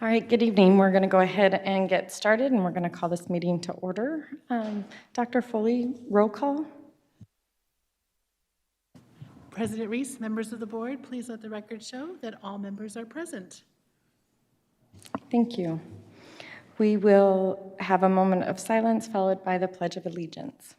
All right, good evening. We're going to go ahead and get started, and we're going to call this meeting to order. Dr. Foley, roll call. President Reese, members of the board, please let the record show that all members are present. Thank you. We will have a moment of silence followed by the Pledge of Allegiance.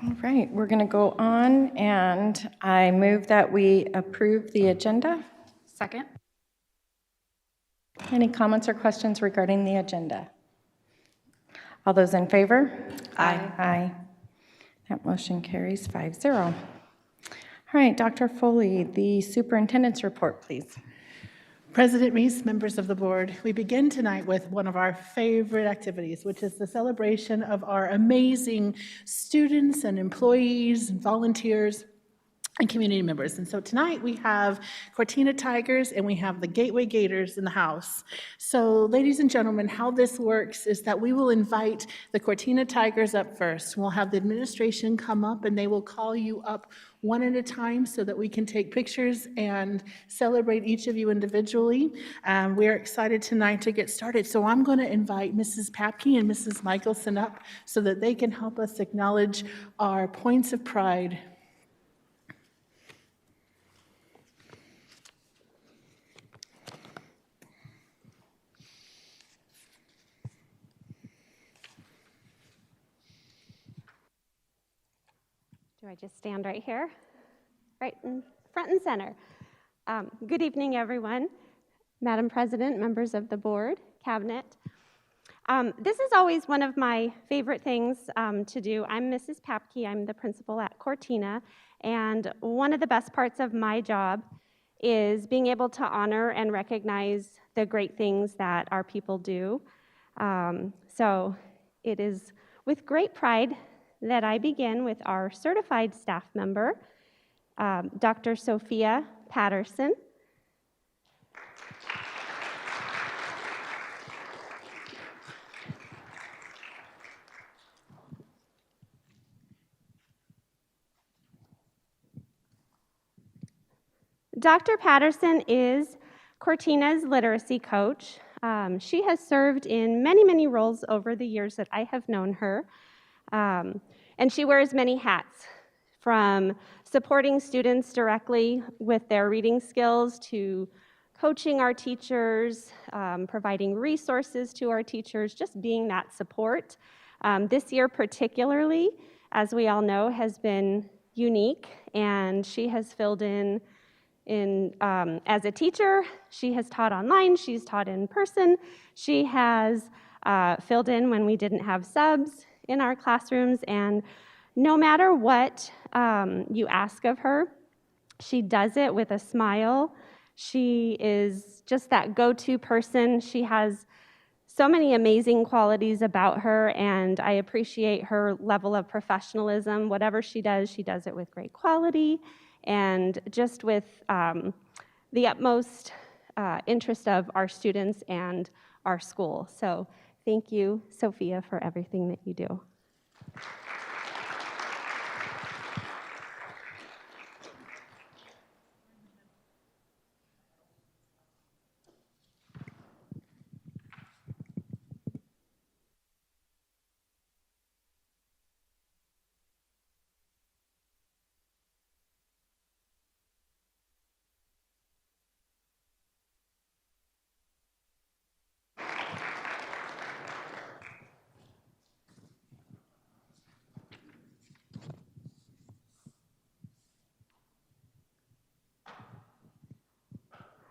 All right, we're going to go on, and I move that we approve the agenda. Second. Any comments or questions regarding the agenda? All those in favor? Aye. Aye. That motion carries 5-0. All right, Dr. Foley, the superintendent's report, please. President Reese, members of the board, we begin tonight with one of our favorite activities, which is the celebration of our amazing students and employees and volunteers and community members. And so tonight we have Cortina Tigers and we have the Gateway Gators in the house. So ladies and gentlemen, how this works is that we will invite the Cortina Tigers up first. We'll have the administration come up and they will call you up one at a time so that we can take pictures and celebrate each of you individually. We're excited tonight to get started. So I'm going to invite Mrs. Papke and Mrs. Michelson up so that they can help us acknowledge our points of pride. Do I just stand right here? Right in front and center. Good evening, everyone. Madam President, members of the board, cabinet. This is always one of my favorite things to do. I'm Mrs. Papke. I'm the principal at Cortina. And one of the best parts of my job is being able to honor and recognize the great things that our people do. So it is with great pride that I begin with our certified staff member, Dr. Sophia Patterson. Dr. Patterson is Cortina's literacy coach. She has served in many, many roles over the years that I have known her. And she wears many hats, from supporting students directly with their reading skills to coaching our teachers, providing resources to our teachers, just being that support. This year particularly, as we all know, has been unique, and she has filled in as a teacher. She has taught online, she's taught in person, she has filled in when we didn't have subs in our classrooms, and no matter what you ask of her, she does it with a smile. She is just that go-to person. She has so many amazing qualities about her, and I appreciate her level of professionalism. Whatever she does it with great quality and just with the utmost interest of our students and our school. So thank you, Sophia, for everything that you do.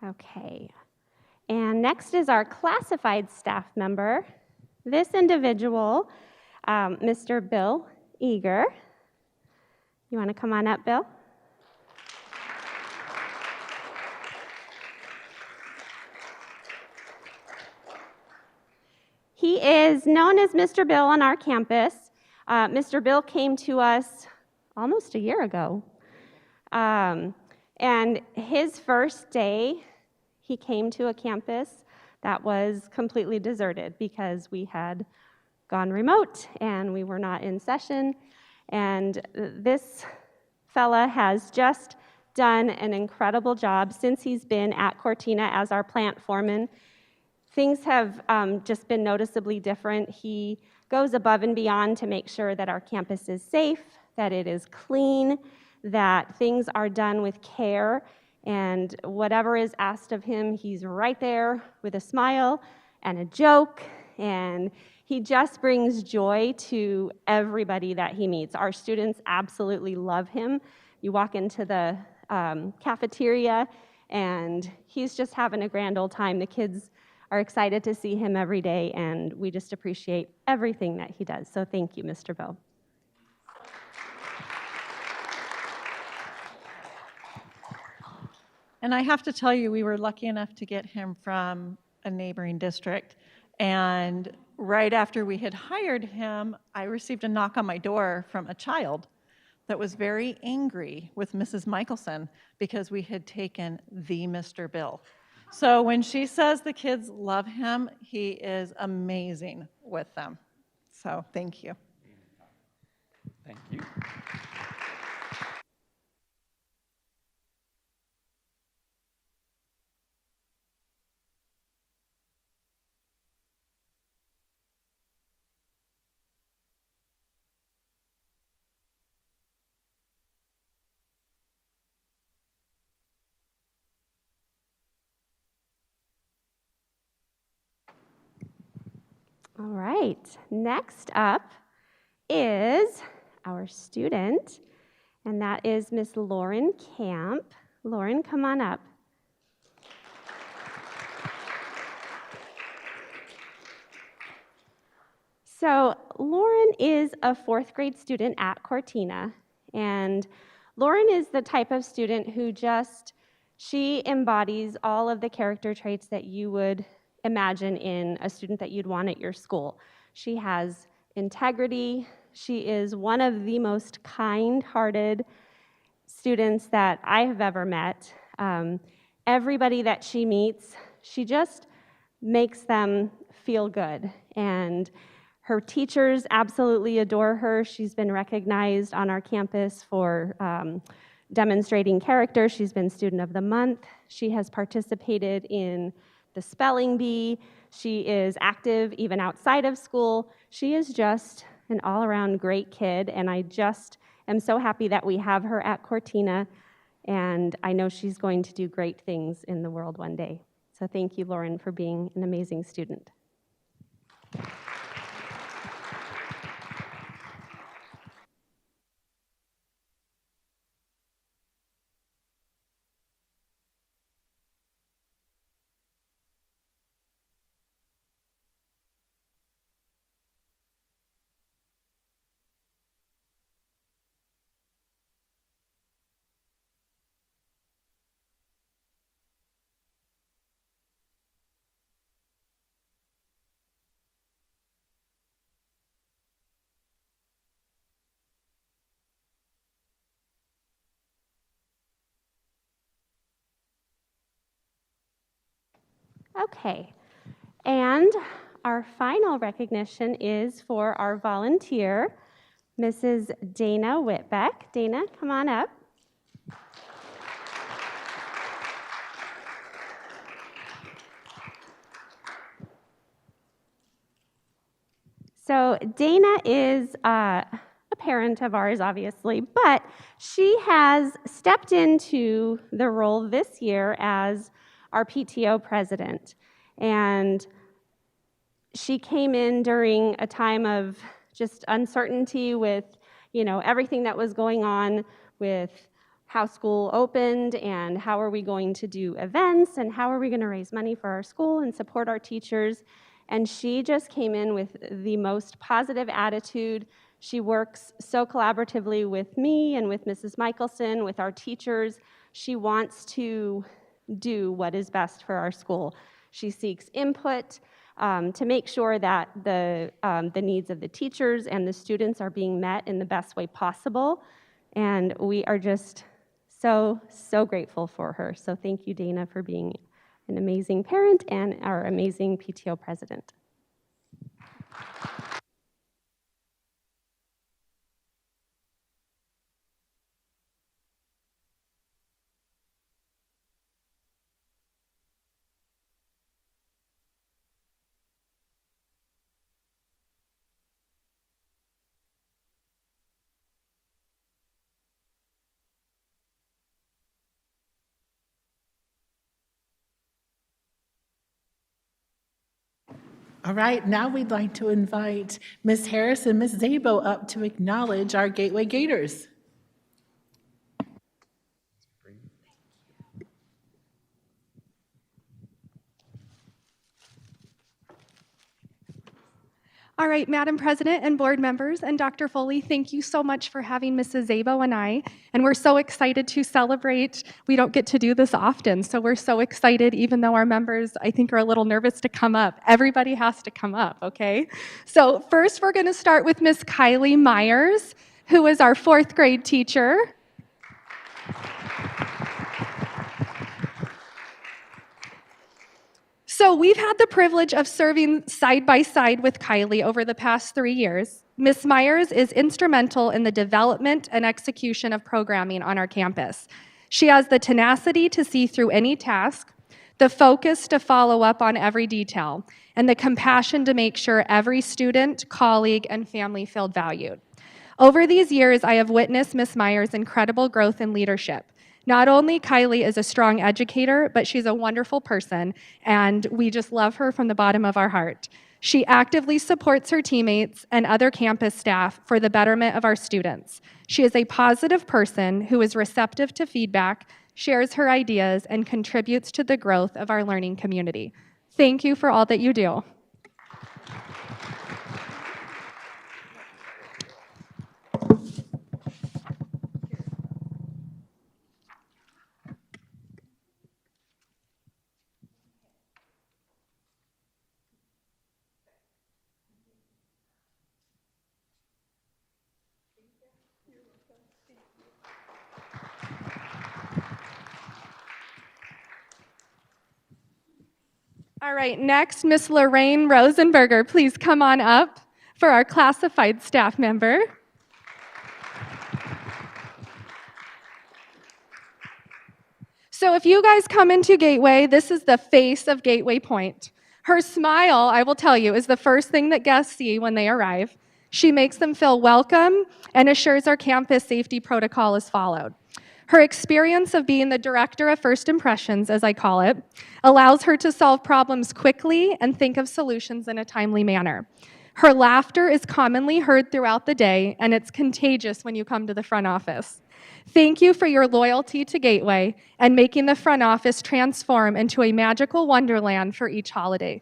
Okay, and next is our classified staff member. This individual, Mr. Bill Eager. You want to come on up, Bill? He is known as Mr. Bill on our campus. Mr. Bill came to us almost a year ago. And his first day, he came to a campus that was completely deserted because we had gone remote and we were not in session. And this fella has just done an incredible job since he's been at Cortina as our plant foreman. Things have just been noticeably different. He goes above and beyond to make sure that our campus is safe, that it is clean, that things are done with care, and whatever is asked of him, he's right there with a smile and a joke, and he just brings joy to everybody that he meets. Our students absolutely love him. You walk into the cafeteria, and he's just having a grand old time. The kids are excited to see him every day, and we just appreciate everything that he does. So thank you, Mr. Bill. And I have to tell you, we were lucky enough to get him from a neighboring district. And right after we had hired him, I received a knock on my door from a child that was very angry with Mrs. Michelson because we had taken the Mr. Bill. So when she says the kids love him, he is amazing with them. So thank you. Thank you. All right, next up is our student, and that is Miss Lauren Camp. Lauren, come on up. So Lauren is a fourth grade student at Cortina, and Lauren is the type of student who she embodies all of the character traits that you would imagine in a student that you'd want at your school. She has integrity. She is one of the most kind-hearted students that I have ever met. Everybody that she meets, she just makes them feel good. And her teachers absolutely adore her. She's been recognized on our campus for demonstrating character. She's been Student of the Month. She has participated in the spelling bee. She is active even outside of school. She is just an all-around great kid, and I just am so happy that we have her at Cortina, and I know she's going to do great things in the world one day. So thank you, Lauren, for being an amazing student. Okay, and our final recognition is for our volunteer, Mrs. Dana Whitbeck. Dana, come on up. So Dana is a parent of ours, obviously, but she has stepped into the role this year as our PTO president. And she came in during a time of just uncertainty with, everything that was going on with how school opened and how are we going to do events and how are we going to raise money for our school and support our teachers. And she just came in with the most positive attitude. She works so collaboratively with me and with Mrs. Michelson, with our teachers. She wants to do what is best for our school. She seeks input to make sure that the needs of the teachers and the students are being met in the best way possible. And we are just so, so grateful for her. So thank you, Dana, for being an amazing parent and our amazing PTO president. All right, now we'd like to invite Ms. Harris and Ms. Zabo up to acknowledge our Gateway Gators. All right, Madam President and board members and Dr. Foley, thank you so much for having Mrs. Zabo and I. And we're so excited to celebrate. We don't get to do this often, so we're so excited, even though our members, I think, are a little nervous to come up. Everybody has to come up, okay? So first, we're going to start with Miss Kylie Myers, who is our 4th grade teacher. So we've had the privilege of serving side by side with Kylie over the past 3 years. Ms. Myers is instrumental in the development and execution of programming on our campus. She has the tenacity to see through any task, the focus to follow up on every detail, and the compassion to make sure every student, colleague, and family feel valued. Over these years, I have witnessed Ms. Myers' incredible growth in leadership. Not only Kylie is a strong educator, but she's a wonderful person, and we just love her from the bottom of our heart. She actively supports her teammates and other campus staff for the betterment of our students. She is a positive person who is receptive to feedback, shares her ideas, and contributes to the growth of our learning community. Thank you for all that you do. All right, next, Miss Lorraine Rosenberger, please come on up for our classified staff member. So if you guys come into Gateway, this is the face of Gateway Point. Her smile, I will tell you, is the first thing that guests see when they arrive. She makes them feel welcome and assures our campus safety protocol is followed. Her experience of being the director of first impressions, as I call it, allows her to solve problems quickly and think of solutions in a timely manner. Her laughter is commonly heard throughout the day, and it's contagious when you come to the front office. Thank you for your loyalty to Gateway and making the front office transform into a magical wonderland for each holiday.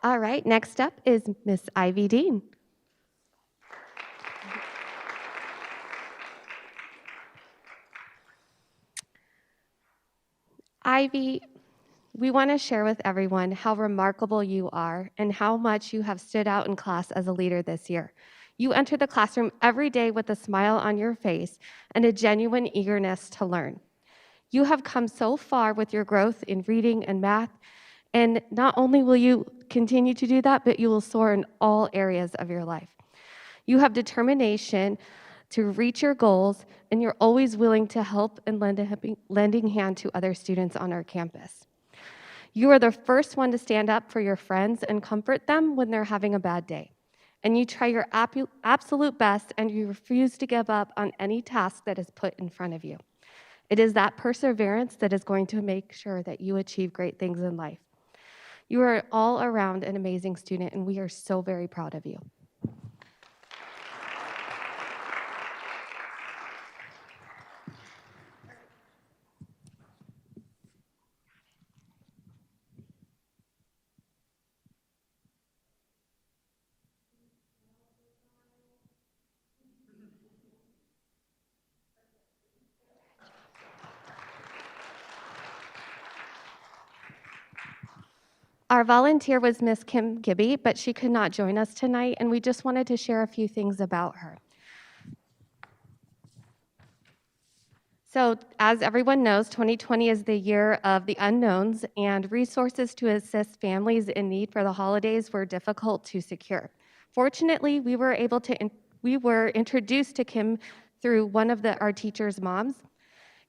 All right, next up is Miss Ivy Dean. Ivy, we want to share with everyone how remarkable you are and how much you have stood out in class as a leader this year. You enter the classroom every day with a smile on your face and a genuine eagerness to learn. You have come so far with your growth in reading and math, and not only will you continue to do that, but you will soar in all areas of your life. You have determination to reach your goals, and you're always willing to help and lend a lending hand to other students on our campus. You are the first one to stand up for your friends and comfort them when they're having a bad day. And you try your absolute best, and you refuse to give up on any task that is put in front of you. It is that perseverance that is going to make sure that you achieve great things in life. You are all around an amazing student, and we are so very proud of you. Our volunteer was Miss Kim Gibby, but she could not join us tonight, and we just wanted to share a few things about her. So, as everyone knows, 2020 is the year of the unknowns, and resources to assist families in need for the holidays were difficult to secure. Fortunately, we were introduced to Kim through one of our teachers' moms.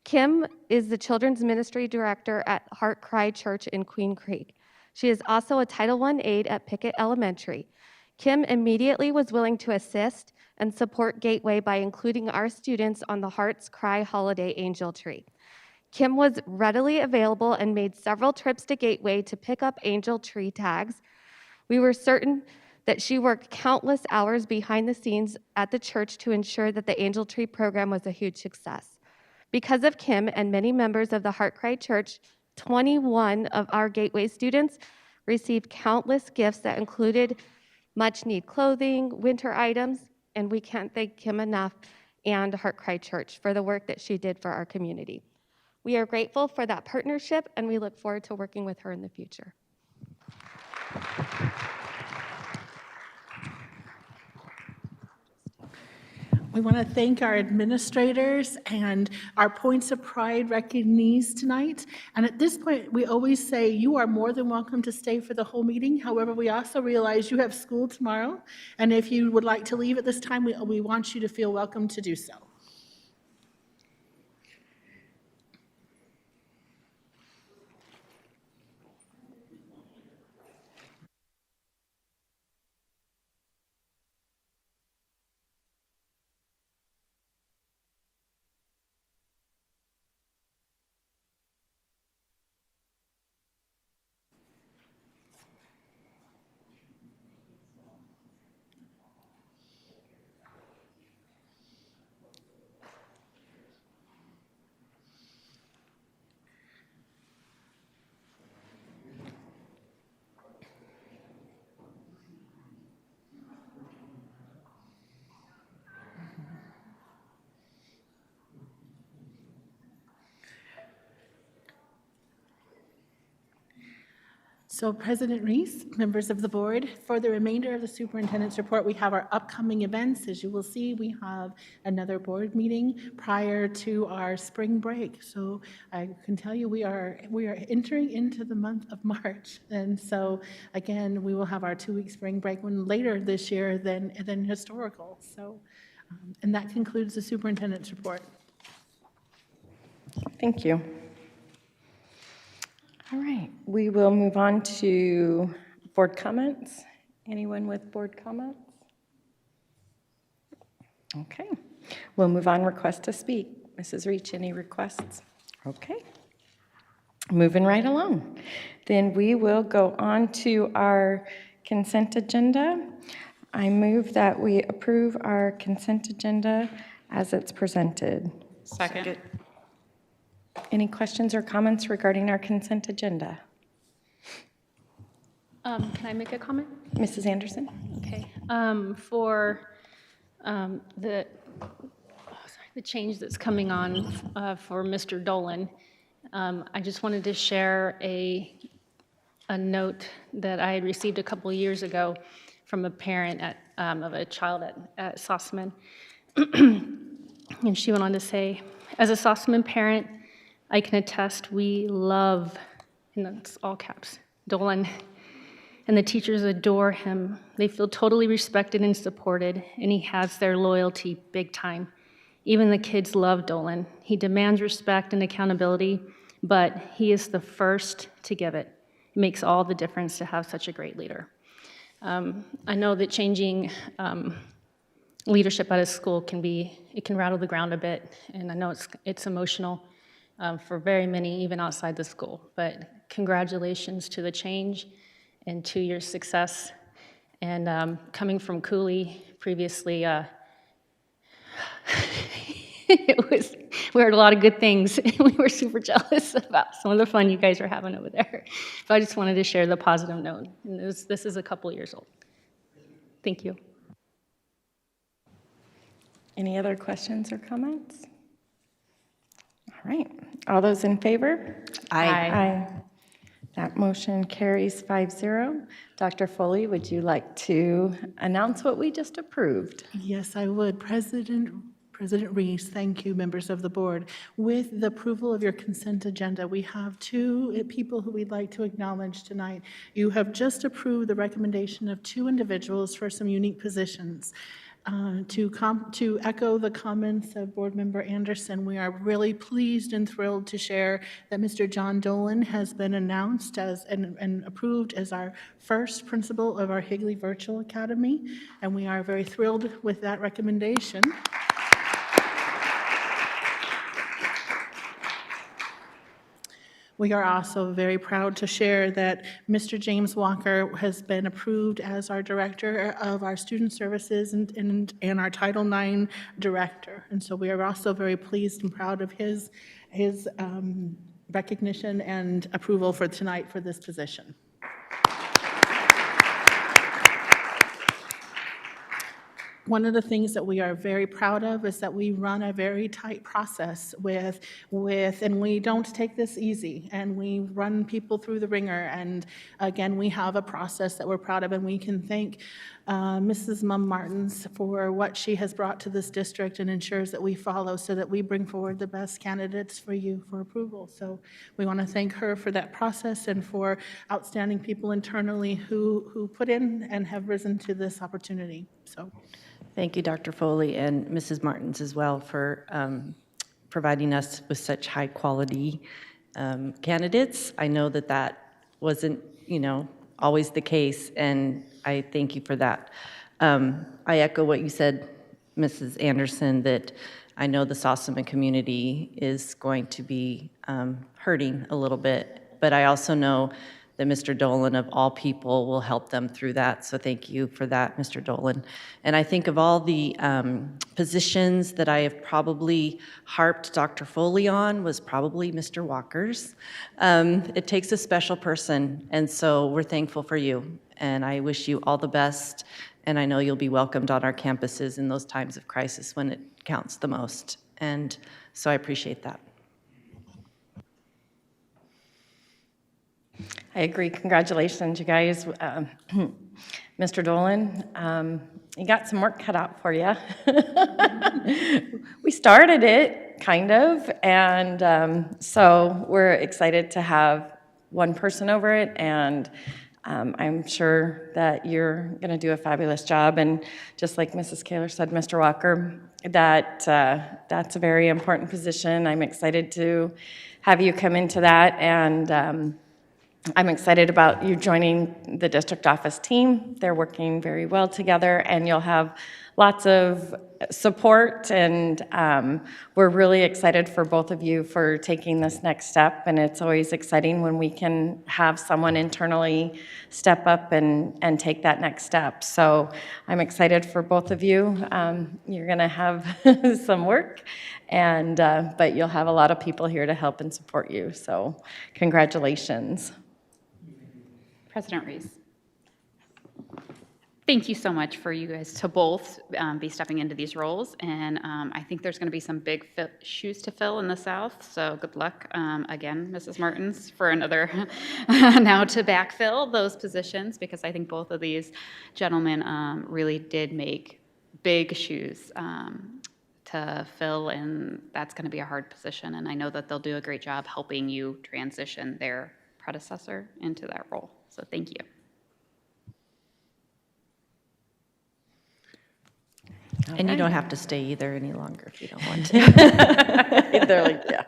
Kim is the Children's Ministry Director at Heart Cry Church in Queen Creek. She is also a Title I aide at Pickett Elementary. Kim immediately was willing to assist and support Gateway by including our students on the Hearts Cry Holiday Angel Tree. Kim was readily available and made several trips to Gateway to pick up angel tree tags. We were certain that she worked countless hours behind the scenes at the church to ensure that the angel tree program was a huge success. Because of Kim and many members of the Heart Cry Church, 21 of our Gateway students received countless gifts that included much-needed clothing, winter items, and we can't thank Kim enough and Heart Cry Church for the work that she did for our community. We are grateful for that partnership, and we look forward to working with her in the future. We want to thank our administrators and our Points of Pride recognees tonight. And at this point, we always say you are more than welcome to stay for the whole meeting. However, we also realize you have school tomorrow. And if you would like to leave at this time, we want you to feel welcome to do so. So President Reese, members of the board, for the remainder of the superintendent's report, we have our upcoming events. As you will see, we have another board meeting prior to our spring break. So I can tell you we are entering into the month of March. And so again, we will have our 2-week spring break one later this year than historical. So, and that concludes the superintendent's report. Thank you. All right, we will move on to board comments. Anyone with board comments? Okay, we'll move on. Request to speak. Mrs. Reach, any requests? Okay, moving right along. Then we will go on to our consent agenda. I move that we approve our consent agenda as it's presented. Second. Any questions or comments regarding our consent agenda? Can I make a comment? Mrs. Anderson? Okay. For the change that's coming on for Mr. Dolan, I just wanted to share a note that I had received a couple years ago from a parent of a child at Sossaman. And she went on to say, as a Sossaman parent, I can attest we love, and that's all caps, Dolan. and the teachers adore him. They feel totally respected and supported, and he has their loyalty big time. Even the kids love Dolan. He demands respect and accountability, but he is the first to give it. It makes all the difference to have such a great leader. I know that changing leadership at a school it can rattle the ground a bit, and I know it's emotional for very many, even outside the school. But congratulations to the change and to your success. And coming from Cooley previously, we heard a lot of good things, and we were super jealous about some of the fun you guys are having over there. But I just wanted to share the positive note. And this is a couple years old. Thank you. Any other questions or comments? All right. All those in favor? Aye. That motion carries 5-0. Dr. Foley, would you like to announce what we just approved? Yes, I would. President Reese, thank you, members of the board. With the approval of your consent agenda, we have two people who we'd like to acknowledge tonight. You have just approved the recommendation of two individuals for some unique positions. To echo the comments of Board Member Anderson, we are really pleased and thrilled to share that Mr. John Dolan has been announced as and approved as our first principal of our Higley Virtual Academy, and we are very thrilled with that recommendation. We are also very proud to share that Mr. James Walker has been approved as our Director of our Student Services and our Title IX Director. And so we are also very pleased and proud of his recognition and approval for tonight for this position. One of the things that we are very proud of is that we run a very tight process and we don't take this easy, and we run people through the ringer. And again, we have a process that we're proud of, and we can thank Mrs. Mum Martins for what she has brought to this district and ensures that we follow so that we bring forward the best candidates for you for approval. So we want to thank her for that process and for outstanding people internally who put in and have risen to this opportunity. So. Thank you, Dr. Foley, and Mrs. Martins as well for providing us with such high-quality candidates. I know that wasn't, always the case, and I thank you for that. I echo what you said, Mrs. Anderson, that I know the Sossaman community is going to be hurting a little bit, but I also know that Mr. Dolan, of all people, will help them through that. So thank you for that, Mr. Dolan. And I think of all the positions that I have probably harped Dr. Foley on was probably Mr. Walker's. It takes a special person, and so we're thankful for you. And I wish you all the best, and I know you'll be welcomed on our campuses in those times of crisis when it counts the most. And so I appreciate that. I agree. Congratulations, you guys. Mr. Dolan, you got some work cut out for you. We started it, kind of, and so we're excited to have one person over it, and I'm sure that you're going to do a fabulous job. And just like Mrs. Kaler said, Mr. Walker, that's a very important position. I'm excited to have you come into that, and I'm excited about you joining the district office team. They're working very well together, and you'll have lots of support, and we're really excited for both of you for taking this next step, and it's always exciting when we can have someone internally step up and take that next step. So I'm excited for both of you. You're going to have some work, and but you'll have a lot of people here to help and support you, so congratulations. President Reese, thank you so much for you guys to both be stepping into these roles, and I think there's going to be some big shoes to fill in the South, so good luck again, Mrs. Martins, for another now to backfill those positions, because I think both of these gentlemen really did make big shoes to fill, and that's going to be a hard position, and I know that they'll do a great job helping you transition their predecessor into that role. So thank you. And you don't have to stay either any longer if you don't want to. They're like, yeah.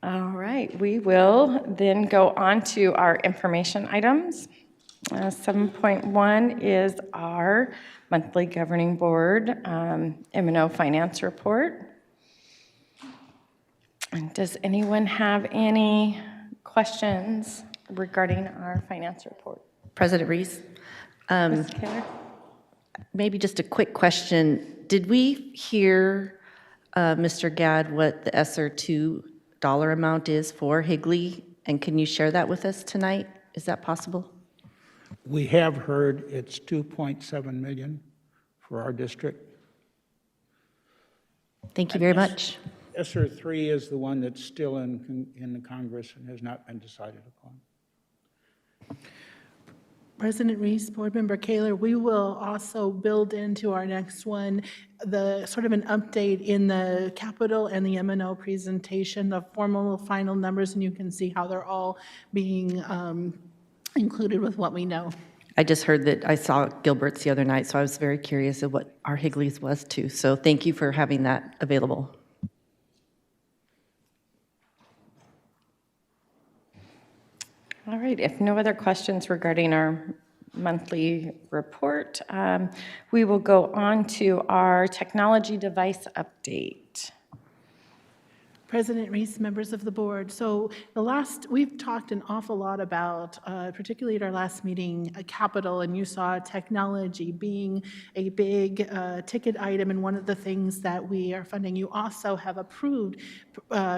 All right, we will then go on to our information items. 7.1 is our monthly governing board M&O finance report. And does anyone have any questions regarding our finance report? President Reese, Ms. Kaler? maybe just a quick question. Did we hear, Mr. Gadd, what the ESSER $2 amount is for Higley? And can you share that with us tonight? Is that possible? We have heard it's 2.7 million for our district. Thank you very much. ESSER 3 is the one that's still in the Congress and has not been decided upon. President Reese, Board Member Kaler, we will also build into our next one the sort of an update in the capital and the M&O presentation, the formal final numbers, and you can see how they're all being included with what we know. I just heard that I saw Gilbert's the other night, so I was very curious of what our Higley's was too. So thank you for having that available. All right, if no other questions regarding our monthly report, we will go on to our technology device update. President Reese, members of the board. So we've talked an awful lot about, particularly at our last meeting, capital, and you saw technology being a big ticket item and one of the things that we are funding. You also have approved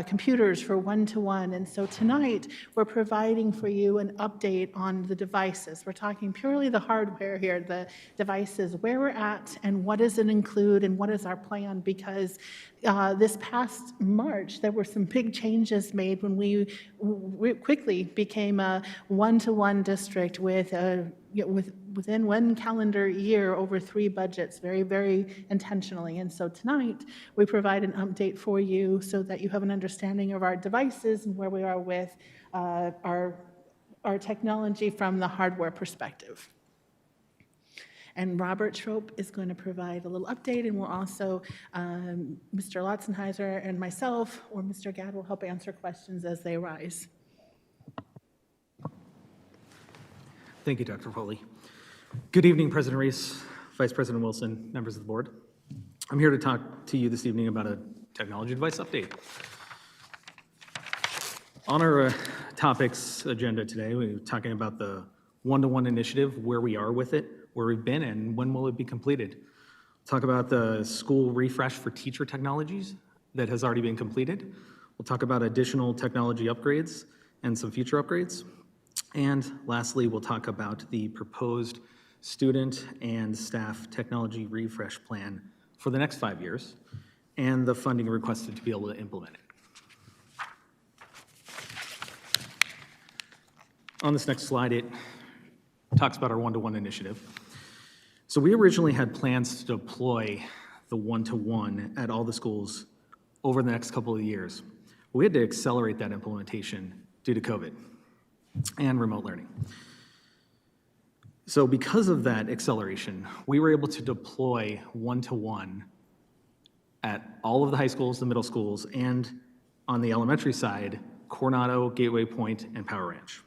computers for one-to-one. And so tonight, we're providing for you an update on the devices. We're talking purely the hardware here, the devices, where we're at and what does it include and what is our plan, because this past March, there were some big changes made when we quickly became a one-to-one district with within one calendar year over 3 budgets, very, very intentionally. And so tonight, we provide an update for you so that you have an understanding of our devices and where we are with our technology from the hardware perspective. And Robert Trope is going to provide a little update, and we'll also, Mr. Lotzenheiser and myself, or Mr. Gadd will help answer questions as they arise. Thank you, Dr. Foley. Good evening, President Reese, Vice President Wilson, members of the board. I'm here to talk to you this evening about a technology device update. On our topics agenda today, we're talking about the one-to-one initiative, where we are with it, where we've been, and when will it be completed. Talk about the school refresh for teacher technologies that has already been completed. We'll talk about additional technology upgrades and some future upgrades. And lastly, we'll talk about the proposed student and staff technology refresh plan for the next 5 years and the funding requested to be able to implement it. On this next slide, it talks about our one-to-one initiative. So we originally had plans to deploy the one-to-one at all the schools over the next couple of years. We had to accelerate that implementation due to COVID and remote learning. So because of that acceleration, we were able to deploy one-to-one at all of the high schools, the middle schools, and on the elementary side, Coronado, Gateway Point, and Power Ranch.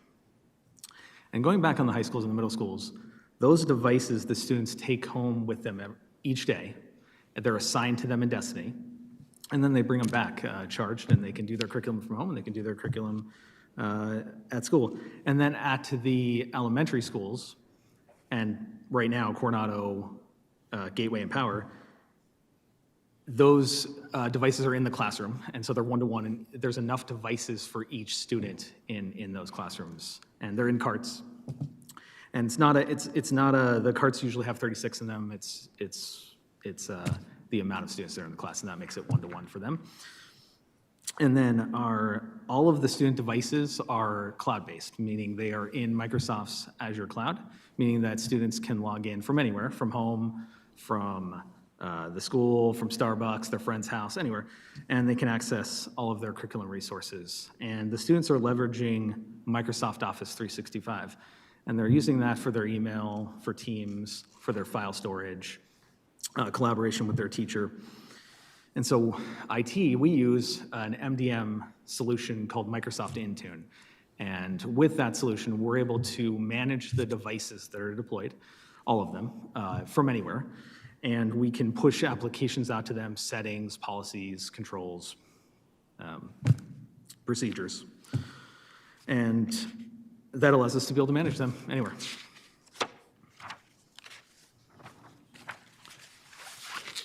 And going back on the high schools and the middle schools, those devices the students take home with them each day, they're assigned to them in Destiny, and then they bring them back charged, and they can do their curriculum from home, and they can do their curriculum at school. And then at the elementary schools, and right now Coronado, Gateway, and Power, those devices are in the classroom, and so they're one-to-one, and there's enough devices for each student in those classrooms, and they're in carts. And it's not the carts usually have 36 in them. It's the amount of students that are in the class, and that makes it one-to-one for them. And then all of the student devices are cloud-based, meaning they are in Microsoft's Azure cloud, meaning that students can log in from anywhere, from home, from the school, from Starbucks, their friend's house, anywhere, and they can access all of their curriculum resources. And the students are leveraging Microsoft Office 365. And they're using that for their email, for Teams, for their file storage, collaboration with their teacher. And so IT, we use an MDM solution called Microsoft Intune. And with that solution, we're able to manage the devices that are deployed, all of them, from anywhere. And we can push applications out to them, settings, policies, controls, procedures. And that allows us to be able to manage them anywhere.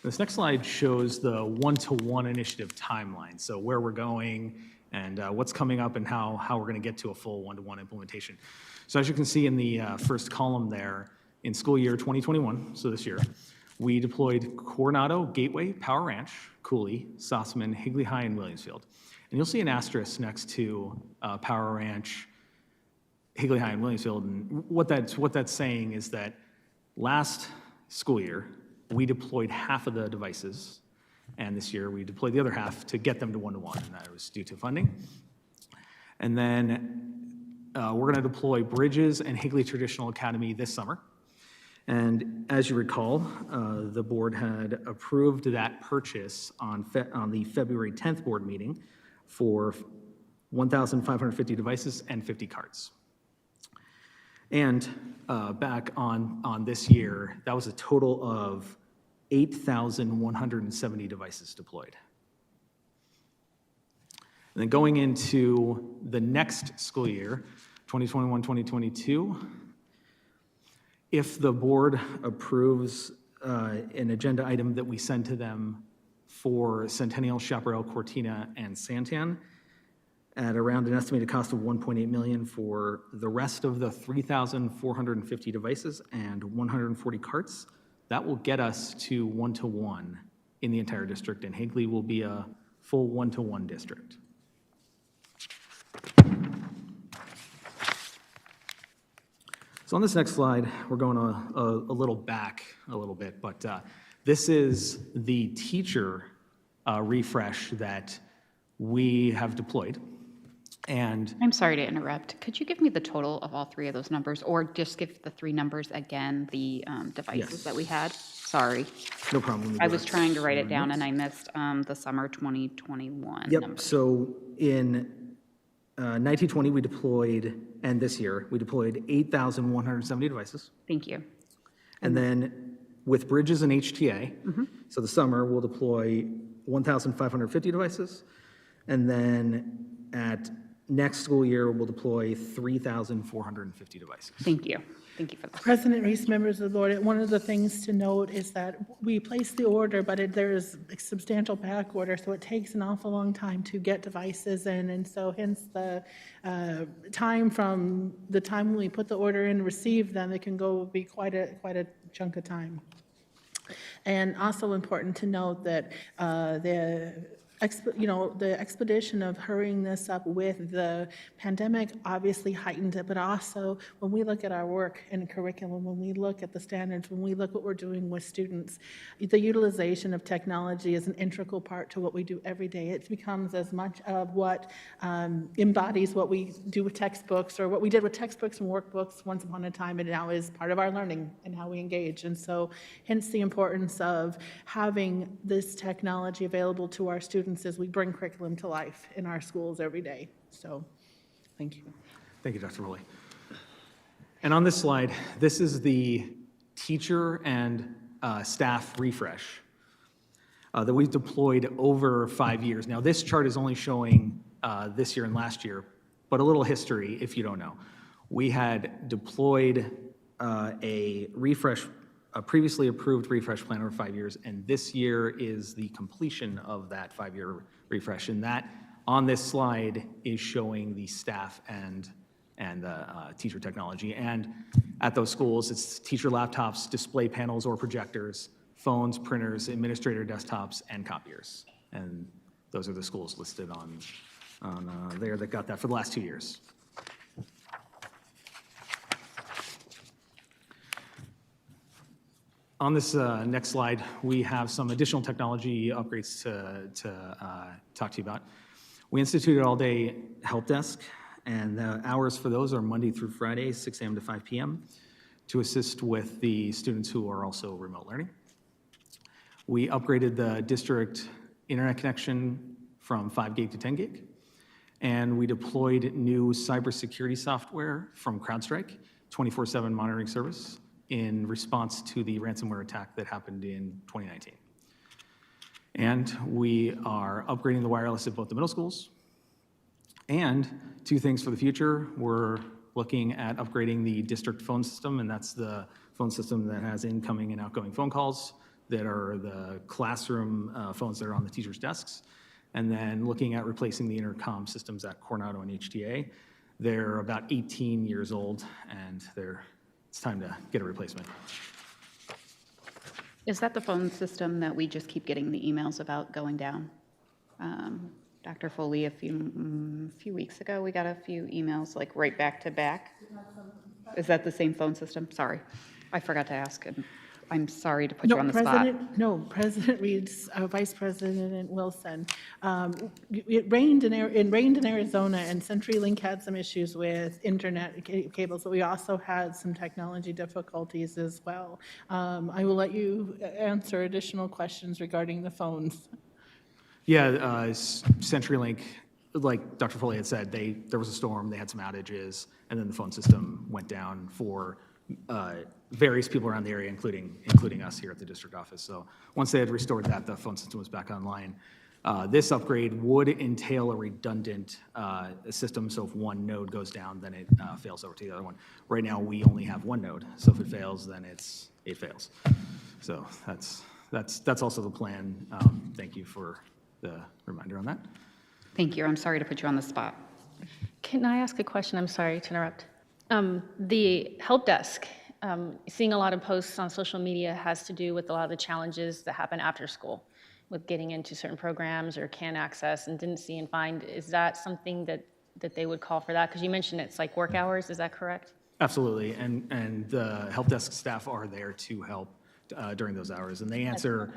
This next slide shows the one-to-one initiative timeline, so where we're going and what's coming up and how we're going to get to a full one-to-one implementation. So as you can see in the first column there, in school year 2021, so this year, we deployed Coronado, Gateway, Power Ranch, Cooley, Sossman, Higley High, and Williamsfield. And you'll see an asterisk next to Power Ranch, Higley High, and Williamsfield. And what that's saying is that last school year, we deployed half of the devices, and this year we deployed the other half to get them to one-to-one, and that was due to funding. And then we're going to deploy Bridges and Higley Traditional Academy this summer. And as you recall, the board had approved that purchase on the February 10th board meeting for 1,550 devices and 50 cards. And back on this year, that was a total of 8,170 devices deployed. And then going into the next school year, 2021-2022, if the board approves an agenda item that we send to them for Centennial, Chaparral, Cortina, and Santan, at around an estimated cost of $1.8 million for the rest of the 3,450 devices and 140 carts. That will get us to one-to-one in the entire district, and Higley will be a full one-to-one district. So on this next slide, we're going a little back a little bit, but this is the teacher refresh that we have deployed. And I'm sorry to interrupt. Could you give me the total of all three of those numbers, or just give the three numbers again, the devices Yes. that we had? Sorry. No problem. I was trying to write it down and I missed the summer 2021 Yep, numbers. so in 1920 we deployed, and this year, we deployed 8,170 devices. Thank you. And then with Bridges and HTA, so the summer, we'll deploy 1,550 devices. And then at next school year, we'll deploy 3,450 devices. Thank you. Thank you for that. President Reese, members of the board, one of the things to note is that we place the order, but there is a substantial back order, so it takes an awful long time to get devices in, and so hence the time from the time we put the order in, receive them, it can be quite a chunk of time. And also important to note that the expedition of hurrying this up with the pandemic obviously heightened it, but also when we look at our work and curriculum, when we look at the standards, when we look what we're doing with students, the utilization of technology is an integral part to what we do every day. It becomes as much of what embodies what we do with textbooks, or what we did with textbooks and workbooks once upon a time, and now is part of our learning and how we engage. And so hence the importance of having this technology available to our students as we bring curriculum to life in our schools every day. So, thank you. Thank you, Dr. Foley. And on this slide, this is the teacher and staff refresh that we've deployed over 5 years. Now, this chart is only showing this year and last year, but a little history if you don't know. We had deployed a previously approved refresh plan over 5 years, and this year is the completion of that 5-year refresh. And that, on this slide, is showing the staff and the teacher technology. And at those schools, it's teacher laptops, display panels or projectors, phones, printers, administrator desktops, and copiers. And those are the schools listed on there that got that for the last 2 years. On this next slide, we have some additional technology upgrades to talk to you about. We instituted all-day help desk And the hours for those are Monday through Friday, 6 a.m. to 5 p.m., to assist with the students who are also remote learning. We upgraded the district internet connection from 5 gig to 10 gig, and we deployed new cybersecurity software from CrowdStrike, 24/7 monitoring service, in response to the ransomware attack that happened in 2019. And we are upgrading the wireless at both the middle schools. And two things for the future, we're looking at upgrading the district phone system, and that's the phone system that has incoming and outgoing phone calls that are the classroom phones that are on the teachers' desks. And then looking at replacing the intercom systems at Coronado and HTA. They're about 18 years old, and it's time to get a replacement. Is that the phone system that we just keep getting the emails about going down? Dr. Foley, a few weeks ago, we got a few emails like right back to back. Is that the same phone system? Sorry, I forgot to ask, and I'm sorry to put you on the spot. President Reed's, Vice President Wilson. It rained in Arizona, and CenturyLink had some issues with internet cables, but we also had some technology difficulties as well. I will let you answer additional questions regarding the phones. Yeah, CenturyLink, like Dr. Foley had said, there was a storm, they had some outages, and then the phone system went down for various people around the area, including us here at the district office. So once they had restored that, the phone system was back online. This upgrade would entail a redundant system, so if one node goes down, then it fails over to the other one. Right now, we only have one node, so if it fails, then it fails. So that's also the plan. Thank you for the reminder on that. Thank you. I'm sorry to put you on the spot. Can I ask a question? I'm sorry to interrupt. The help desk, seeing a lot of posts on social media has to do with a lot of the challenges that happen after school with getting into certain programs or can't access and didn't see and find. Is that something that they would call for that? Because you mentioned it's like work hours, is that correct? Absolutely, and the help desk staff are there to help during those hours, and they answer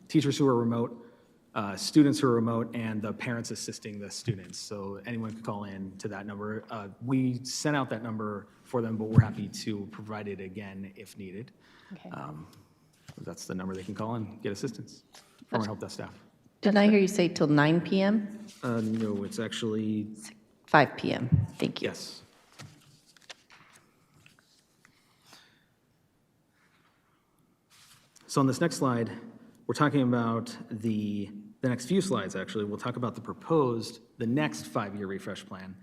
teachers who are remote, students who are remote, and the parents assisting the students. So anyone can call in to that number. We sent out that number for them, but we're happy to provide it again if needed. Okay. That's the number they can call and get assistance from our help desk staff. Didn't I hear you say till 9 p.m.? No, it's actually 5 p.m. Thank you. yes. So on this next slide, we're talking about the next few slides, actually. We'll talk about the next 5-year refresh plan.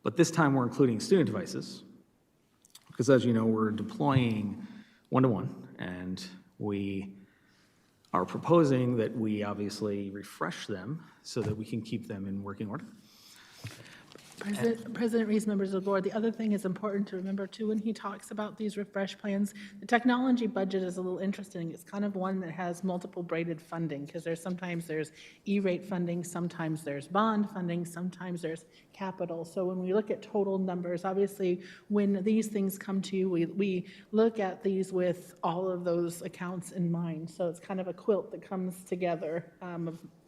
But this time, we're including student devices, because as you know, we're deploying one-to-one, and we are proposing that we obviously refresh them so that we can keep them in working order. President Reese, members of the board, the other thing is important to remember too when he talks about these refresh plans, the technology budget is a little interesting. It's kind of one that has multiple braided funding because sometimes there's E-rate funding, sometimes there's bond funding, sometimes there's capital. So when we look at total numbers, obviously when these things come to you, we look at these with all of those accounts in mind. So it's kind of a quilt that comes together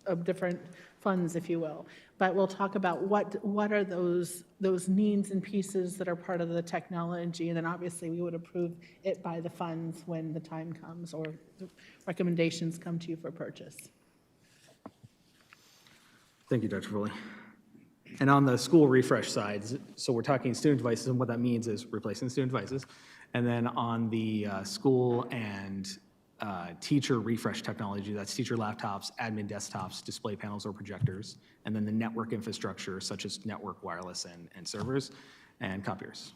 of different funds, if you will. But we'll talk about what are those needs and pieces that are part of the technology, and then obviously we would approve it by the funds when the time comes or the recommendations come to you for purchase. Thank you, Dr. Foley. And on the school refresh side, so we're talking student devices, and what that means is replacing student devices. And then on the school and teacher refresh technology, that's teacher laptops, admin desktops, display panels or projectors, and then the network infrastructure such as network, wireless, and servers, and copiers.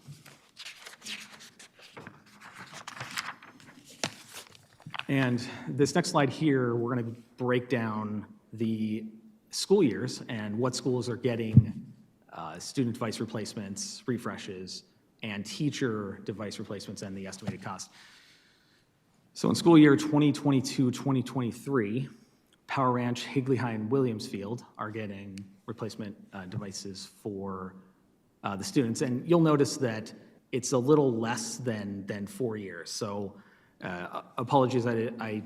And this next slide here, we're going to break down the school years and what schools are getting student device replacements, refreshes, and teacher device replacements and the estimated cost. So in school year 2022-2023, Power Ranch, Higley High, and Williamsfield are getting replacement devices for the students. And you'll notice that it's a little less than 4 years. So apologies, I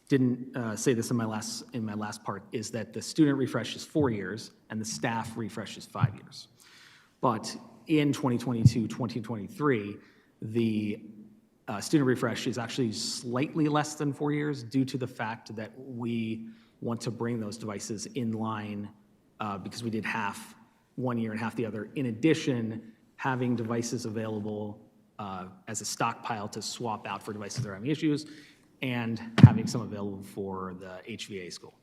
didn't say this in my last part, is that the student refresh is 4 years and the staff refresh is 5 years. But in 2022, 2023, the student refresh is actually slightly less than 4 years due to the fact that we want to bring those devices in line because we did half 1 year and half the other. In addition, having devices available as a stockpile to swap out for devices that are having issues, and having some available for the HVA school.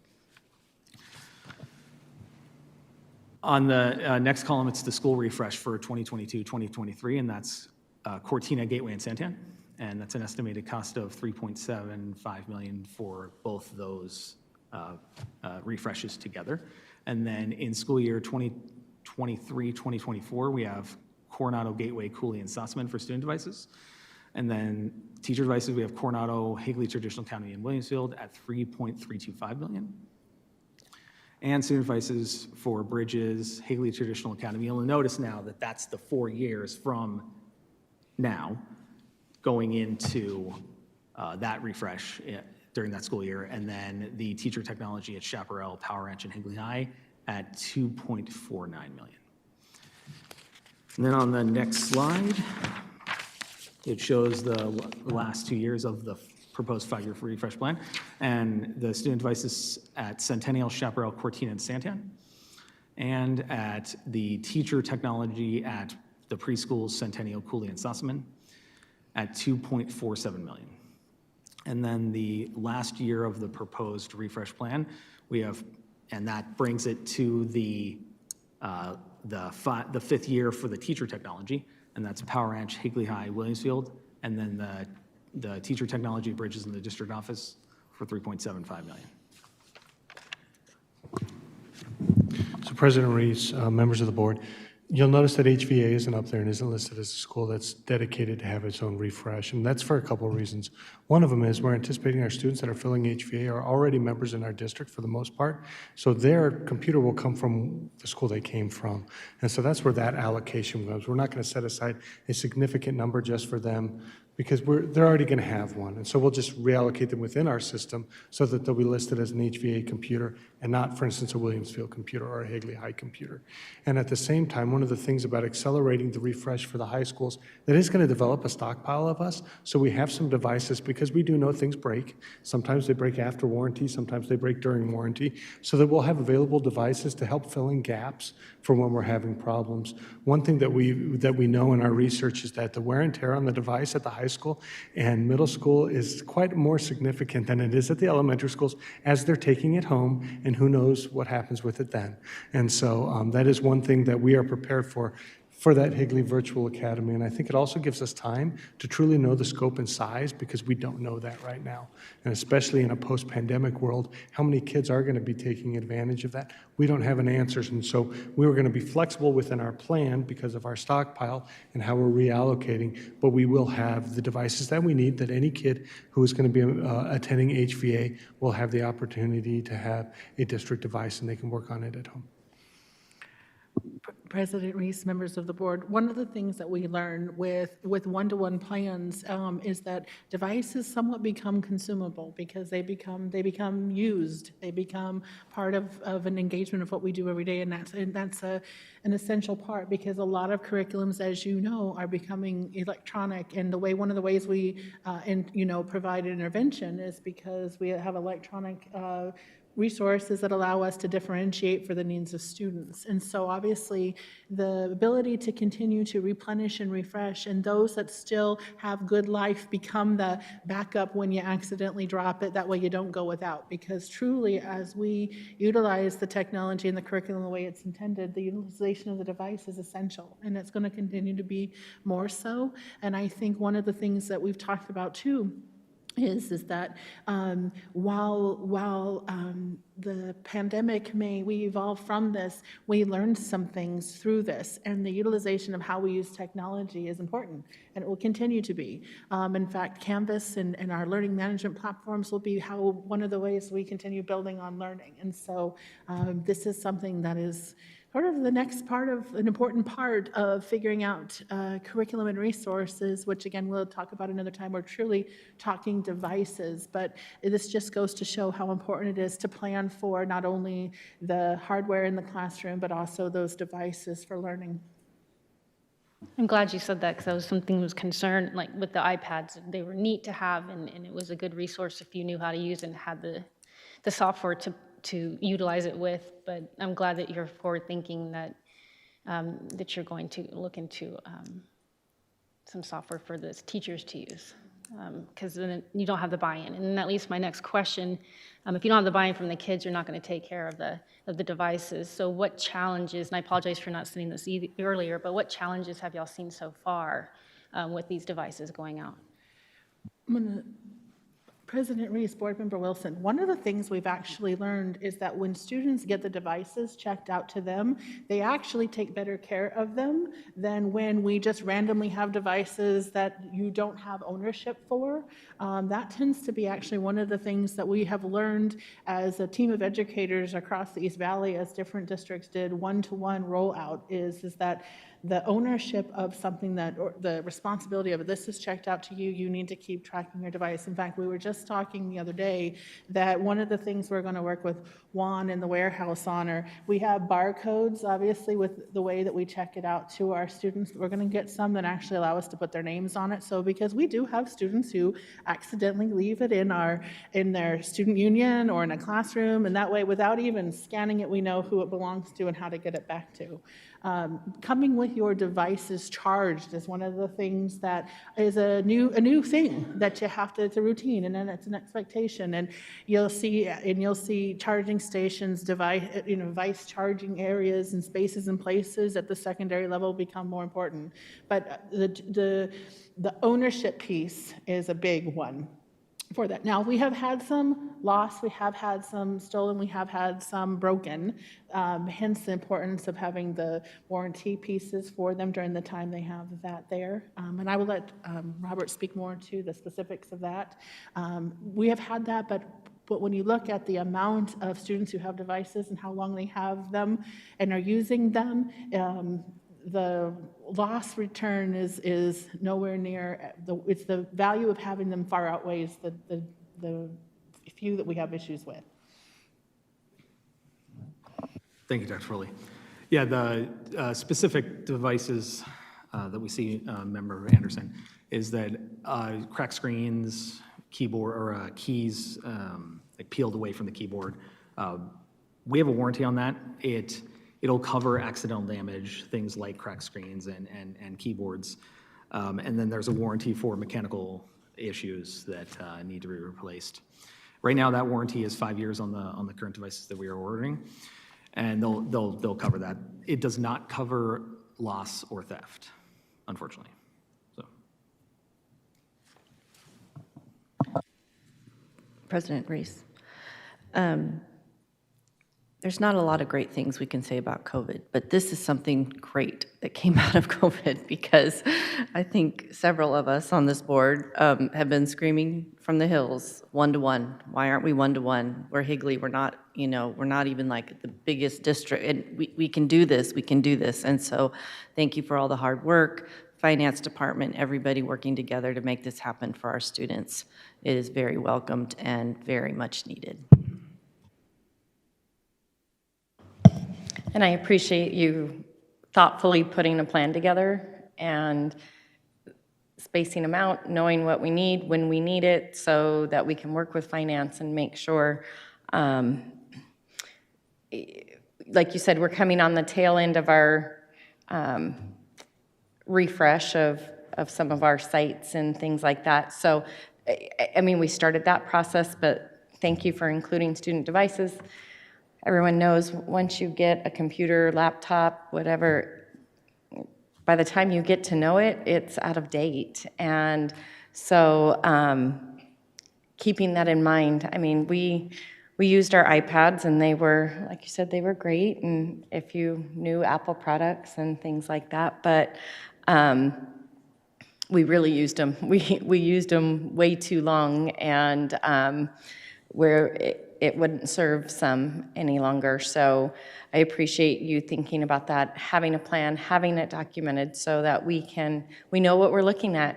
On the next column, it's the school refresh for 2022-2023, and that's Cortina, Gateway, and Santan. And that's an estimated cost of $3.75 million for both those refreshes together. And then in school year 2023-2024, we have Coronado, Gateway, Cooley, and Sussman for student devices. And then teacher devices, we have Coronado, Higley Traditional Academy, and Williamsfield at $3.325 million. And student devices for Bridges, Higley Traditional Academy. You'll notice now that that's the 4 years from now going into that refresh during that school year. And then the teacher technology at Chaparral, Power Ranch, and Higley High at $2.49 million. And then on the next slide, it shows the last 2 years of the proposed 5-year refresh plan, and the student devices at Centennial, Chaparral, Cortina, and Santan, and at the teacher technology at the preschools, Centennial, Cooley, and Sussman, at $2.47 million. And then the last year of the proposed refresh plan, we have, and that brings it to the 5th year for the teacher technology, and that's Power Ranch, Higley High, Williamsfield, and then the teacher technology Bridges in the district office for $3.75 million. So President Reese, members of the board, you'll notice that HVA isn't up there and isn't listed as a school that's dedicated to have its own refresh, and that's for a couple of reasons. One of them is we're anticipating our students that are filling HVA are already members in our district for the most part, so their computer will come from the school they came from, and so that's where that allocation goes. We're not going to set aside a significant number just for them because they're already going to have one, and so we'll just reallocate them within our system so that they'll be listed as an HVA computer and not, for instance, a Williamsfield computer or a Higley High computer. And at the same time, one of the things about accelerating the refresh for the high schools, that is going to develop a stockpile of us, so we have some devices, because we do know things break. Sometimes they break after warranty, sometimes they break during warranty, so that we'll have available devices to help fill in gaps for when we're having problems. One thing that we know in our research is that the wear and tear on the device at the high school and middle school is quite more significant than it is at the elementary schools as they're taking it home, and who knows what happens with it then. And so that is one thing that we are prepared for that Higley Virtual Academy. And I think it also gives us time to truly know the scope and size, because we don't know that right now. And especially in a post-pandemic world, how many kids are going to be taking advantage of that? We don't have an answers. And so we were going to be flexible within our plan because of our stockpile and how we're reallocating, but we will have the devices that we need, that any kid who is going to be attending HVA will have the opportunity to have a district device and they can work on it at home. President Reese, members of the board, one of the things that we learn with one-to-one plans is that devices somewhat become consumable because they become used. They become part of an engagement of what we do every day, and that's an essential part, because a lot of curriculums, as you know, are becoming electronic, and one of the ways we provide intervention is because we have electronic resources that allow us to differentiate for the needs of students. And so obviously the ability to continue to replenish and refresh, and those that still have good life become the backup when you accidentally drop it. That way you don't go without, because truly as we utilize the technology and the curriculum the way it's intended, the utilization of the device is essential, and it's going to continue to be more so. And I think one of the things that we've talked about too is that while the pandemic we evolve from this, we learned some things through this, and the utilization of how we use technology is important, and it will continue to be. In fact, Canvas and our learning management platforms will be one of the ways we continue building on learning, and so this is something that is Sort of the next part of, an important part of figuring out curriculum and resources, which again, we'll talk about another time, we're truly talking devices, but this just goes to show how important it is to plan for not only the hardware in the classroom, but also those devices for learning. I'm glad you said that because that was something that was concerned, like with the iPads. They were neat to have, and it was a good resource if you knew how to use and had the software to utilize it with. But I'm glad that you're forward thinking that that you're going to look into some software for the teachers to use, because then you don't have the buy-in. And then that leads to my next question. If you don't have the buy-in from the kids, you're not going to take care of the devices. So what challenges, and I apologize for not saying this earlier, but what challenges have y'all seen so far with these devices going out? President Reese, Board Member Wilson, one of the things we've actually learned is that when students get the devices checked out to them, they actually take better care of them than when we just randomly have devices that you don't have ownership for. That tends to be actually one of the things that we have learned as a team of educators across the East Valley, as different districts did one-to-one rollout, is that the ownership of something that, or the responsibility of it, this is checked out to you, you need to keep tracking your device. In fact, we were just talking the other day that one of the things we're going to work with Juan in the warehouse on, or we have barcodes, obviously, with the way that we check it out to our students. We're going to get some that actually allow us to put their names on it. So because we do have students who accidentally leave it in their student union or in a classroom, and that way, without even scanning it, we know who it belongs to and how to get it back to. Coming with your devices charged is one of the things that is a new thing that you have to, it's a routine, and then it's an expectation. And you'll see charging stations, device charging areas and spaces and places at the secondary level become more important. But the ownership piece is a big one for that. Now, we have had some lost, we have had some stolen, we have had some broken, hence the importance of having the warranty pieces for them during the time they have that there. And I will let Robert speak more to the specifics of that. We have had that, but when you look at the amount of students who have devices and how long they have them and are using them, the loss return is nowhere near, it's the value of having them far outweighs the few that we have issues with. Thank you, Dr. Foley. Yeah, the specific devices that we see, Member Anderson, is that cracked screens, keyboard, or keys like peeled away from the keyboard. We have a warranty on that. It'll cover accidental damage, things like cracked screens and keyboards. And then there's a warranty for mechanical issues that need to be replaced. Right now, that warranty is 5 years on the current devices that we are ordering, and they'll cover that. It does not cover loss or theft, unfortunately. So. President Reese. There's not a lot of great things we can say about COVID, but this is something great that came out of COVID, because I think several of us on this board have been screaming from the hills, one-to-one. Why aren't we one-to-one? We're Higley, we're not even like the biggest district, and we can do this, we can do this. And so thank you for all the hard work, finance department, everybody working together to make this happen for our students. It is very welcomed and very much needed. And I appreciate you thoughtfully putting a plan together and spacing them out, knowing what we need when we need it, so that we can work with finance and make sure, like you said, we're coming on the tail end of our refresh of some of our sites and things like that. So, I mean, we started that process, but thank you for including student devices. Everyone knows once you get a computer, laptop, whatever, by the time you get to know it, it's out of date. And so keeping that in mind, I mean, we used our iPads, and they were, like you said, they were great, and if you knew Apple products and things like that, but we really used them. We used them way too long, and where it wouldn't serve some any longer. So I appreciate you thinking about that, having a plan, having it documented so that we know what we're looking at.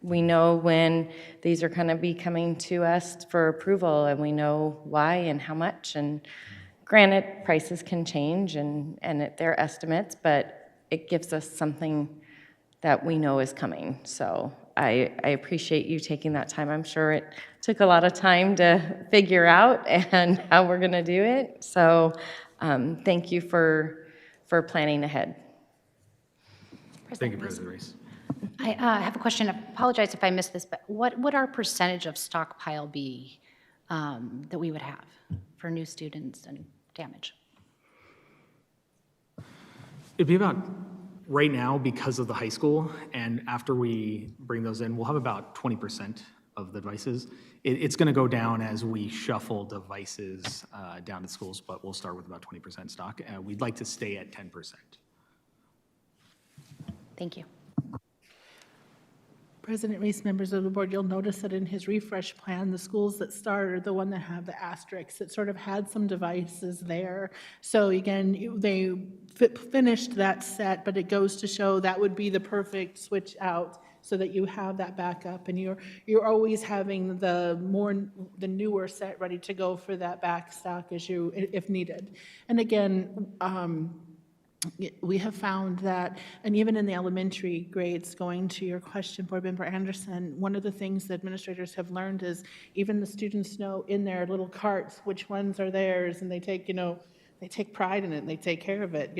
We know when these are going to be coming to us for approval, and we know why and how much. And granted, prices can change and they're estimates, but it gives us something that we know is coming. So I appreciate you taking that time. I'm sure it took a lot of time to figure out and how we're going to do it. So thank you for planning ahead. Thank you, President Reese. I have a question. I apologize if I missed this, but what would our percentage of stockpile be that we would have for new students and damage? It'd be about, right now, because of the high school, and after we bring those in, we'll have about 20% of the devices. It's going to go down as we shuffle devices down to schools, but we'll start with about 20% stock. We'd like to stay at 10%. Thank you. President Reese, members of the board, you'll notice that in his refresh plan, the schools that start are the one that have the asterisks. It sort of had some devices there. So again, they finished that set, but it goes to show that would be the perfect switch out so that you have that backup, and you're always having the newer set ready to go for that back stock if needed. And again, we have found that, and even in the elementary grades, going to your question, Board Member Anderson, one of the things the administrators have learned is even the students know in their little carts which ones are theirs, and they take pride in it, and they take care of it.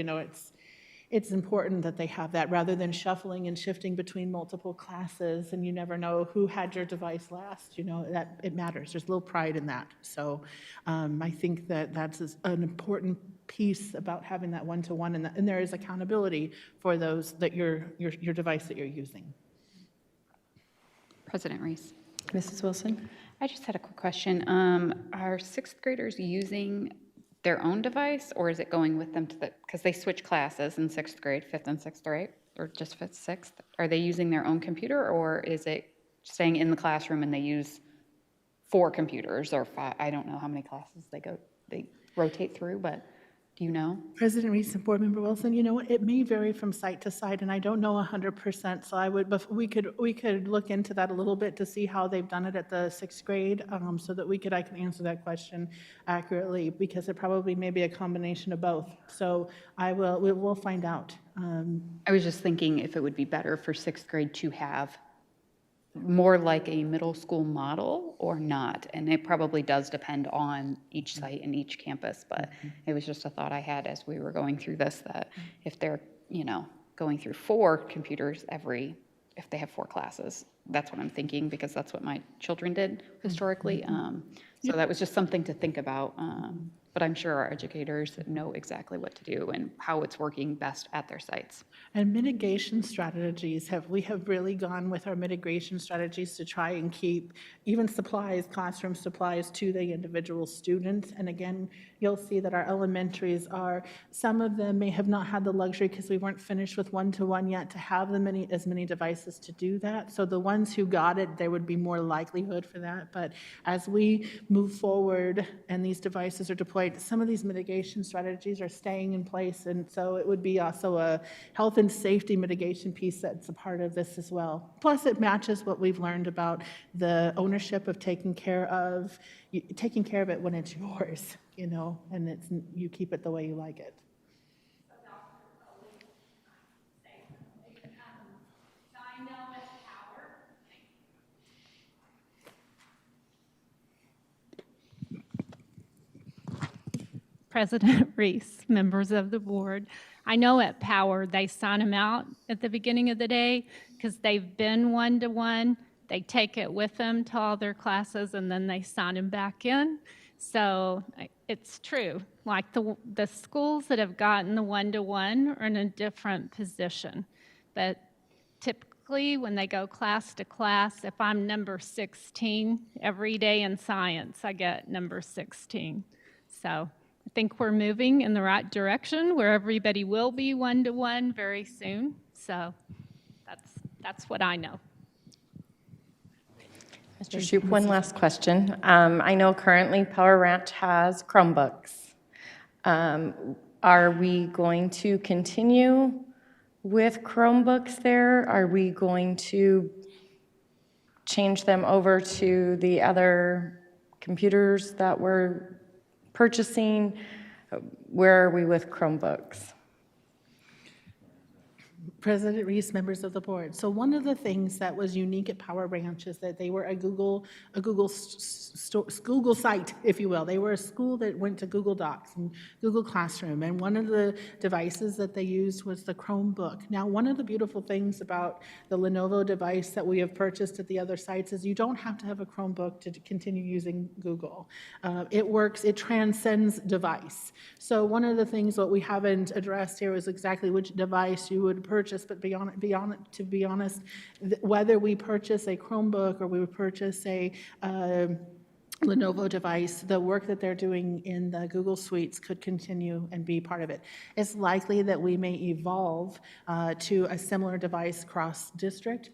It's important that they have that rather than shuffling and shifting between multiple classes, and you never know who had your device last. That it matters. There's a little pride in that. So I think that's an important piece about having that one-to-one, and there is accountability for those that your device that you're using. President Reese. Mrs. Wilson? I just had a quick question. Are sixth graders using their own device, or is it going with them because they switch classes in sixth grade, fifth and sixth grade, or just fifth, sixth? Are they using their own computer, or is it staying in the classroom and they use 4 computers or 5? I don't know how many classes they rotate through, but do you know? President Reese and Board Member Wilson, you know what? It may vary from site to site, and I don't know 100%. So but we could look into that a little bit to see how they've done it at the 6th grade, so that I can answer that question accurately, because it probably may be a combination of both. So we'll find out. I was just thinking if it would be better for 6th grade to have more like a middle school model or not. And it probably does depend on each site and each campus, but it was just a thought I had as we were going through this, that if they're, going through 4 computers if they have 4 classes, that's what I'm thinking, because that's what my children did historically. So that was just something to think about. But I'm sure our educators know exactly what to do and how it's working best at their sites. And mitigation strategies, we have really gone with our mitigation strategies to try and keep even classroom supplies to the individual students. And again, you'll see that our elementaries some of them may have not had the luxury because we weren't finished with one-to-one yet to have as many devices to do that. So the ones who got it, there would be more likelihood for that. But as we move forward and these devices are deployed, some of these mitigation strategies are staying in place, and so it would be also a health and safety mitigation piece that's a part of this as well. Plus, it matches what we've learned about the ownership of taking care of it when it's yours, and you keep it the way you like it. President Reese, members of the board, I know at Power they sign them out at the beginning of the day because they've been one-to-one. They take it with them to all their classes, and then they sign them back in. So it's true. Like the schools that have gotten the one-to-one are in a different position. But typically when they go class to class, if I'm number 16 every day in science, I get number 16. So I think we're moving in the right direction where everybody will be one-to-one very soon. So that's what I know. Mr. Shoup, one last question. I know currently Power Ranch has Chromebooks. Are we going to continue with Chromebooks there? Are we going to change them over to the other computers that we're purchasing? Where are we with Chromebooks? President Reese, members of the board. So one of the things that was unique at Power Ranch is that they were a Google site, if you will. They were a school that went to Google Docs and Google Classroom, and one of the devices that they used was the Chromebook. Now, one of the beautiful things about the Lenovo device that we have purchased at the other sites is you don't have to have a Chromebook to continue using Google. It works, it transcends device. So one of the things what we haven't addressed here is exactly which device you would purchase, but to be honest, whether we purchase a Chromebook or we would purchase a Lenovo device, the work that they're doing in the Google Suites could continue and be part of it. It's likely that we may evolve to a similar device cross-district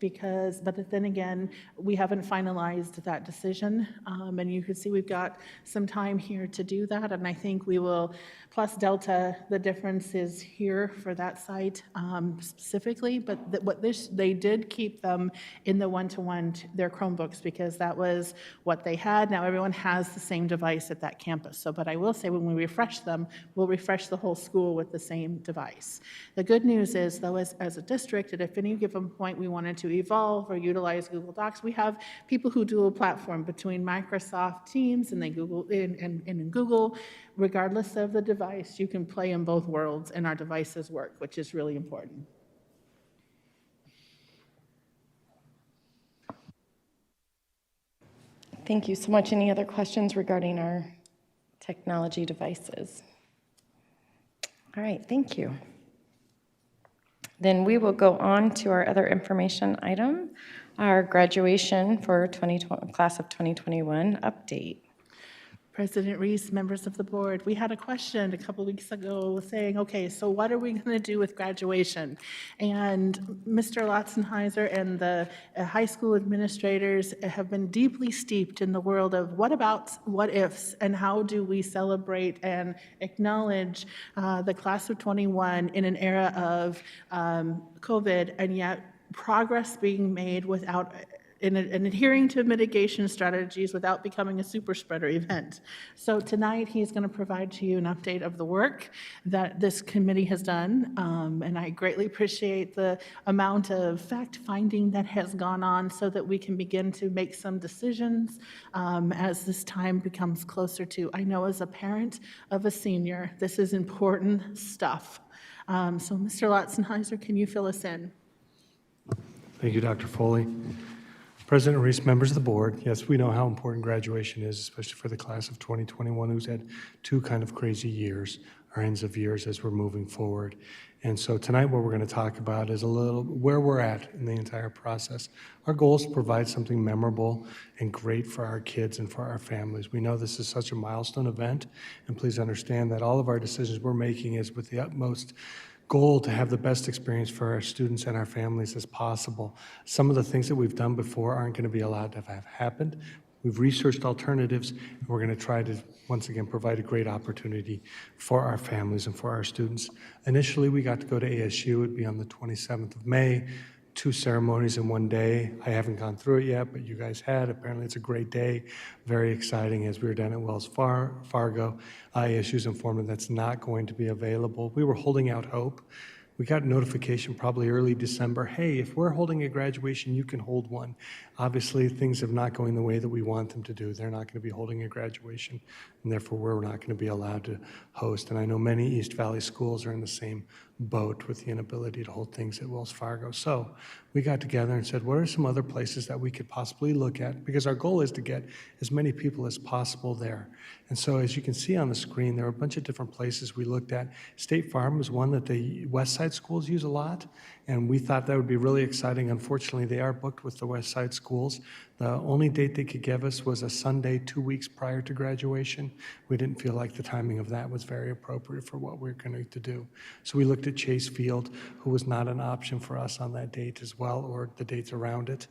but then again, we haven't finalized that decision. And you can see we've got some time here to do that. And I think we will, plus Delta, the difference is here for that site specifically. But they did keep them in the one-to-one, their Chromebooks, because that was what they had. Now everyone has the same device at that campus. But I will say when we refresh them, we'll refresh the whole school with the same device. The good news is, though, as a district, that if any given point we wanted to evolve or utilize Google Docs, we have people who dual platform between Microsoft Teams and in Google. Regardless of the device, you can play in both worlds, and our devices work, which is really important. Thank you so much. Any other questions regarding our technology devices? All right, thank you. Then we will go on to our other information item, our graduation for class of 2021 update. President Reese, members of the board, we had a question a couple weeks ago saying, okay, so what are we going to do with graduation? And Mr. Lotzenheiser and the high school administrators have been deeply steeped in the world of what ifs, and how do we celebrate and acknowledge the class of 21 in an era of COVID, and yet progress being made without and adhering to mitigation strategies without becoming a super spreader event. So tonight he's going to provide to you an update of the work that this committee has done, and I greatly appreciate the amount of fact-finding that has gone on so that we can begin to make some decisions as this time becomes closer to. I know as a parent of a senior, this is important stuff. So Mr. Lotzenheiser, can you fill us in? Thank you, Dr. Foley. President Reese, members of the board, yes, we know how important graduation is, especially for the class of 2021, who's had two kind of crazy years, or ends of years as we're moving forward. And so tonight what we're going to talk about is a little where we're at in the entire process. Our goal is to provide something memorable and great for our kids and for our families. We know this is such a milestone event, and please understand that all of our decisions we're making is with the utmost goal to have the best experience for our students and our families as possible. Some of the things that we've done before aren't going to be allowed to have happened. We've researched alternatives, and we're going to try to, once again, provide a great opportunity for our families and for our students. Initially, we got to go to ASU. It would be on the 27th of May. 2 ceremonies in one day. I haven't gone through it yet, but you guys had. Apparently it's a great day, very exciting. As we were down at Wells Fargo, ASU's informed me that's not going to be available. We were holding out hope. We got notification probably early December, hey, if we're holding a graduation, you can hold one. Obviously, things are not going the way that we want them to do. They're not going to be holding a graduation, and therefore we're not going to be allowed to host. And I know many East Valley schools are in the same boat with the inability to hold things at Wells Fargo. So we got together and said, what are some other places that we could possibly look at? Because our goal is to get as many people as possible there. And so as you can see on the screen, there are a bunch of different places we looked at. State Farm is one that the West Side schools use a lot, and we thought that would be really exciting. Unfortunately, they are booked with the West Side schools. The only date they could give us was a Sunday 2 weeks prior to graduation. We didn't feel like the timing of that was very appropriate for what we're going to do. So we looked looked at Chase Field, who was not an option for us on that date as well, or the dates around it.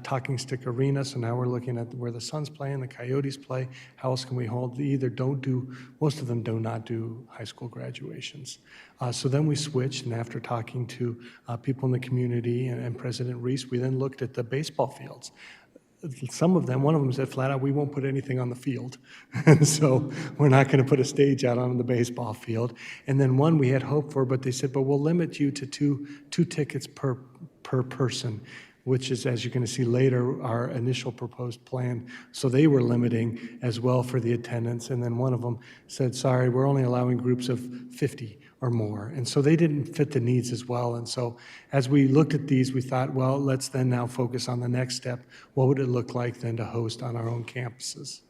Talking Stick Arena, so now we're looking at where the Suns play and the Coyotes play. How else can we hold? They either don't do, most of them do not do high school graduations. So then we switched, and after talking to people in the community and President Reese, we then looked at the baseball fields. Some of them, one of them said flat out, we won't put anything on the field. And so we're not going to put a stage out on the baseball field. And then one we had hoped for, but they said, but we'll limit you to two tickets per person, which is, as you're going to see later, our initial proposed plan. So they were limiting as well for the attendance. And then one of them said, sorry, we're only allowing groups of 50 or more. And so they didn't fit the needs as well. And so as we looked at these, we thought, well, let's then now focus on the next step. What would it look like then to host on our own campuses?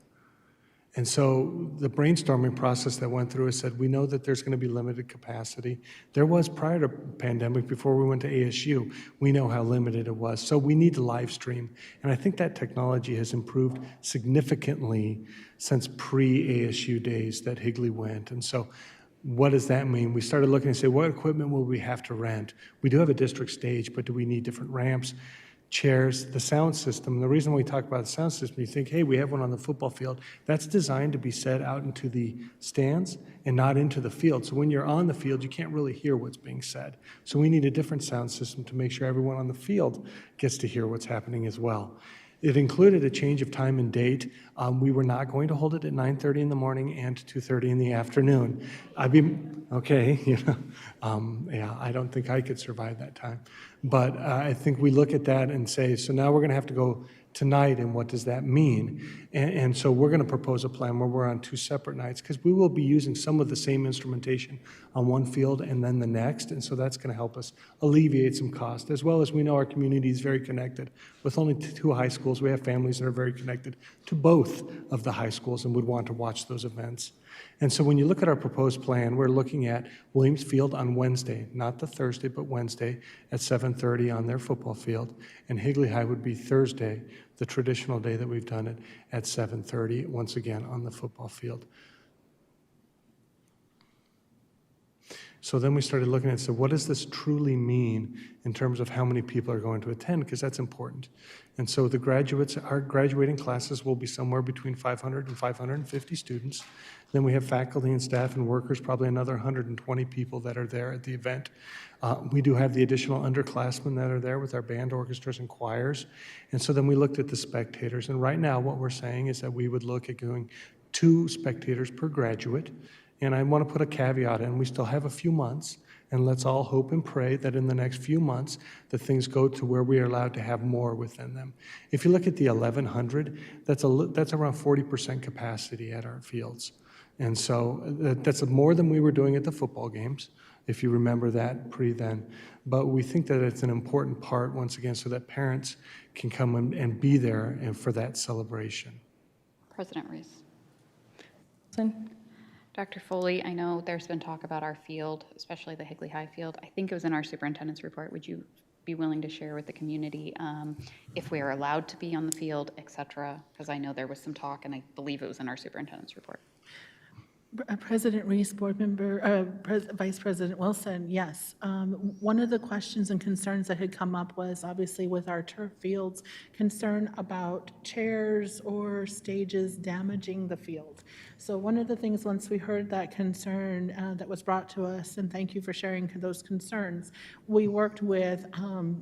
And so the brainstorming process that went through, I said, we know that there's going to be limited capacity. There was prior to pandemic, before we went to ASU, we know how limited it was. So we need to live stream. And I think that technology has improved significantly since pre-ASU days that Higley went. And so what does that mean? We started looking and say, what equipment will we have to rent? We do have a district stage, but do we need different ramps, chairs, the sound system? The reason we talk about the sound system, you think, hey, we have one on the football field. That's designed to be set out into the stands and not into the field. So when you're on the field, you can't really hear what's being said. So we need a different sound system to make sure everyone on the field gets to hear what's happening as well. It included a change of time and date. We were not going to hold it at 9:30 in the morning and 2:30 in the afternoon. Okay, yeah, I don't think I could survive that time. But I think we look at that and say, so now we're going to have to go tonight, and what does that mean? And so we're going to propose a plan where we're on 2 separate nights, because we will be using some of the same instrumentation on one field and then the next, and so that's going to help us alleviate some cost, as well as we know our community is very connected. With only 2 high schools, we have families that are very connected to both of the high schools and would want to watch those events. And so when you look at our proposed plan, we're looking at Williams Field on Wednesday, not the Thursday, but Wednesday at 7:30 on their football field. And Higley High would be Thursday, the traditional day that we've done it, at 7:30, once again on the football field. So then we started looking at, so what does this truly mean in terms of how many people are going to attend? Because that's important. And so the graduates, our graduating classes will be somewhere between 500 and 550 students. Then we have faculty and staff and workers, probably another 120 people that are there at the event. We do have the additional underclassmen that are there with our band, orchestras, and choirs. And so then we looked at the spectators. And right now what we're saying is that we would look at doing 2 spectators per graduate. And I want to put a caveat in, we still have a few months, and let's all hope and pray that in the next few months that things go to where we are allowed to have more within them. If you look at the 1,100, that's around 40% capacity at our fields. And so that's more than we were doing at the football games, if you remember that pre-then. But we think that it's an important part, once again, so that parents can come and be there and for that celebration. President Reese. Dr. Foley, I know there's been talk about our field, especially the Higley High field. I think it was in our superintendent's report. Would you be willing to share with the community if we are allowed to be on the field, et cetera? Because I know there was some talk, and I believe it was in our superintendent's report. President Reese, Board Member, Vice President Wilson, yes. One of the questions and concerns that had come up was obviously with our turf fields, concern about chairs or stages damaging the field. So one of the things, once we heard that concern that was brought to us, and thank you for sharing those concerns, we worked with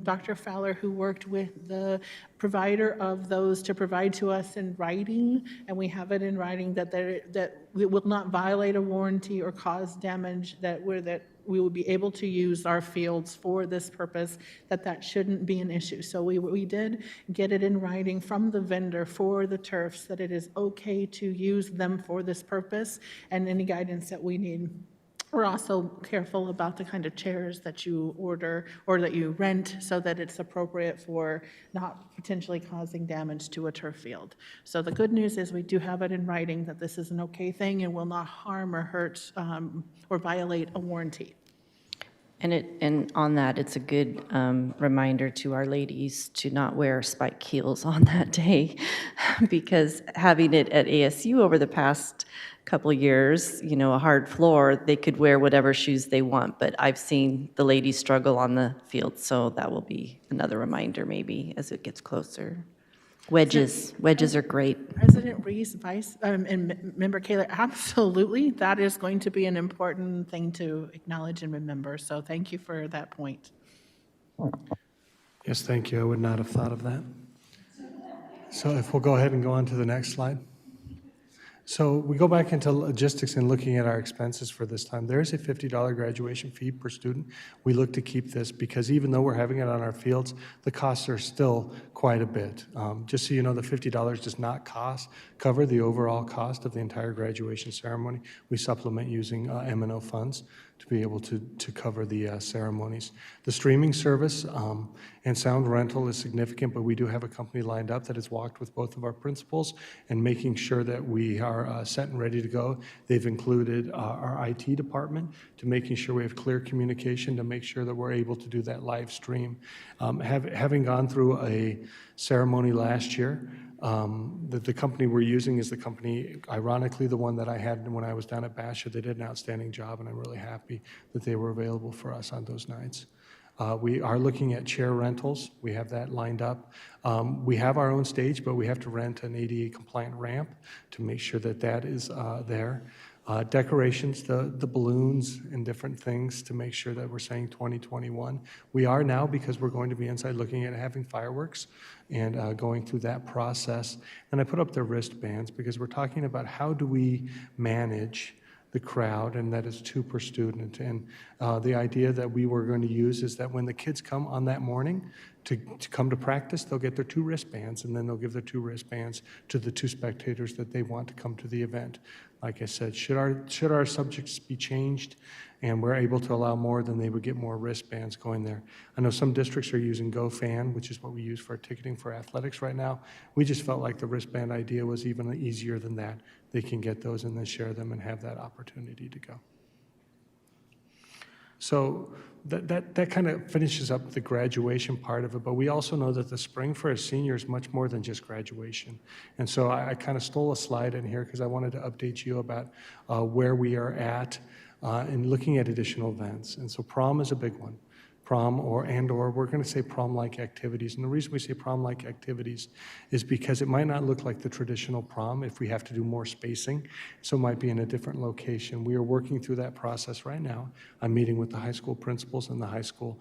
Dr. Fowler, who worked with the provider of those to provide to us in writing, and we have it in writing that it will not violate a warranty or cause damage, that we will be able to use our fields for this purpose, that shouldn't be an issue. So we did get it in writing from the vendor for the turfs that it is okay to use them for this purpose, and any guidance that we need. We're also careful about the kind of chairs that you order or that you rent so that it's appropriate for not potentially causing damage to a turf field. So the good news is we do have it in writing that this is an okay thing and will not harm or hurt or violate a warranty. And on that, it's a good reminder to our ladies to not wear spike heels on that day, because having it at ASU over the past couple years, you know, a hard floor, they could wear whatever shoes they want, but I've seen the ladies struggle on the field, so that will be another reminder maybe as it gets closer. Wedges are great. President Reese, and Member Kaler, absolutely, that is going to be an important thing to acknowledge and remember, so thank you for that point. Yes, thank you. I would not have thought of that. So if we'll go ahead and go on to the next slide. So we go back into logistics and looking at our expenses for this time. There is a $50 graduation fee per student. We look to keep this because even though we're having it on our fields, the costs are still quite a bit. Just so you know, the $50 does not cover the overall cost of the entire graduation ceremony. We supplement using M&O funds to be able to cover the ceremonies. The streaming service and sound rental is significant, but we do have a company lined up that has walked with both of our principals and making sure that we are set and ready to go. They've included our IT department to making sure we have clear communication to make sure that we're able to do that live stream. Having gone through a ceremony last year, the company we're using is the company, ironically, the one that I had when I was down at Basha. They did an outstanding job, and I'm really happy that they were available for us on those nights. We are looking at chair rentals. We have that lined up. We have our own stage, but we have to rent an ADA compliant ramp to make sure that that is there. Decorations, the balloons and different things to make sure that we're saying 2021. We are now, because we're going to be inside, looking at having fireworks and going through that process. And I put up the wristbands because we're talking about how do we manage the crowd, and that is 2 per student. And the idea that we were going to use is that when the kids come on that morning to come to practice, they'll get their 2 wristbands, and then they'll give their 2 wristbands to the 2 spectators that they want to come to the event. Like I said, should our subjects be changed and we're able to allow more, then they would get more wristbands going there. I know some districts are using GoFan, which is what we use for ticketing for athletics right now. We just felt like the wristband idea was even easier than that. They can get those and then share them and have that opportunity to go. So that kind of finishes up the graduation part of it, but we also know that the spring for a senior is much more than just graduation. And so I kind of stole a slide in here because I wanted to update you about where we are at in looking at additional events. And so prom is a big one. Prom or we're going to say prom-like activities. And the reason we say prom-like activities is because it might not look like the traditional prom if we have to do more spacing, so it might be in a different location. We are working through that process right now. I'm meeting with the high school principals and the high school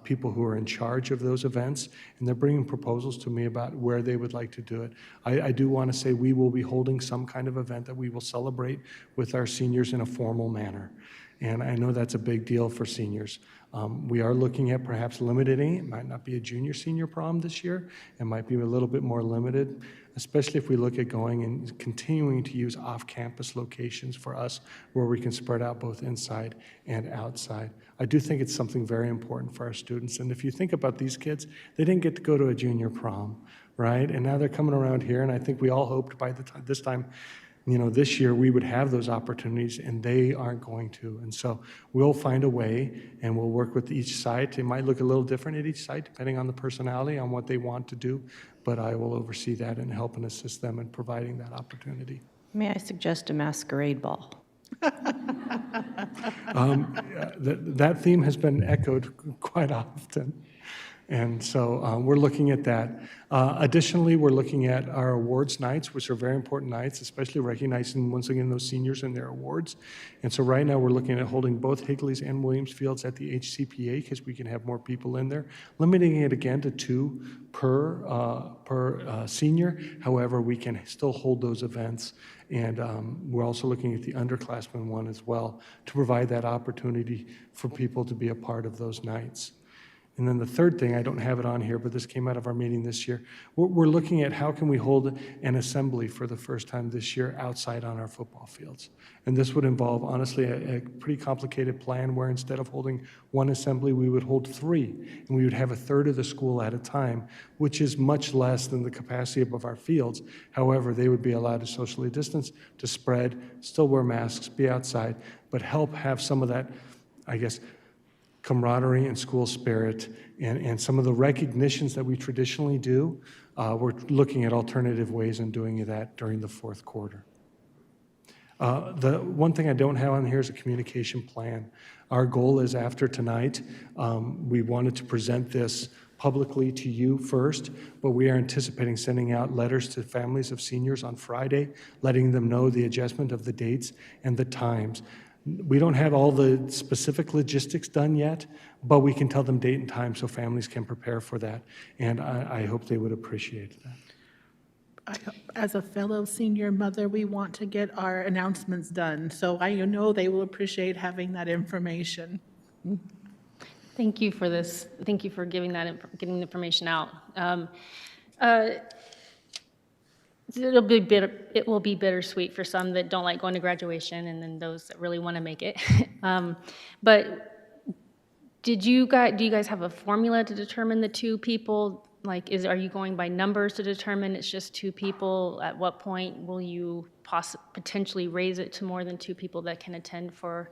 people who are in charge of those events, and they're bringing proposals to me about where they would like to do it. I do want to say we will be holding some kind of event that we will celebrate with our seniors in a formal manner. And I know that's a big deal for seniors. We are looking at perhaps limiting it. It might not be a junior-senior prom this year. It might be a little bit more limited, especially if we look at going and continuing to use off-campus locations for us where we can spread out both inside and outside. I do think it's something very important for our students. And if you think about these kids, they didn't get to go to a junior prom, right? And now they're coming around here, and I think we all hoped by this time, you know, this year we would have those opportunities, and they aren't going to. And so we'll find a way, and we'll work with each site. It might look a little different at each site, depending on the personality, on what they want to do, but I will oversee that and help and assist them in providing that opportunity. May I suggest a masquerade ball? That theme has been echoed quite often. And so we're looking at that. Additionally, we're looking at our awards nights, which are very important nights, especially recognizing, once again, those seniors and their awards. And so right now we're looking at holding both Higley's and Williams Fields at the HCPA because we can have more people in there, limiting it again to 2 per senior. However, we can still hold those events. And we're also looking at the underclassmen one as well to provide that opportunity for people to be a part of those nights. And then the third thing, I don't have it on here, but this came out of our meeting this year. We're looking at how can we hold an assembly for the first time this year outside on our football fields. And this would involve, honestly, a pretty complicated plan where instead of holding 1 assembly, we would hold 3. And we would have 1/3 of the school at a time, which is much less than the capacity of our fields. However, they would be allowed to socially distance, to spread, still wear masks, be outside, but help have some of that, I guess, camaraderie and school spirit and some of the recognitions that we traditionally do. We're looking at alternative ways in doing that during the fourth quarter. The one thing I don't have on here is a communication plan. Our goal is after tonight, we wanted to present this publicly to you first, but we are anticipating sending out letters to families of seniors on Friday, letting them know the adjustment of the dates and the times. We don't have all the specific logistics done yet, but we can tell them date and time so families can prepare for that, and I hope they would appreciate that. As a fellow senior mother, we want to get our announcements done, so I know they will appreciate having that information. Thank you for this. Thank you for getting the information out. It will be bittersweet for some that don't like going to graduation, and then those that really want to make it. But do you guys have a formula to determine the two people? Like, are you going by numbers to determine it's just two people? At what point will you potentially raise it to more than two people that can attend for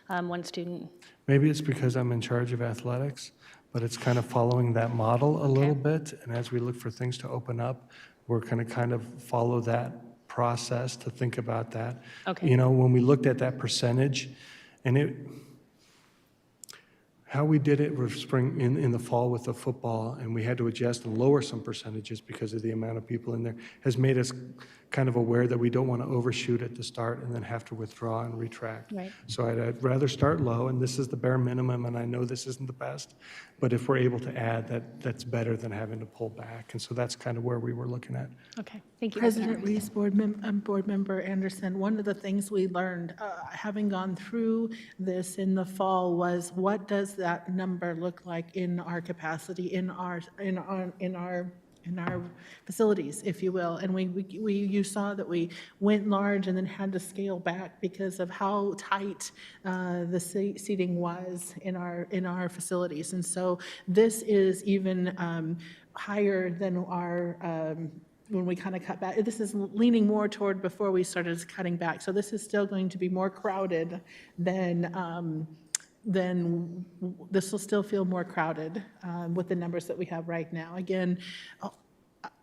one student? Maybe it's because I'm in charge of athletics, but it's kind of following that model a little bit. And as we look for things to open up, we're going to kind of follow that process to think about that. Okay. You know, when we looked at that percentage, and how we did it was in the fall with the football, and we had to adjust and lower some percentages because of the amount of people in there, has made us kind of aware that we don't want to overshoot at the start and then have to withdraw and retract. Right. So I'd rather start low, and this is the bare minimum, and I know this isn't the best, but if we're able to add, that's better than having to pull back. And so that's kind of where we were looking at. Okay, thank you. President Reese, Board Member Anderson, one of the things we learned, having gone through this in the fall, was what does that number look like in our capacity, in our facilities, if you will. And you saw that we went large and then had to scale back because of how tight the seating was in our facilities. And so this is even higher than our when we kind of cut back. This is leaning more toward before we started cutting back. So this is still going to be more crowded than this will still feel more crowded with the numbers that we have right now. Again,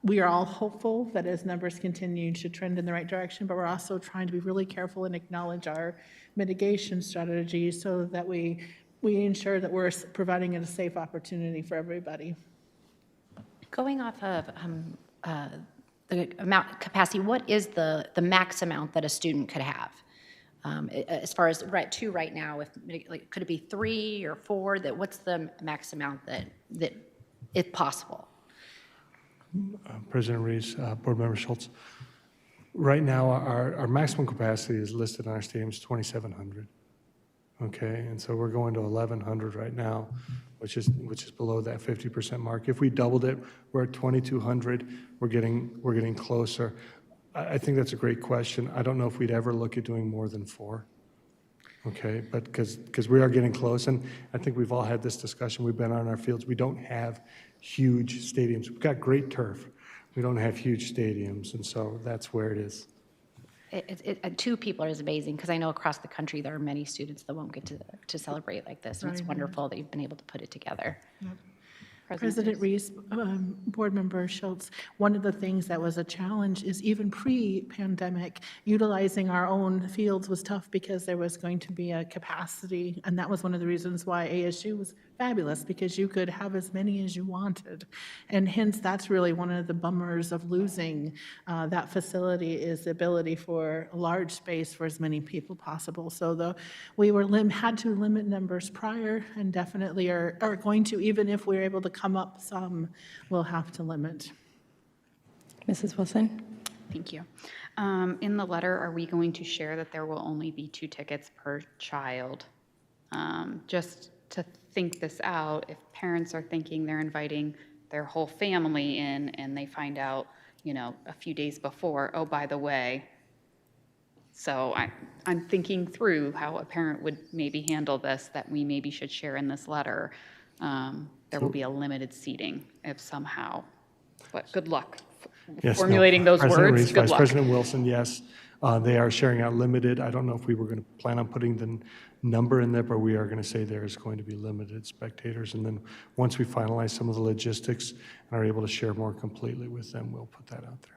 we are all hopeful that as numbers continue to trend in the right direction, but we're also trying to be really careful and acknowledge our mitigation strategies so that we ensure that we're providing a safe opportunity for everybody. Going off of the amount capacity, what is the max amount that a student could have? As far as two right now, could it be 3 or 4? What's the max amount that if possible? President Reese, Board Member Schultz. Right now, our maximum capacity is listed on our stadium is 2,700. Okay, and so we're going to 1,100 right now, which is below that 50% mark. If we doubled it, we're at 2,200. We're getting closer. I think that's a great question. I don't know if we'd ever look at doing more than 4. Okay, but because we are getting close, and I think we've all had this discussion. We've been on our fields. We don't have huge stadiums. We've got great turf. We don't have huge stadiums, and so that's where it is. 2 people is amazing, because I know across the country there are many students that won't get to celebrate like this, and it's wonderful that you've been able to put it together. Yep. President Reese, Board Member Schultz, one of the things that was a challenge is even pre-pandemic, utilizing our own fields was tough because there was going to be a capacity, and that was one of the reasons why ASU was fabulous, because you could have as many as you wanted. And hence, that's really one of the bummers of losing that facility, is the ability for a large space for as many people possible. So we had to limit numbers prior, and definitely are going to, even if we're able to come up some, we'll have to limit. Mrs. Wilson? Thank you. In the letter, are we going to share that there will only be 2 tickets per child? Just to think this out, if parents are thinking they're inviting their whole family in and they find out, a few days before, oh, by the way. So I'm thinking through how a parent would maybe handle this, that we maybe should share in this letter. There will be a limited seating if somehow, but good luck formulating those President words. Reese, Good Vice luck. President Wilson, yes. They are sharing out limited. I don't know if we were going to plan on putting the number in there, but we are going to say there's going to be limited spectators. And then once we finalize some of the logistics and are able to share more completely with them, we'll put that out there.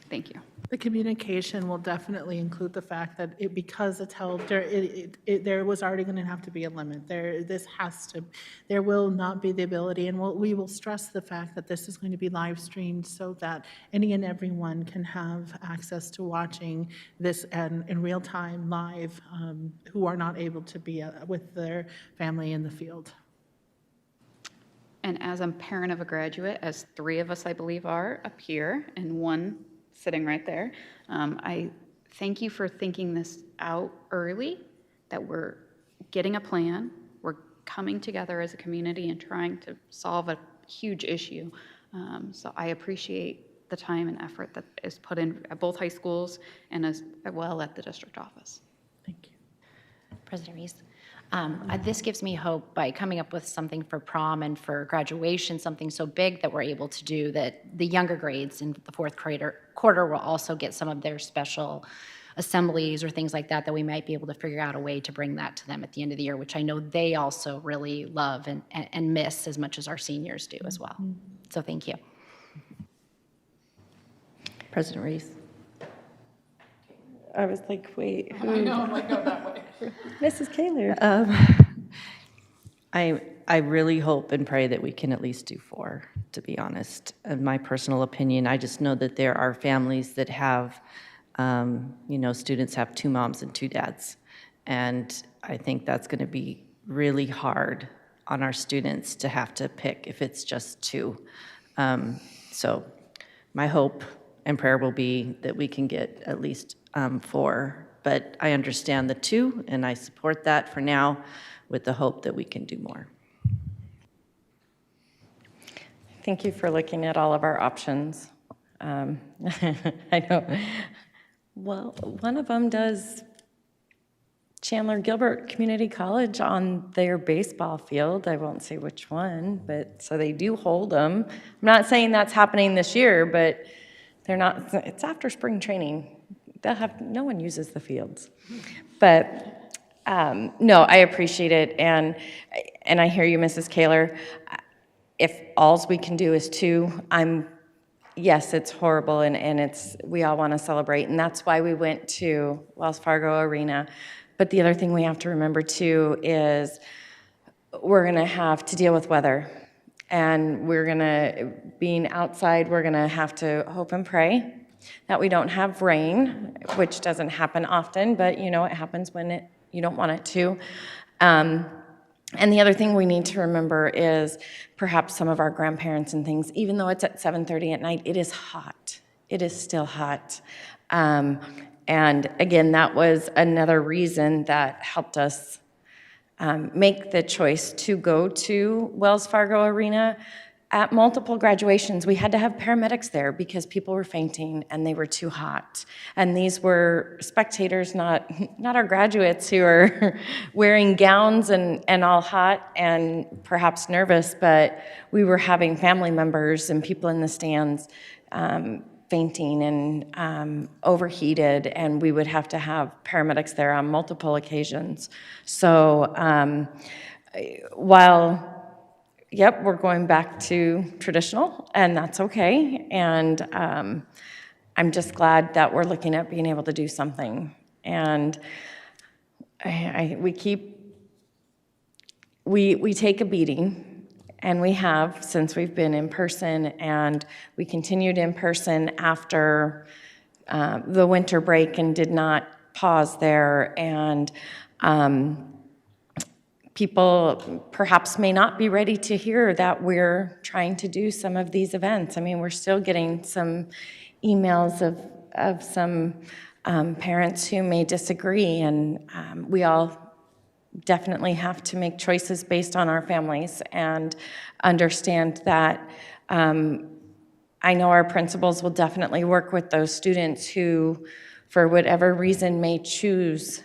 Thank you. The communication will definitely include the fact that because it's held, there was already going to have to be a limit. There will not be the ability, and we will stress the fact that this is going to be live streamed so that any and everyone can have access to watching this in real time, live, who are not able to be with their family in the field. And as a parent of a graduate, as 3 of us, I believe, are up here, and 1 sitting right there, I thank you for thinking this out early, that we're getting a plan, we're coming together as a community and trying to solve a huge issue. So I appreciate the time and effort that is put in at both high schools and as well at the district office. Thank you. President Reese. This gives me hope by coming up with something for prom and for graduation, something so big that we're able to do, that the younger grades in the 4th quarter will also get some of their special assemblies or things like that we might be able to figure out a way to bring that to them at the end of the year, which I know they also really love and miss as much as our seniors do as well. So thank you. President Reese. I was like, wait, who? I know, I'm like, go that way. Mrs. Kaler. I really hope and pray that we can at least do 4, to be honest. In my personal opinion, I just know that there are families that have, students have 2 moms and 2 dads. And I think that's going to be really hard on our students to have to pick if it's just 2. So my hope and prayer will be that we can get at least 4. But I understand the 2, and I support that for now with the hope that we can do more. Thank you for looking at all of our options. I know. Well, one of them does Chandler Gilbert Community College on their baseball field. I won't say which one, but so they do hold them. I'm not saying that's happening this year, but they're not. It's after spring training. They'll have, no one uses the fields. But no, I appreciate it, and I hear you, Mrs. Kaler. If all we can do is 2, yes, it's horrible, and it's, we all want to celebrate, and that's why we went to Wells Fargo Arena. But the other thing we have to remember too is we're going to have to deal with weather, and being outside, we're going to have to hope and pray that we don't have rain, which doesn't happen often, but it happens when you don't want it to. And the other thing we need to remember is perhaps some of our grandparents and things, even though it's at 7:30 at night, it is hot. It is still hot. And again, that was another reason that helped us make the choice to go to Wells Fargo Arena. At multiple graduations, we had to have paramedics there because people were fainting and they were too hot. And these were spectators, not our graduates who are wearing gowns and all hot and perhaps nervous, but we were having family members and people in the stands fainting and overheated, and we would have to have paramedics there on multiple occasions. So while yep, we're going back to traditional, and that's okay. And I'm just glad that we're looking at being able to do something. And we take a beating, and we have since we've been in person, and we continued in person after the winter break and did not pause there. And people perhaps may not be ready to hear that we're trying to do some of these events. I mean, we're still getting some emails of some parents who may disagree, and we all definitely have to make choices based on our families and understand that I know our principals will definitely work with those students who, for whatever reason, may choose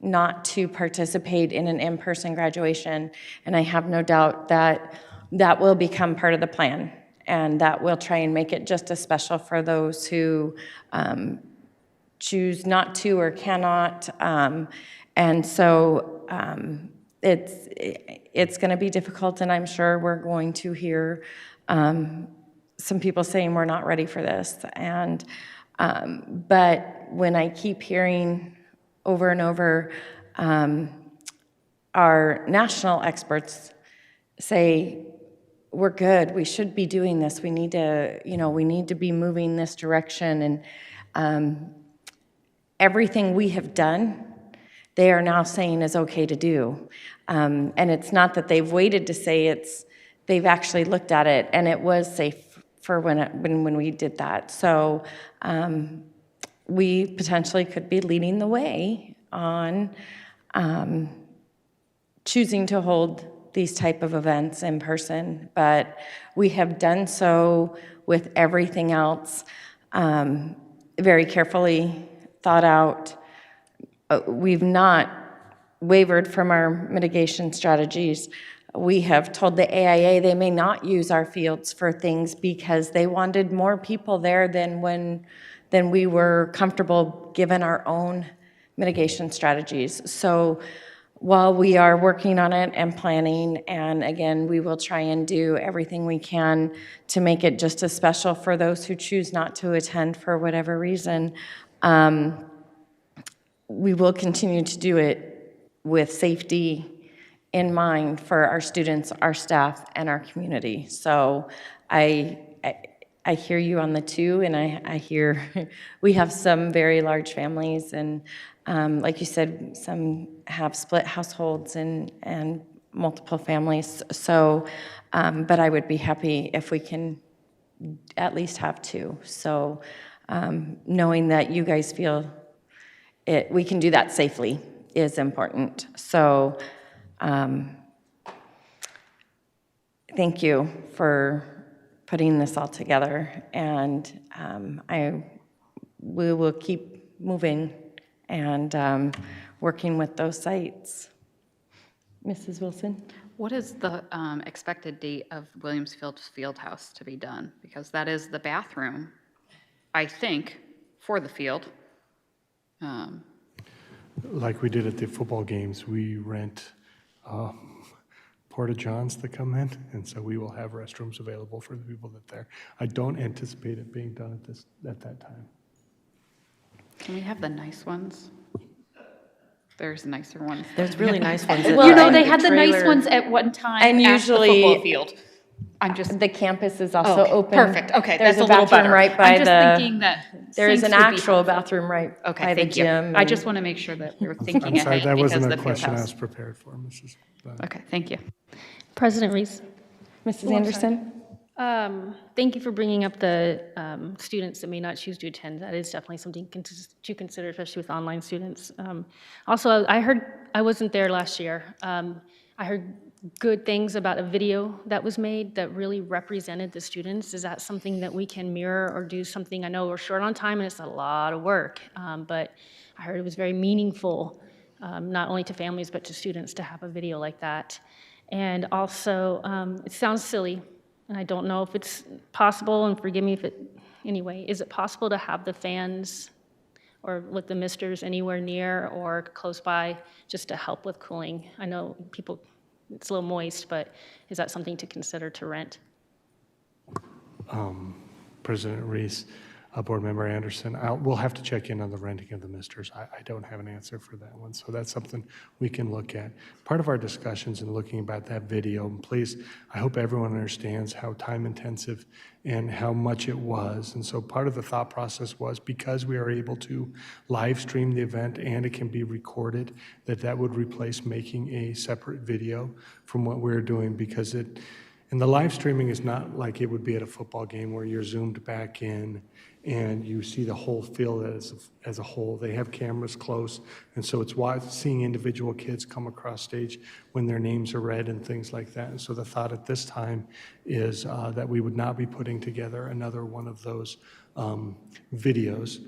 not to participate in an in-person graduation, and I have no doubt that that will become part of the plan, and that we'll try and make it just as special for those who choose not to or cannot. And so it's going to be difficult, and I'm sure we're going to hear some people saying we're not ready for this. And but when I keep hearing over and over our national experts say, we're good, we should be doing this, we need to, we need to be moving this direction. And everything we have done, they are now saying is okay to do. And it's not that they've waited to say they've actually looked at it, and it was safe for when we did that. So we potentially could be leading the way on choosing to hold these type of events in person, but we have done so with everything else very carefully thought out. We've not wavered from our mitigation strategies. We have told the AIA they may not use our fields for things because they wanted more people there than we were comfortable given our own mitigation strategies. So while we are working on it and planning, and again, we will try and do everything we can to make it just as special for those who choose not to attend for whatever reason, we will continue to do it with safety in mind for our students, our staff, and our community. So I hear you on the two, and I hear we have some very large families, and like you said, some have split households and multiple families. So, but I would be happy if we can at least have two. So, knowing that you guys feel we can do that safely is important. So, thank you for putting this all together, and we will keep moving and working with those sites. Mrs. Wilson? What is the expected date of Williamsfield Fieldhouse to be done? Because that is the bathroom, I think, for the field. Like we did at the football games, we rent porta-johns to come in, and so we will have restrooms available for the people that are there. I don't anticipate it being done at that time. Can we have the nice ones? There's nicer ones. There's really nice ones. Well, they had the nice ones at one time And at usually the football field. I'm just, the campus is also okay, open. perfect, okay, There's that's a little bathroom better. right by I'm just thinking that there is an sinks would be actual helpful. bathroom right Okay, by the thank you. gym. I just want to make sure that we were thinking I'm sorry, ahead that because wasn't the a question I field was house. prepared for, Mrs. Bennett. Okay, thank you. President Reese. Mrs. Anderson? Thank you for bringing up the students that may not choose to attend. That is definitely something to consider, especially with online students. Also, I heard, I wasn't there last year. I heard good things about a video that was made that really represented the students. Is that something that we can mirror or do something? I know we're short on time and it's a lot of work, but I heard it was very meaningful, not only to families but to students to have a video like that. And also, it sounds silly, and I don't know if it's possible, and forgive me if it, anyway, is it possible to have the fans or with the misters anywhere near or close by just to help with cooling? I know people, it's a little moist, but is that something to consider to rent? President Reese, Board Member Anderson, we'll have to check in on the renting of the misters. I don't have an answer for that one, so that's something we can look at. Part of our discussions in looking about that video, and please, I hope everyone understands how time intensive and how much it was. And so part of the thought process was, because we are able to live stream the event and it can be recorded, that would replace making a separate video from what we're doing, because and the live streaming is not like it would be at a football game where you're zoomed back in and you see the whole field as a whole. They have cameras close, and so it's seeing individual kids come across stage when their names are read and things like that. And so the thought at this time is that we would not be putting together another one of those videos.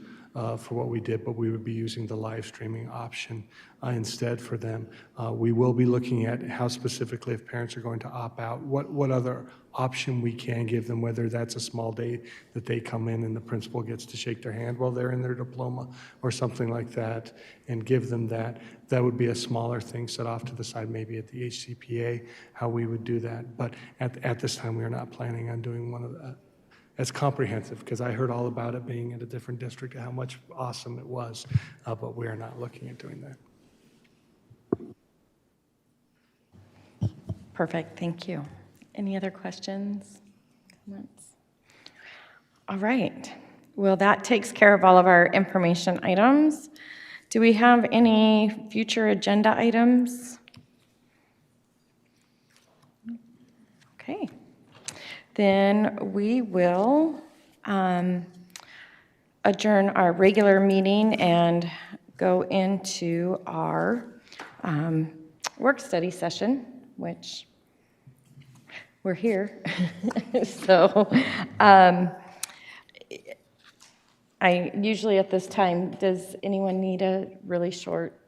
for what we did, but we would be using the live streaming option instead for them. We will be looking at how specifically, if parents are going to opt out, what other option we can give them, whether that's a small day that they come in and the principal gets to shake their hand while they're in their diploma or something like that, and give them that. That would be a smaller thing set off to the side, maybe at the HCPA, how we would do that. But at this time, we are not planning on doing one of the as comprehensive, because I heard all about it being in a different district, how much awesome it was, but we are not looking at doing that. Perfect, thank you. Any other questions, comments? All right, well, that takes care of all of our information items. Do we have any future agenda items? Okay. Then we will adjourn our regular meeting and go into our work study session, which we're here. So I usually at this time, does anyone need a really short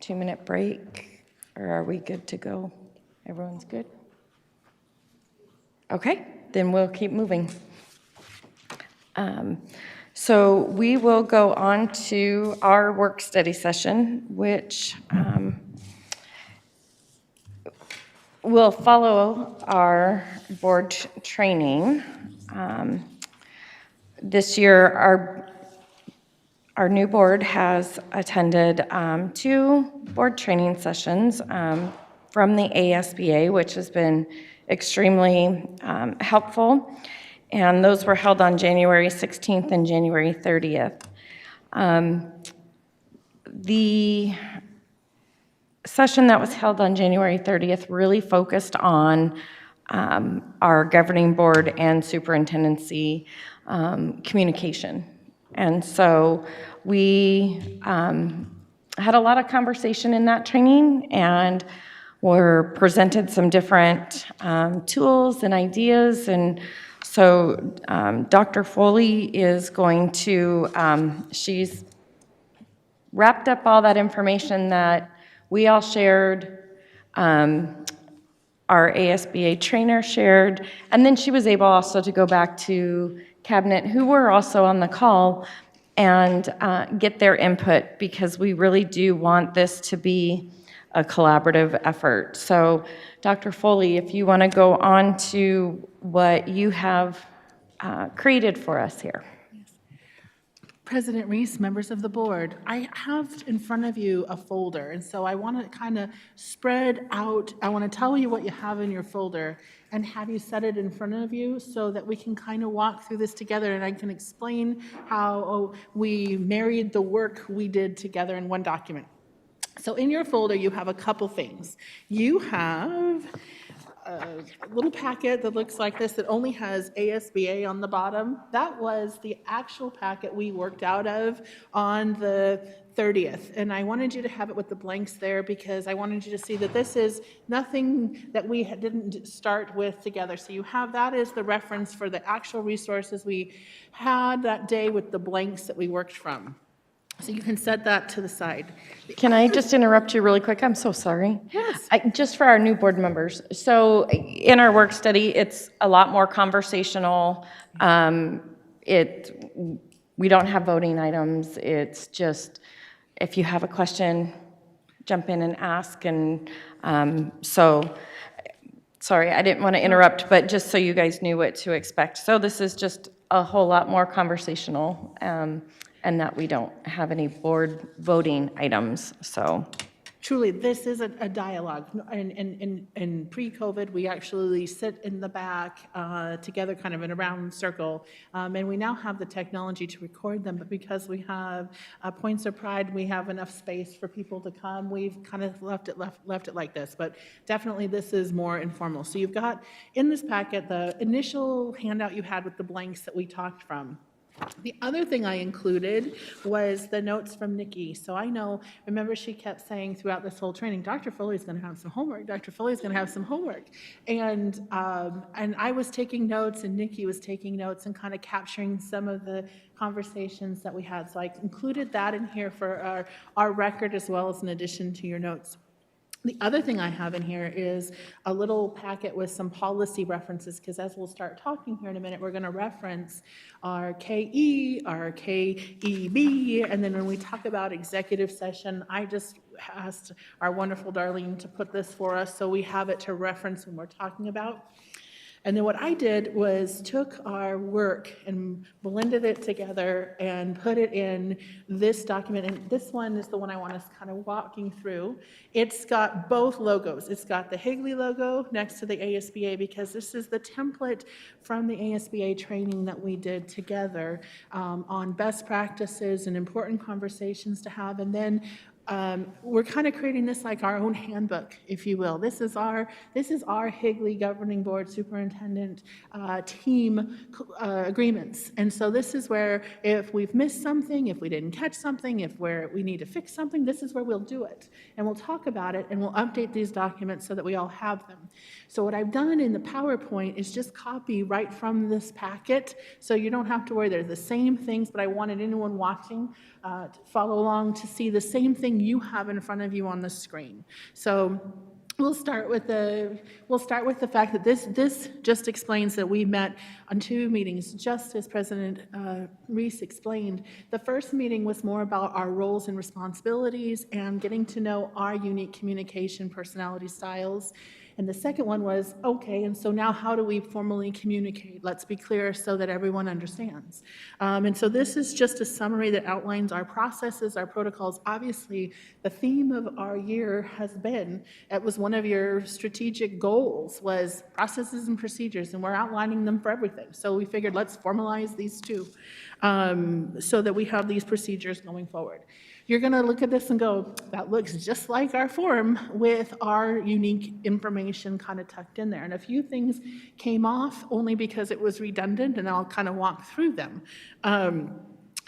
2-minute break, or are we good to go? Everyone's good? Okay, then we'll keep moving. So we will go on to our work study session, which will follow our board training. This year, our new board has attended 2 board training sessions from the ASBA, which has been extremely helpful, and those were held on January 16th and January 30th. The session that was held on January 30th really focused on our governing board and superintendency communication. And so we had a lot of conversation in that training, and were presented some different tools and ideas. And so Dr. Foley is going to, she's wrapped up all that information that we all shared, our ASBA trainer shared, and then she was able also to go back to Cabinet, who were also on the call, and get their input, because we really do want this to be a collaborative effort. So Dr. Foley, if you want to go on to what you have created for us here. President Reese, members of the board, I have in front of you a folder, and so I want to kind of spread out. I want to tell you what you have in your folder and have you set it in front of you so that we can kind of walk through this together, and I can explain how we married the work we did together in one document. So in your folder, you have a couple things. You have a little packet that looks like this that only has ASBA on the bottom. That was the actual packet we worked out of on the 30th. And I wanted you to have it with the blanks there because I wanted you to see that this is nothing that we didn't start with together. So you have that as the reference for the actual resources we had that day with the blanks that we worked from. So you can set that to the side. Can I just interrupt you really quick? I'm so sorry. Yes. Just for our new board members. So in our work study, it's a lot more conversational. We don't have voting items. It's just, if you have a question, jump in and ask. And so, sorry, I didn't want to interrupt, but just so you guys knew what to expect. So this is just a whole lot more conversational. And that we don't have any board voting items, so. Truly, this is a dialogue. In pre-COVID, we actually sit in the back together kind of in a round circle, and we now have the technology to record them, but because we have points of pride, we have enough space for people to come, we've kind of left it like this, but definitely this is more informal. So you've got in this packet the initial handout you had with the blanks that we talked from. The other thing I included was the notes from Nikki. So I know, remember she kept saying throughout this whole training, Dr. Foley's going to have some homework. Dr. Foley's going to have some homework. And I was taking notes and Nikki was taking notes and kind of capturing some of the conversations that we had. So I included that in here for our record as well as in addition to your notes. The other thing I have in here is a little packet with some policy references, because as we'll start talking here in a minute, we're going to reference our KE, our KEB, and then when we talk about executive session, I just asked our wonderful Darlene to put this for us so we have it to reference when we're talking about. And then what I did was took our work and blended it together and put it in this document. And this one is the one I want us kind of walking through. It's got both logos. It's got the Higley logo next to the ASBA because this is the template from the ASBA training that we did together on best practices and important conversations to have. And then we're kind of creating this like our own handbook, if you will. This is our Higley Governing Board Superintendent team agreements. And so this is where if we've missed something, if we didn't catch something, if we need to fix something, this is where we'll do it. And we'll talk about it and we'll update these documents so that we all have them. So what I've done in the PowerPoint is just copy right from this packet. So you don't have to worry, they're the same things, but I wanted anyone watching to follow along to see the same thing you have in front of you on the screen. So we'll start with the fact that this just explains that we met on 2 meetings, just as President Reese explained. The first meeting was more about our roles and responsibilities and getting to know our unique communication personality styles. And the second one was, okay, and so now how do we formally communicate? Let's be clear so that everyone understands. And so this is just a summary that outlines our processes, our protocols. Obviously, the theme of our year has been, it was one of your strategic goals, was processes and procedures, and we're outlining them for everything. So we figured let's formalize these two so that we have these procedures going forward. You're going to look at this and go, that looks just like our form with our unique information kind of tucked in there. And a few things came off only because it was redundant, and I'll kind of walk through them.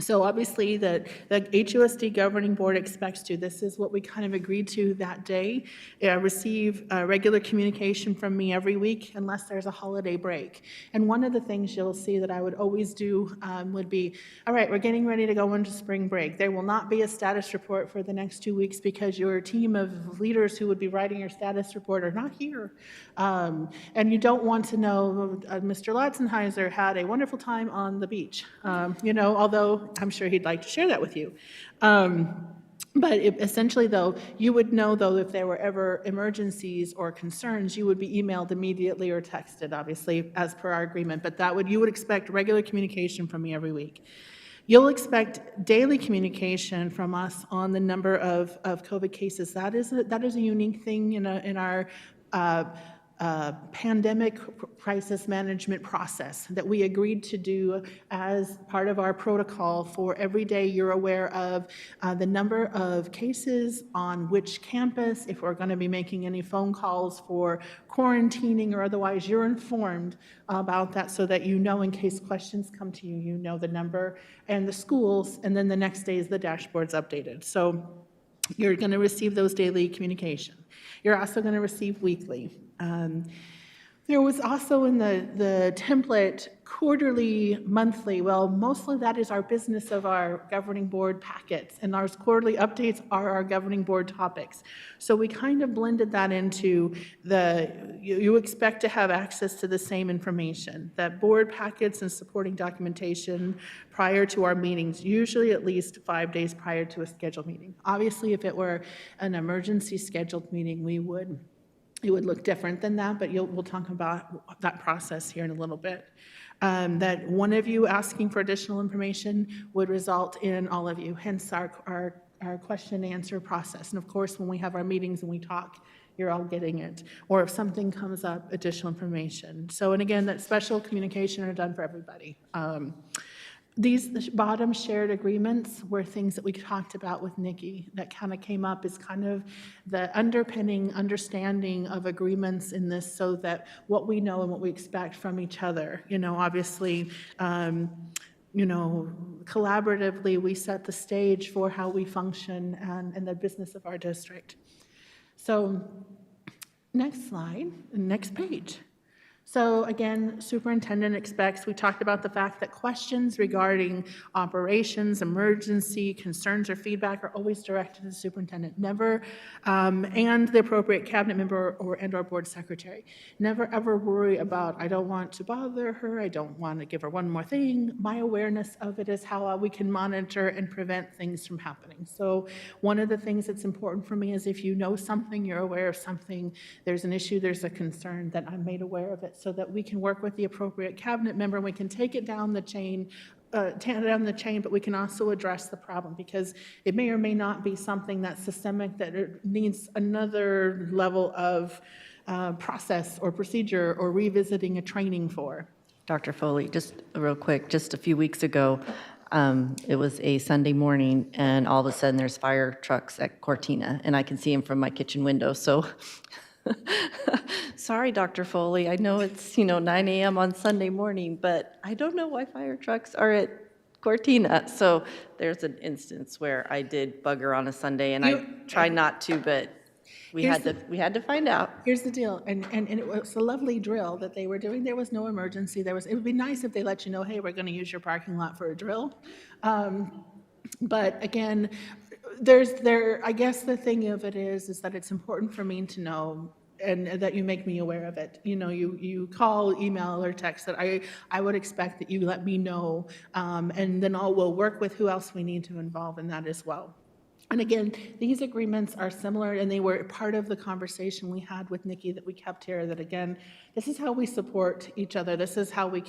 So obviously the HUSD Governing Board expects to, this is what we kind of agreed to that day, receive regular communication from me every week unless there's a holiday break. And one of the things you'll see that I would always do would be, all right, we're getting ready to go into spring break. There will not be a status report for the next 2 weeks because your team of leaders who would be writing your status report are not here. And you don't want to know Mr. Latzenheiser had a wonderful time on the beach, although I'm sure he'd like to share that with you. But essentially, though, you would know, though, if there were ever emergencies or concerns, you would be emailed immediately or texted, obviously, as per our agreement. But you would expect regular communication from me every week. You'll expect daily communication from us on the number of COVID cases. That is a unique thing in our pandemic crisis management process that we agreed to do as part of our protocol. For every day you're aware of the number of cases on which campus, if we're going to be making any phone calls for quarantining or otherwise, you're informed about that so that you know in case questions come to you, you know the number and the schools, and then the next day is the dashboard's updated. So you're going to receive those daily communication. You're also going to receive weekly. There was also in the template quarterly, monthly. Well, mostly that is our business of our governing board packets, and our quarterly updates are our governing board topics. So we kind of blended that into you expect to have access to the same information, that board packets and supporting documentation prior to our meetings, usually at least 5 days prior to a scheduled meeting. Obviously, if it were an emergency scheduled meeting, it would look different than that, but we'll talk about that process here in a little bit. That one of you asking for additional information would result in all of you, hence our question and answer process. And of course, when we have our meetings and we talk, you're all getting it. Or if something comes up, additional information. So, and again, that special communication are done for everybody. These bottom shared agreements were things that we talked about with Nikki that kind of came up as kind of the underpinning understanding of agreements in this, so that what we know and what we expect from each other, obviously collaboratively, we set the stage for how we function and the business of our district. So next slide, next page. So again, superintendent expects, we talked about the fact that questions regarding operations, emergency, concerns, or feedback are always directed to the superintendent, never, and the appropriate cabinet member and/or board secretary. Never ever worry about, I don't want to bother her, I don't want to give her one more thing. My awareness of it is how we can monitor and prevent things from happening. So one of the things that's important for me is if you know something, you're aware of something, there's an issue, there's a concern, that I'm made aware of it, so that we can work with the appropriate cabinet member, and we can take it down the chain, but we can also address the problem, because it may or may not be something that's systemic, that it needs another level of process or procedure or revisiting a training for. Dr. Foley, just real quick, just a few weeks ago, it was a Sunday morning, and all of a sudden there's fire trucks at Cortina, and I can see them from my kitchen window, so sorry, Dr. Foley, I know it's, 9 a.m. on Sunday morning, but I don't know why fire trucks are at Cortina. So there's an instance where I did bugger on a Sunday, and I tried not to, but we had to find out. Here's the deal, and it was a lovely drill that they were doing. There was no emergency. It would be nice if they let you know, hey, we're going to use your parking lot for a drill. But again, I guess the thing of it is that it's important for me to know, and that you make me aware of it. You call, email, or text that I would expect that you let me know, and then we'll work with who else we need to involve in that as well. And again, these agreements are similar, and they were part of the conversation we had with Nikki that we kept here, that again, this is how we support each other. This is how we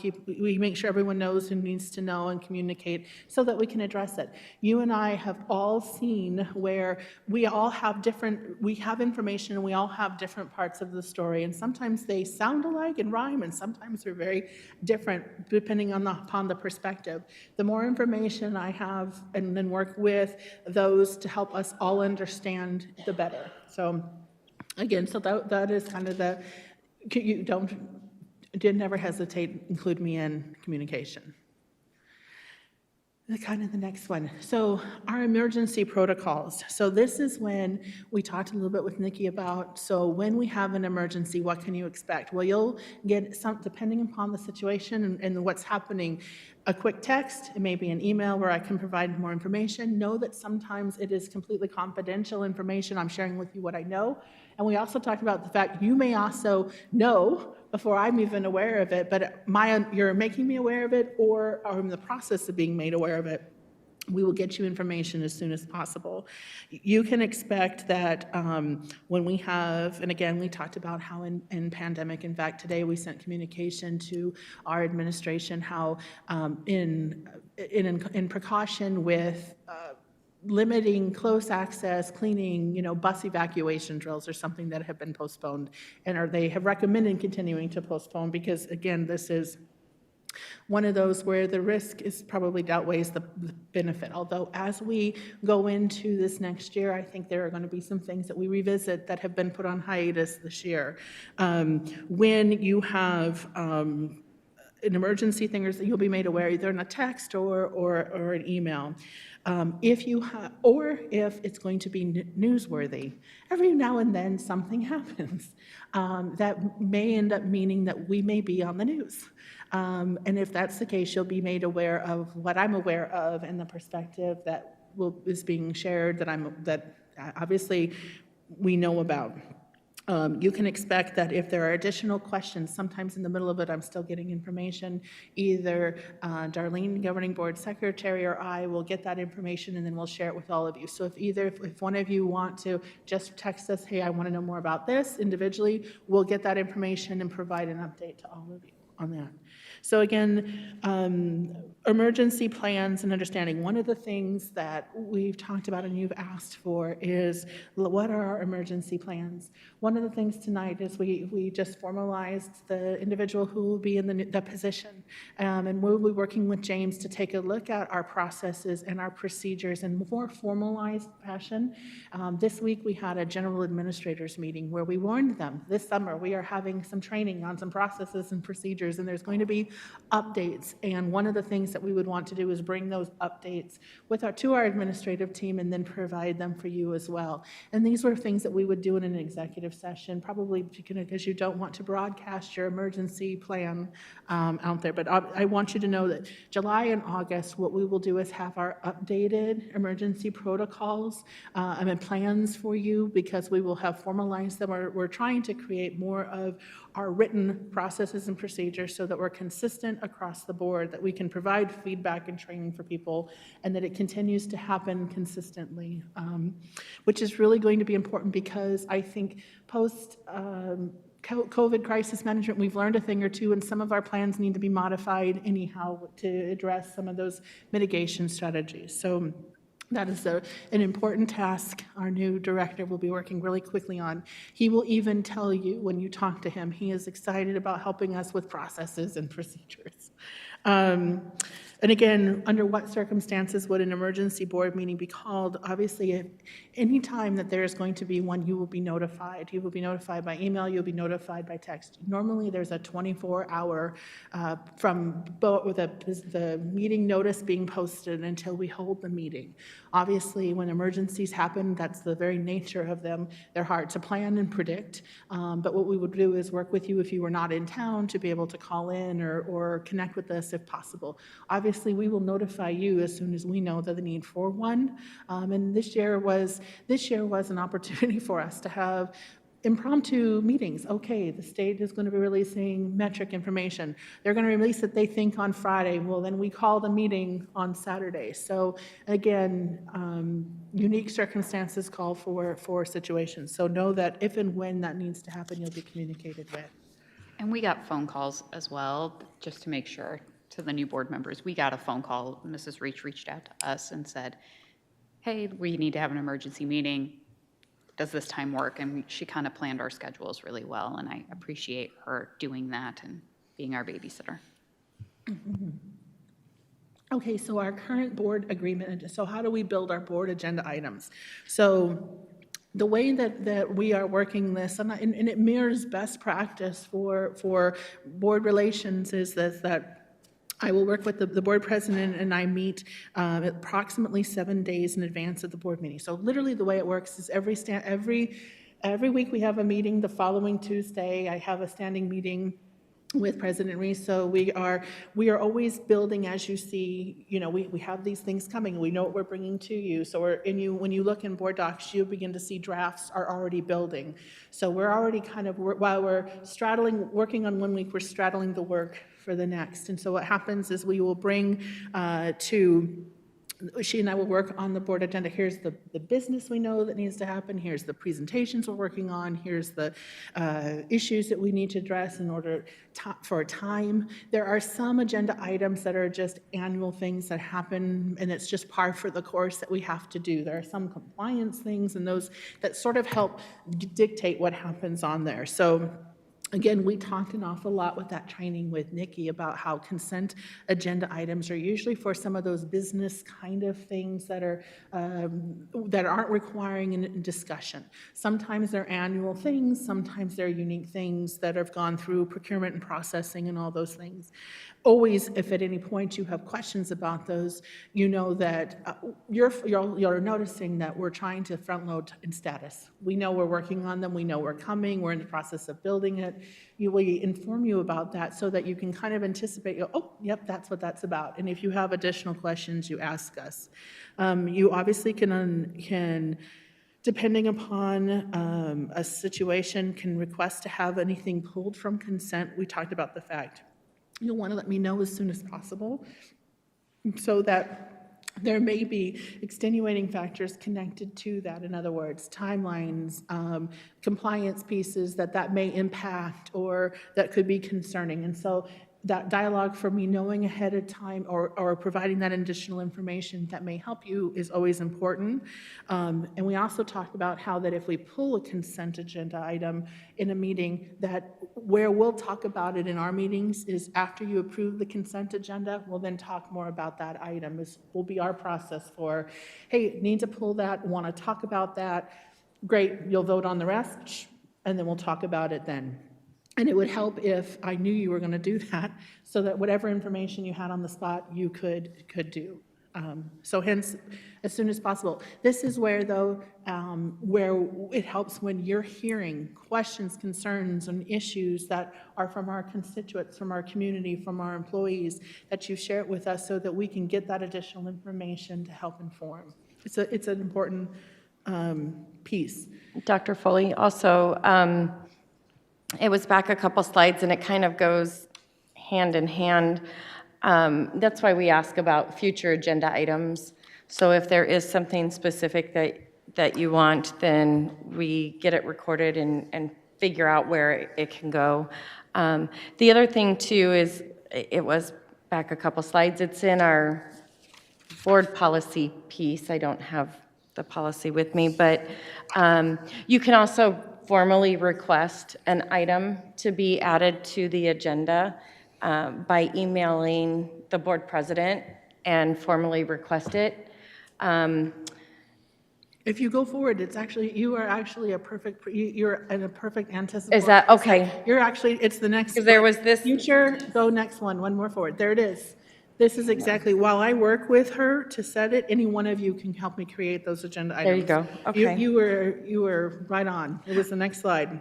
make sure everyone knows who needs to know and communicate, so that we can address it. You and I have all seen where we have information, and we all have different parts of the story, and sometimes they sound alike and rhyme, and sometimes they're very different depending upon the perspective. The more information I have and then work with those to help us all understand, the better. So again, that is kind of never hesitate, include me in communication. Kind of the next one. So our emergency protocols. So this is when we talked a little bit with Nikki about, so when we have an emergency, what can you expect? Well, you'll get some, depending upon the situation and what's happening, a quick text, it may be an email where I can provide more information. Know that sometimes it is completely confidential information. I'm sharing with you what I know. And we also talked about the fact you may also know before I'm even aware of it, but you're making me aware of it, or are in the process of being made aware of it. We will get you information as soon as possible. You can expect that when we have, and again, we talked about how in pandemic, in fact, today we sent communication to our administration, how in precaution with limiting close access, cleaning, bus evacuation drills are something that have been postponed, and they have recommended continuing to postpone, because again, this is one of those where the risk is probably outweighs the benefit. Although as we go into this next year, I think there are going to be some things that we revisit that have been put on hiatus this year. When you have an emergency thing, you'll be made aware either in a text or an email. If it's going to be newsworthy, every now and then something happens that may end up meaning that we may be on the news. And if that's the case, you'll be made aware of what I'm aware of and the perspective that is being shared that obviously we know about. You can expect that if there are additional questions, sometimes in the middle of it, I'm still getting information. Either Darlene, Governing Board Secretary, or I will get that information, and then we'll share it with all of you. So if one of you want to just text us, hey, I want to know more about this individually, we'll get that information and provide an update to all of you on that. So again, emergency plans and understanding. One of the things that we've talked about and you've asked for is, what are our emergency plans? One of the things tonight is we just formalized the individual who will be in the position, and we'll be working with James to take a look at our processes and our procedures in more formalized fashion. This week we had a general administrators meeting where we warned them, this summer we are having some training on some processes and procedures procedures, and there's going to be updates. And one of the things that we would want to do is bring those updates to our administrative team and then provide them for you as well. And these were things that we would do in an executive session, probably because you don't want to broadcast your emergency plan out there. But I want you to know that July and August, what we will do is have our updated emergency protocols and plans for you, because we will have formalized them. We're trying to create more of our written processes and procedures so that we're consistent across the board, that we can provide feedback and training for people, and that it continues to happen consistently, which is really going to be important, because I think post COVID crisis management, we've learned a thing or two, and some of our plans need to be modified anyhow to address some of those mitigation strategies. So that is an important task our new director will be working really quickly on. He will even tell you when you talk to him, he is excited about helping us with processes and procedures. And again, under what circumstances would an emergency board meeting be called? Obviously, any time that there is going to be one, you will be notified. You will be notified by email, you'll be notified by text. Normally, there's a 24-hour from the meeting notice being posted until we hold the meeting. Obviously, when emergencies happen, that's the very nature of them. They're hard to plan and predict, but what we would do is work with you if you were not in town to be able to call in or connect with us if possible. Obviously, we will notify you as soon as we know the need for one. And this year was an opportunity for us to have impromptu meetings. Okay, the state is going to be releasing metric information. They're going to release it, they think, on Friday. Well, then we call the meeting on Saturday. So again, unique circumstances call for situations. So know that if and when that needs to happen, you'll be communicated with. And we got phone calls as well, just to make sure, to the new board members. We got a phone call. Mrs. Reach reached out to us and said, hey, we need to have an emergency meeting. Does this time work? And she kind of planned our schedules really well, and I appreciate her doing that and being our babysitter. Okay, so our current board agreement, so how do we build our board agenda items? So the way that we are working this, and it mirrors best practice for board relations, is that I will work with the board president, and I meet approximately 7 days in advance of the board meeting. So literally the way it works is every week we have a meeting. The following Tuesday, I have a standing meeting with President Reese. So we are always building, as you see, we have these things coming. We know what we're bringing to you. So when you look in board docs, you begin to see drafts are already building. So we're already kind of, while we're working on 1 week, we're straddling the work for the next. And so what happens is we will bring she and I will work on the board agenda. Here's the business we know that needs to happen. Here's the presentations we're working on. Here's the issues that we need to address in order for time. There are some agenda items that are just annual things that happen, and it's just par for the course that we have to do. There are some compliance things and those that sort of help dictate what happens on there. So again, we talked an awful lot with that training with Nikki about how consent agenda items are usually for some of those business kind of things that aren't requiring a discussion. Sometimes they're annual things, sometimes they're unique things that have gone through procurement and processing and all those things. Always, if at any point you have questions about those, you know that you're noticing that we're trying to front load in status. We know we're working on them, we know we're coming, we're in the process of building it. We inform you about that so that you can kind of anticipate, oh, yep, that's what that's about. And if you have additional questions, you ask us. You obviously can depending upon a situation, can request to have anything pulled from consent. We talked about the fact you'll want to let me know as soon as possible so that there may be extenuating factors connected to that. In other words, timelines, compliance pieces that may impact or that could be concerning. And so that dialogue for me knowing ahead of time or providing that additional information that may help you is always important. And we also talked about how that if we pull a consent agenda item in a meeting, that where we'll talk about it in our meetings is after you approve the consent agenda, we'll then talk more about that item. This will be our process for, hey, need to pull that, want to talk about that, great, you'll vote on the rest, and then we'll talk about it then. And it would help if I knew you were going to do that, so that whatever information you had on the spot, you could do. So hence, as soon as possible. This is where, though, where it helps when you're hearing questions, concerns, and issues that are from our constituents, from our community, from our employees, that you share it with us so that we can get that additional information to help inform. It's an important piece. Dr. Foley, also, it was back a couple slides, and it kind of goes hand in hand. That's why we ask about future agenda items. So if there is something specific that you want, then we get it recorded and figure out where it can go. The other thing, too, is it was back a couple slides. It's in our board policy piece. I don't have the policy with me, but you can also formally request an item to be added to the agenda by emailing the board president and formally request it. If you go forward, it's actually, you are actually a perfect, you're in a perfect anticipation. Is that, okay. You're actually, it's the next. There was this. Future, go next one more forward. There it is. This is exactly, while I work with her to set it, any one of you can help me create those agenda items. There you go, okay. You were right on. It was the next slide.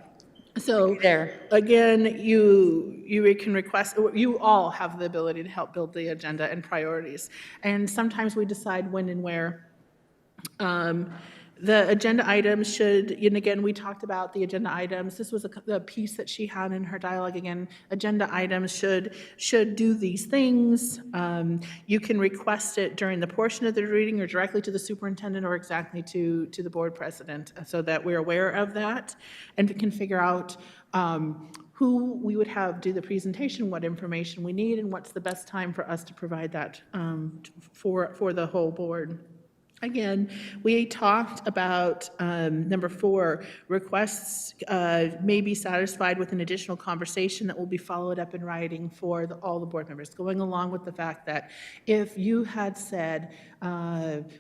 So there. Again, you can request, you all have the ability to help build the agenda and priorities. And sometimes we decide when and where. The agenda items should, and again, we talked about the agenda items. This was a piece that she had in her dialogue. Again, agenda items should do these things. You can request it during the portion of the reading or directly to the superintendent or exactly to the board president so that we're aware of that and we can figure out who we would have do the presentation, what information we need, and what's the best time for us to provide that for the whole board. Again, we talked about number 4, requests may be satisfied with an additional conversation that will be followed up in writing for all the board members, going along with the fact that if you had said,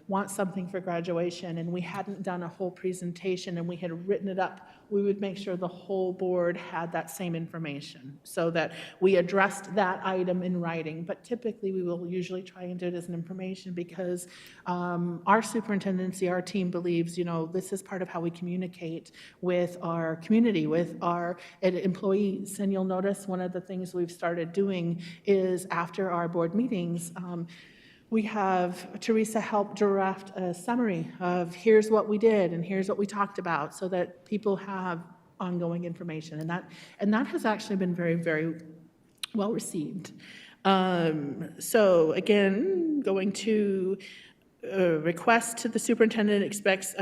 want something for graduation, and we hadn't done a whole presentation and we had written it up, we would make sure the whole board had that same information so that we addressed that item in writing. But typically, we will usually try and do it as an information because our superintendency, our team believes, this is part of how we communicate with our community, with our employees. And you'll notice one of the things we've started doing is after our board meetings, we have Teresa help draft a summary of here's what we did and here's what we talked about so that people have ongoing information. And that has actually been very, very well received. So again, going to request to the superintendent expects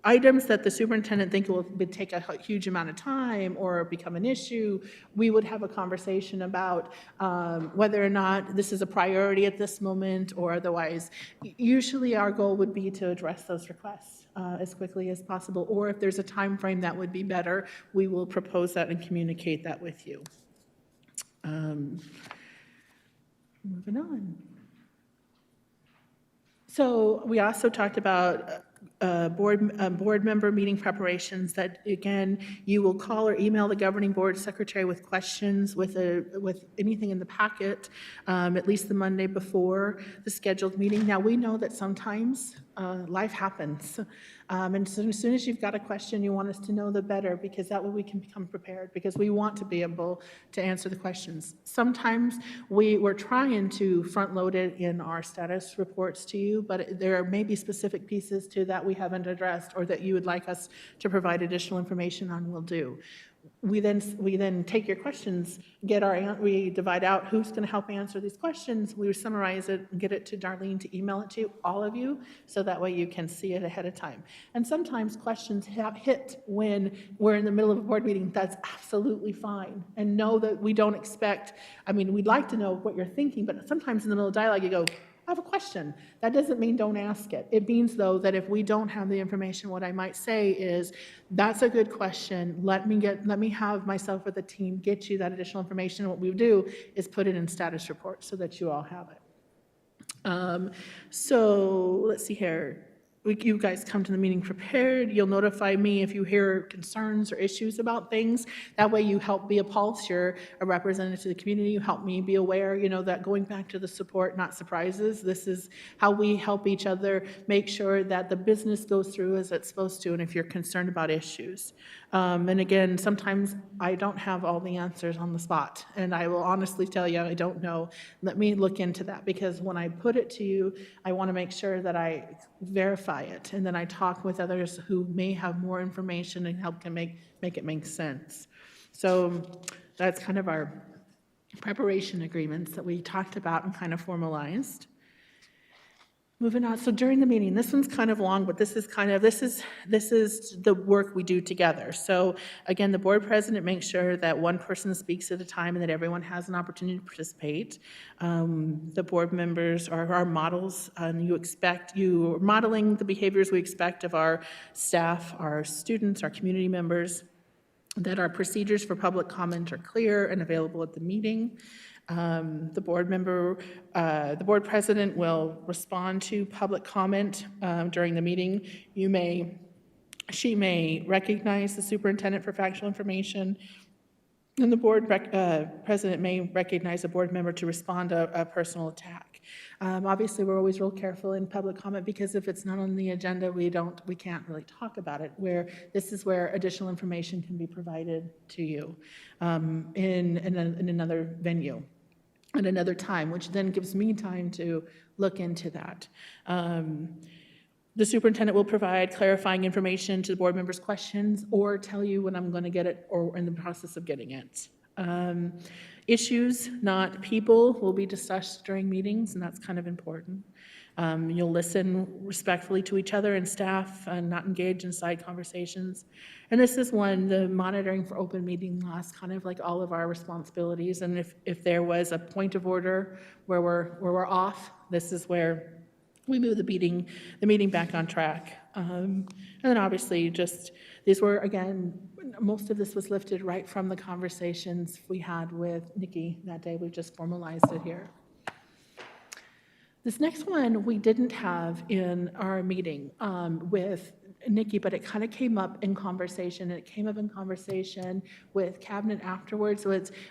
items that the superintendent think will take a huge amount of time or become an issue. We would have a conversation about whether or not this is a priority at this moment or otherwise. Usually our goal would be to address those requests as quickly as possible, or if there's a time frame that would be better, we will propose that and communicate that with you. Moving on. So we also talked about board member meeting preparations that, again, you will call or email the governing board secretary with questions, with anything in the packet, at least the Monday before the scheduled meeting. Now, we know that sometimes life happens. And so as soon as you've got a question you want us to know, the better, because that way we can become prepared, because we want to be able to answer the questions. Sometimes we're trying to front load it in our status reports to you, but there may be specific pieces to that we haven't addressed or that you would like us to provide additional information on, we'll do. We then take your questions, we divide out who's going to help answer these questions. We summarize it and get it to Darlene to email it to all of you, so that way you can see it ahead of time. And sometimes questions hit when we're in the middle of a board meeting. That's absolutely fine. And know that we don't expect, we'd like to know what you're thinking, but sometimes in the middle of dialogue you go, I have a question. That doesn't mean don't ask it. It means, though, that if we don't have the information, what I might say is, that's a good question. Let me have myself or the team get you that additional information. What we do is put it in status report so that you all have it. So let's see here. you guys come to the meeting prepared. You'll notify me if you hear concerns or issues about things. That way you help be a pulse. You're a representative to the community. You help me be aware, that going back to the support, not surprises. This is how we help each other make sure that the business goes through as it's supposed to, and if you're concerned about issues. And again, sometimes I don't have all the answers on the spot, and I will honestly tell you, I don't know. Let me look into that, because when I put it to you, I want to make sure that I verify it, and then I talk with others who may have more information and help can make it make sense. So that's kind of our preparation agreements that we talked about and kind of formalized. Moving on, so during the meeting, this one's kind of long, but this is the work we do together. So again, the board president makes sure that one person speaks at a time and that everyone has an opportunity to participate. The board members are our models, and you're modeling the behaviors we expect of our staff, our students, our community members, that our procedures for public comment are clear and available at the meeting. The board president will respond to public comment during the meeting. She may recognize the superintendent for factual information, and the board president may recognize a board member to respond to a personal attack. Obviously, we're always real careful in public comment, because if it's not on the agenda, we can't really talk about it. This is where additional information can be provided to you in another venue at another time, which then gives me time to look into that. The superintendent will provide clarifying information to the board members' questions, or tell you when I'm going to get it or in the process of getting it. Issues, not people, will be discussed during meetings, and that's kind of important. You'll listen respectfully to each other and staff and not engage in side conversations. And this is when the monitoring for open meeting laws, kind of like all of our responsibilities. And if there was a point of order where we're off, this is where we move the meeting back on track. And then obviously these were, again, most of this was lifted right from the conversations we had with Nikki that day. We just formalized it here. This next one we didn't have in our meeting with Nikki, but it kind of came up in conversation, and it came up in conversation with cabinet afterwards,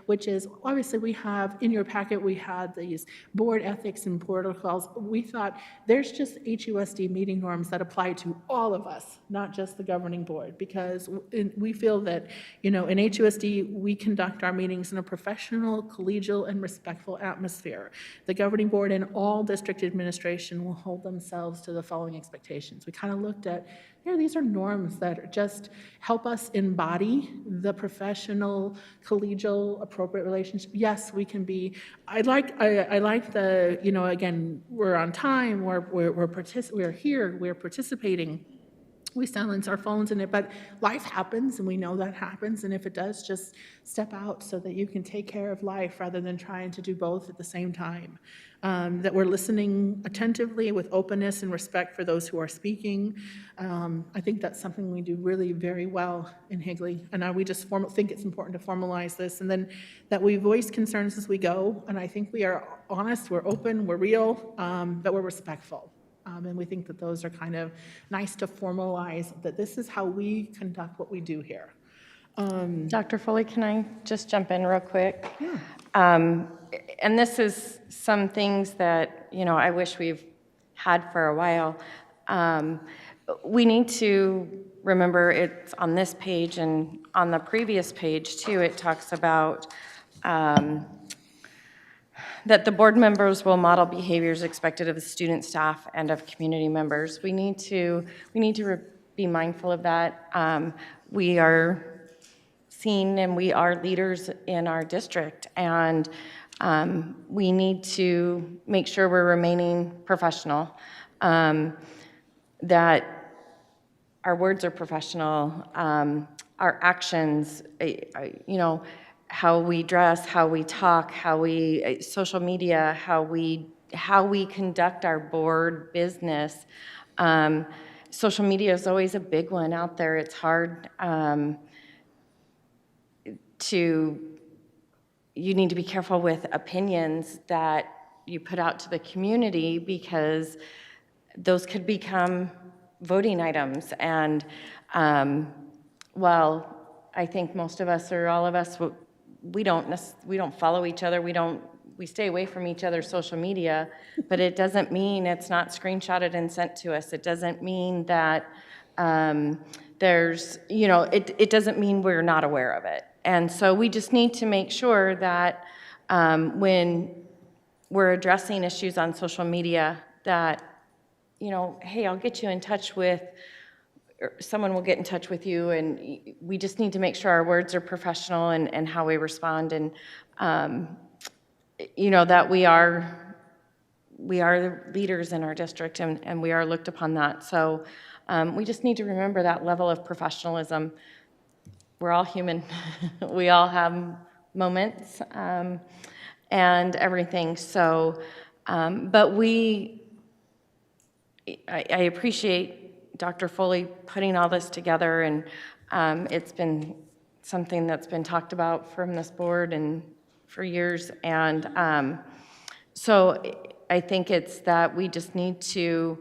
which is obviously we have in your packet, we had these board ethics and protocols. We thought there's just HUSD meeting norms that apply to all of us, not just the governing board, because we feel that, in HUSD, we conduct our meetings in a professional, collegial, and respectful atmosphere. The governing board and all district administration will hold themselves to the following expectations. We kind of looked at, these are norms that just help us embody the professional, collegial, appropriate relationship. Yes, we can be. I like the, again, we're on time. We're here. We're participating. We silence our phones in it, but life happens, and we know that happens. And if it does, just step out so that you can take care of life rather than trying to do both at the same time. That we're listening attentively with openness and respect for those who are speaking. I think that's something we do really very well in Higley. And we just think it's important to formalize this. And then that we voice concerns as we go. And I think we are honest, we're open, we're real, that we're respectful. And we think that those are kind of nice to formalize, that this is how we conduct what we do here. Dr. Foley, can I just jump in real quick? Yeah. And this is some things that, I wish we've had for a while. We need to remember it's on this page, and on the previous page too, it talks about that the board members will model behaviors expected of the student, staff, and of community members. We need to be mindful of that. We are seen and we are leaders in our district, and we need to make sure we're remaining professional, that our words are professional, our actions, how we dress, how we talk, social media, how we conduct our board business. Social media is always a big one out there. It's hard you need to be careful with opinions that you put out to the community, because those could become voting items. And while I think most of us or all of us, we don't follow each other, we stay away from each other's social media, but it doesn't mean it's not screenshotted and sent to us. It doesn't mean that it doesn't mean we're not aware of it. And so we just need to make sure that when we're addressing issues on social media that, hey, I'll get you in touch with, or someone will get in touch with you, and we just need to make sure our words are professional and how we respond, and that we are leaders in our district, and we are looked upon that. So we just need to remember that level of professionalism. We're all human. We all have moments and everything. So, but I appreciate Dr. Foley putting all this together, and it's been something that's been talked about from this board and for years. And so I think it's that we just need to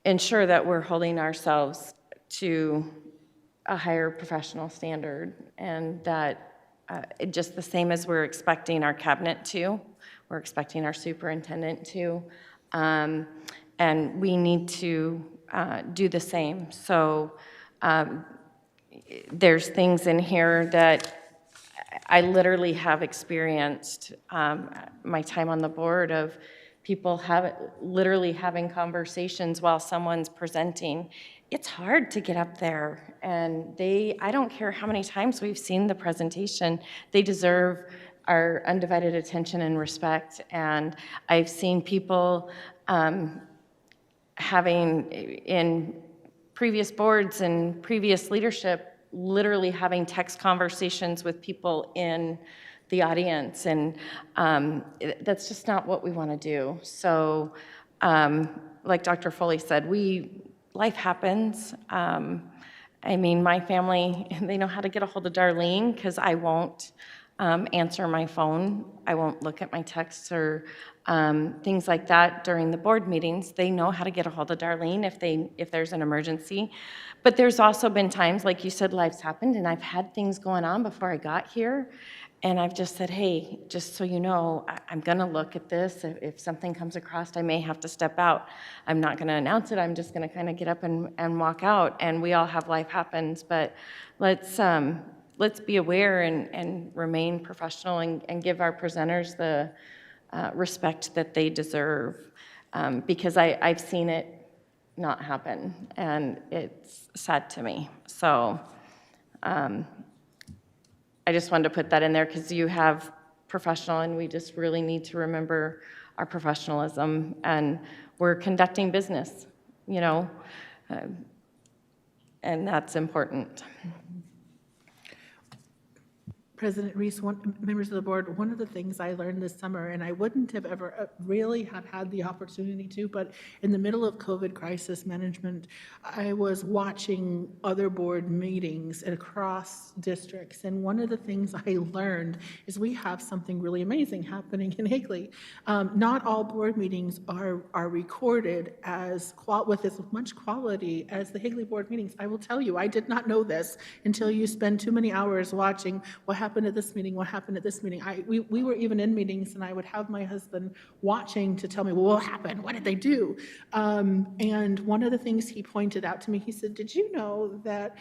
ensure that we're holding ourselves to a higher professional standard, and that just the same as we're expecting our cabinet to, we're expecting our superintendent to, and we need to do the same. So there's things in here that I literally have experienced my time on the board of people literally having conversations while someone's presenting. It's hard to get up there, and I don't care how many times we've seen the presentation, they deserve our undivided attention and respect. And I've seen people having, in previous boards and previous leadership, literally having text conversations with people in the audience, and that's just not what we want to do. So like Dr. Foley said, life happens. I mean, my family, they know how to get a hold of Darlene, because I won't answer my phone. I won't look at my texts or things like that during the board meetings. They know how to get a hold of Darlene if there's an emergency. But there's also been times, like you said, life's happened, and I've had things going on before I got here, and I've just said, hey, just so you know, I'm gonna look at this. If something comes across, I may have to step out. I'm not gonna announce it, I'm just gonna kind of get up and walk out, and we all have life happens, but let's be aware and remain professional and give our presenters the respect that they deserve, because I've seen it not happen, and it's sad to me. So I just wanted to put that in there, because you have professional, and we just really need to remember our professionalism, and we're conducting business, and that's important. President Reese, members of the board, one of the things I learned this summer, and I wouldn't have ever really have had the opportunity to, but in the middle of COVID crisis management, I was watching other board meetings across districts, and one of the things I learned is we have something really amazing happening in Higley. Not all board meetings are recorded with as much quality as the Higley board meetings. I will tell you, I did not know this until you spend too many hours watching what happened at this meeting, what happened at this meeting. We were even in meetings, and I would have my husband watching to tell me, well, what happened? What did they do? And one of the things he pointed out to me, he said, did you know that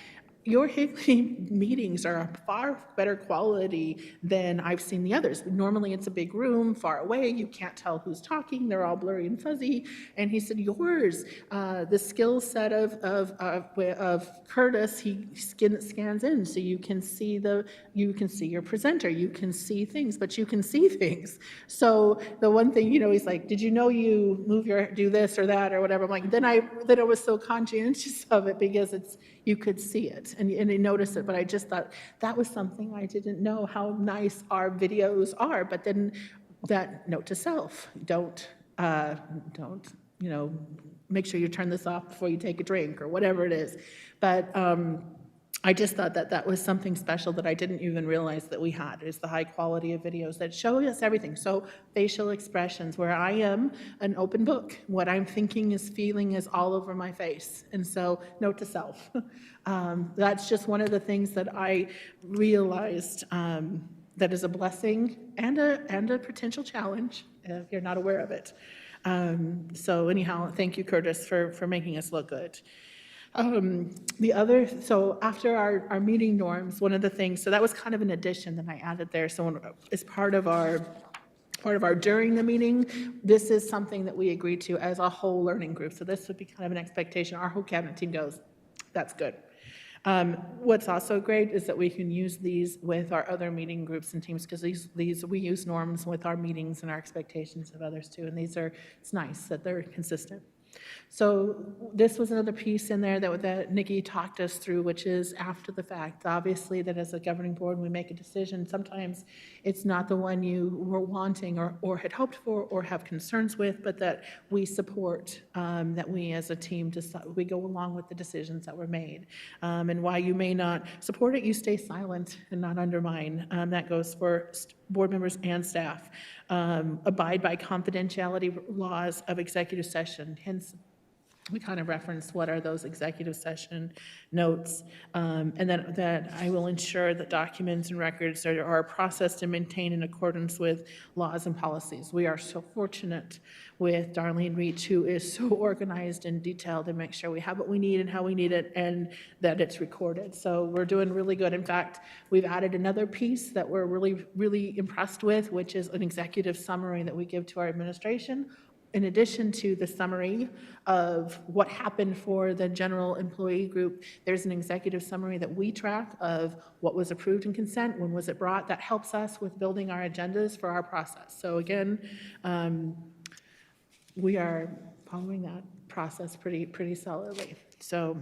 your Higley meetings are a far better quality than I've seen the others? Normally it's a big room, far away, you can't tell who's talking, they're all blurry and fuzzy. And he said, yours, the skill set of Curtis, he scans in, so you can see your presenter, you can see things, but you can see things. So the one thing, he's like, did you know you do this or that or whatever? I'm like, then I was so conscientious of it, because you could see it and you notice it, but I just thought that was something I didn't know, how nice our videos are. But then that note to self, don't make sure you turn this off before you take a drink or whatever it is. But I just thought that that was something special that I didn't even realize that we had, is the high quality of videos that show us everything. So facial expressions, where I am an open book. What I'm thinking is feeling is all over my face. And so note to self. That's just one of the things that I realized that is a blessing and a potential challenge if you're not aware of it. So anyhow, thank you, Curtis, for making us look good. So after our meeting norms, one of the things, so that was kind of an addition that I added there. So as part of our during the meeting, this is something that we agreed to as a whole learning group. So this would be kind of an expectation. Our whole cabinet team goes, that's good. What's also great is that we can use these with our other meeting groups and teams, because these we use norms with our meetings and our expectations of others too. And it's nice that they're consistent. So this was another piece in there that Nikki talked us through, which is after the fact. Obviously, that as a governing board, we make a decision. Sometimes it's not the one you were wanting or had hoped for or have concerns with, but that we support, that we as a team, we go along with the decisions that were made. And while you may not support it, you stay silent and not undermine. That goes for board members and staff. Abide by confidentiality laws of executive session. Hence, we kind of referenced what are those executive session notes, and that I will ensure that documents and records are processed and maintained in accordance with laws and policies. We are so fortunate with Darlene Reach, who is so organized and detailed and makes sure we have what we need and how we need it, and that it's recorded. So we're doing really good. In fact, we've added another piece that we're really, really impressed with, which is an executive summary that we give to our administration. In addition to the summary of what happened for the general employee group, there's an executive summary that we track of what was approved in consent, when was it brought. That helps us with building our agendas for our process. So again, we are following that process pretty solidly. So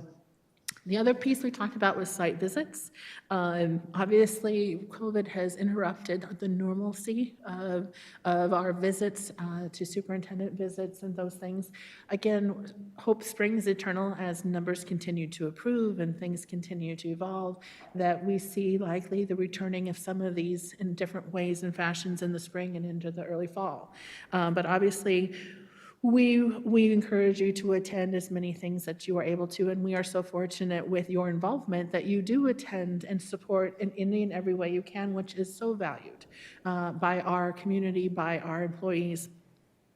the other piece we talked about was site visits. Obviously, COVID has interrupted the normalcy of our visits to superintendent visits and those things. Again, hope springs eternal as numbers continue to improve and things continue to evolve, that we see likely the returning of some of these in different ways and fashions in the spring and into the early fall. But obviously, we encourage you to attend as many things that you are able to, and we are so fortunate with your involvement that you do attend and support in any and every way you can, which is so valued by our community, by our employees,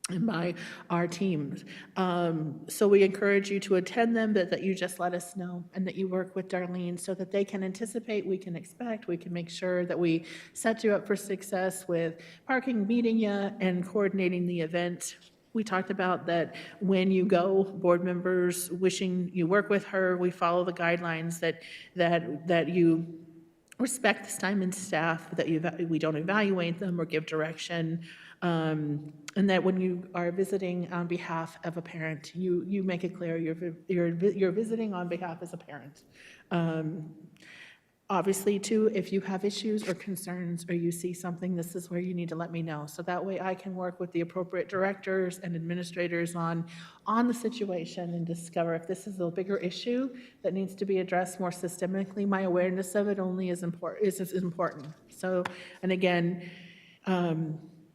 and by our teams. So we encourage you to attend them, but that you just let us know and that you work with Darlene so that they can anticipate, we can expect, we can make sure that we set you up for success with parking, meeting you, and coordinating the event. We talked about that when you go, board members wishing you work with her, we follow the guidelines that you respect the time and staff, that we don't evaluate them or give direction, and that when you are visiting on behalf of a parent, you make it clear you're visiting on behalf as a parent. Obviously, too, if you have issues or concerns or you see something, this is where you need to let me know. So that way I can work with the appropriate directors and administrators on the situation and discover if this is a bigger issue that needs to be addressed more systemically. My awareness of it only is important. So, and again,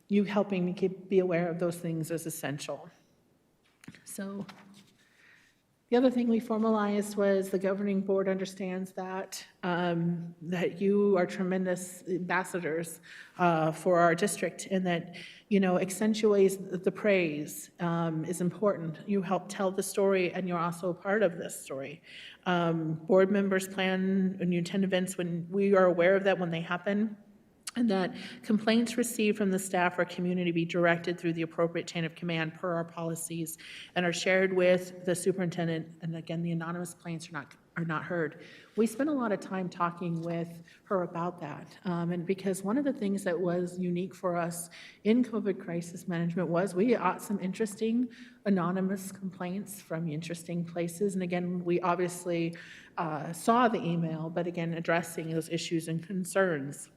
you helping me be aware of those things is essential. So the other thing we formalized was the governing board understands that that you are tremendous ambassadors for our district, and that accentuates the praise is important. You help tell the story, and you're also a part of this story. Board members plan and you attend events when we are aware of that when they happen, and that complaints received from the staff or community be directed through the appropriate chain of command per our policies and are shared with the superintendent. And again, the anonymous complaints are not heard. We spent a lot of time talking with her about that. And because one of the things that was unique for us in COVID crisis management was we got some interesting anonymous complaints from interesting places. And again, we obviously saw the email, but again, addressing those issues and concerns.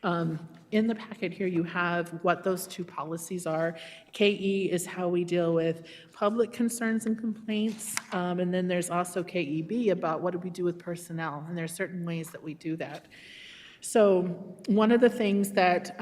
In the packet here, you have what those two policies are. KE is how we deal with public concerns and complaints, and then there's also KEB about what do we do with personnel, and there are certain ways that we do that. So one of the things that,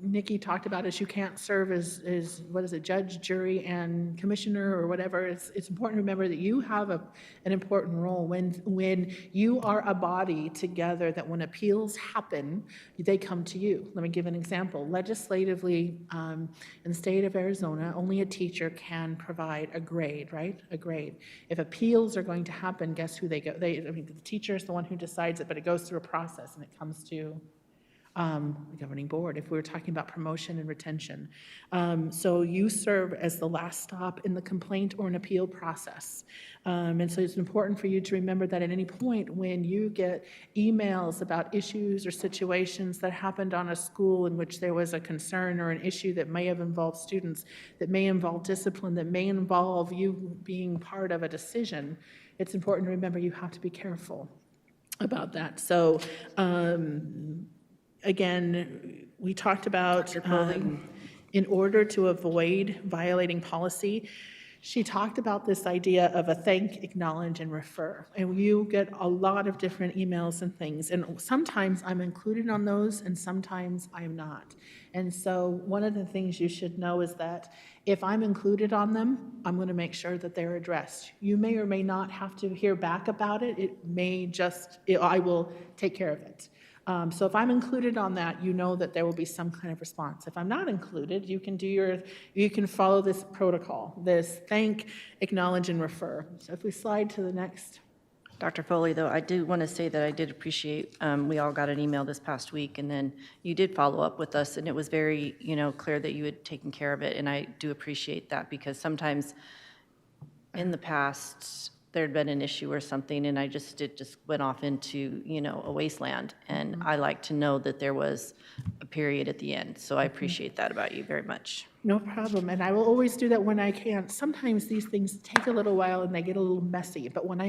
Nikki talked about is you can't serve as what is it, judge, jury, and commissioner or whatever. It's important to remember that you have an important role when you are a body together, that when appeals happen, they come to you. Let me give an example. Legislatively, in the state of Arizona, only a teacher can provide a grade, right? A grade. If appeals are going to happen, guess who they go? The teacher is the one who decides it, but it goes through a process and it comes to the governing board, if we were talking about promotion and retention. So you serve as the last stop in the complaint or an appeal process. And so it's important for you to remember that at any point when you get emails about issues or situations that happened on a school in which there was a concern or an issue that may have involved students, that may involve discipline, that may involve you being part of a decision, it's important to remember you have to be careful about that. So, again, we talked about in order to avoid violating policy, she talked about this idea of a thank, acknowledge, and refer. And you get a lot of different emails and things. And sometimes I'm included on those and sometimes I'm not. And so one of the things you should know is that if I'm included on them, I'm going to make sure that they're addressed. You may or may not have to hear back about it. It may just, I will take care of it. So if I'm included on that, you know that there will be some kind of response. If I'm not included, you can follow this protocol, this thank, acknowledge, and refer. So if we slide to the next. Dr. Foley, though, I do want to say that I did appreciate, we all got an email this past week, and then you did follow up with us, and it was very, clear that you had taken care of it, and I do appreciate that, because sometimes in the past, there'd been an issue or something, and it just went off into, a wasteland, and I like to know that there was a period at the end, so I appreciate that about you very much. No problem, and I will always do that when I can. Sometimes these things take a little while and they get a little messy, but when I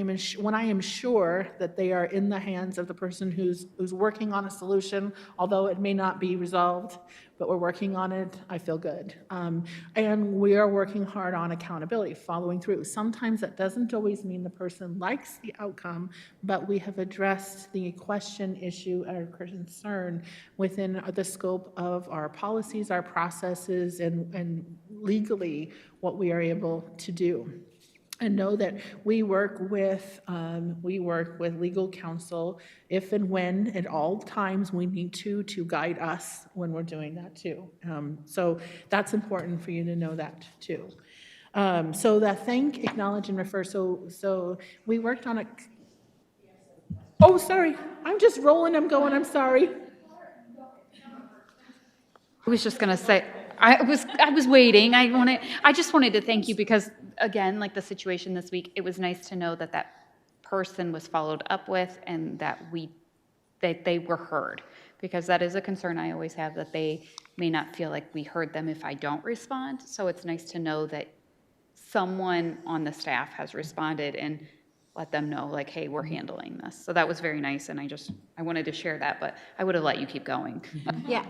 am sure that they are in the hands of the person who's working on a solution, although it may not be resolved, but we're working on it, I feel good. And we are working hard on accountability, following through. Sometimes that doesn't always mean the person likes the outcome, but we have addressed the question, issue, or concern within the scope of our policies, our processes, and legally what we are able to do. And know that we work with legal counsel if and when at all times we need to guide us when we're doing that too. So that's important for you to know that too. So that thank, acknowledge, and refer. So we worked on it. Oh, sorry. I'm just rolling. I'm going. I'm sorry. I was just gonna say, I was waiting. I just wanted to thank you because, again, like the situation this week, it was nice to know that that person was followed up with and that they were heard, because that is a concern I always have, that they may not feel like we heard them if I don't respond. So it's nice to know that someone on the staff has responded and let them know, like, hey, we're handling this. So that was very nice, and I wanted to share that, but I would have let you keep going. Yeah.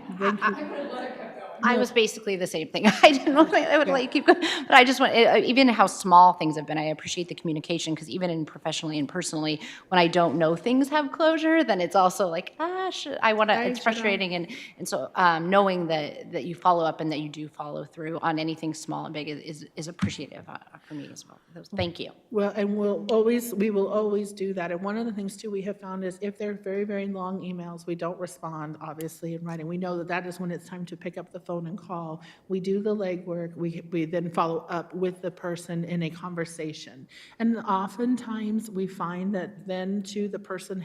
I was basically the same thing. I didn't want to, I would let you keep going, but I just want, even how small things have been, I appreciate the communication, because even in professionally and personally, when I don't know things have closure, then it's also like, it's frustrating. And so knowing that you follow up and that you do follow through on anything small and big is appreciative for me as well. So thank you. Well, and we will always do that. And one of the things too we have found is if they're very, very long emails, we don't respond, obviously, in writing. We know that is when it's time to pick up the phone and call. We do the legwork. We then follow up with the person in a conversation. And oftentimes we find that then too the person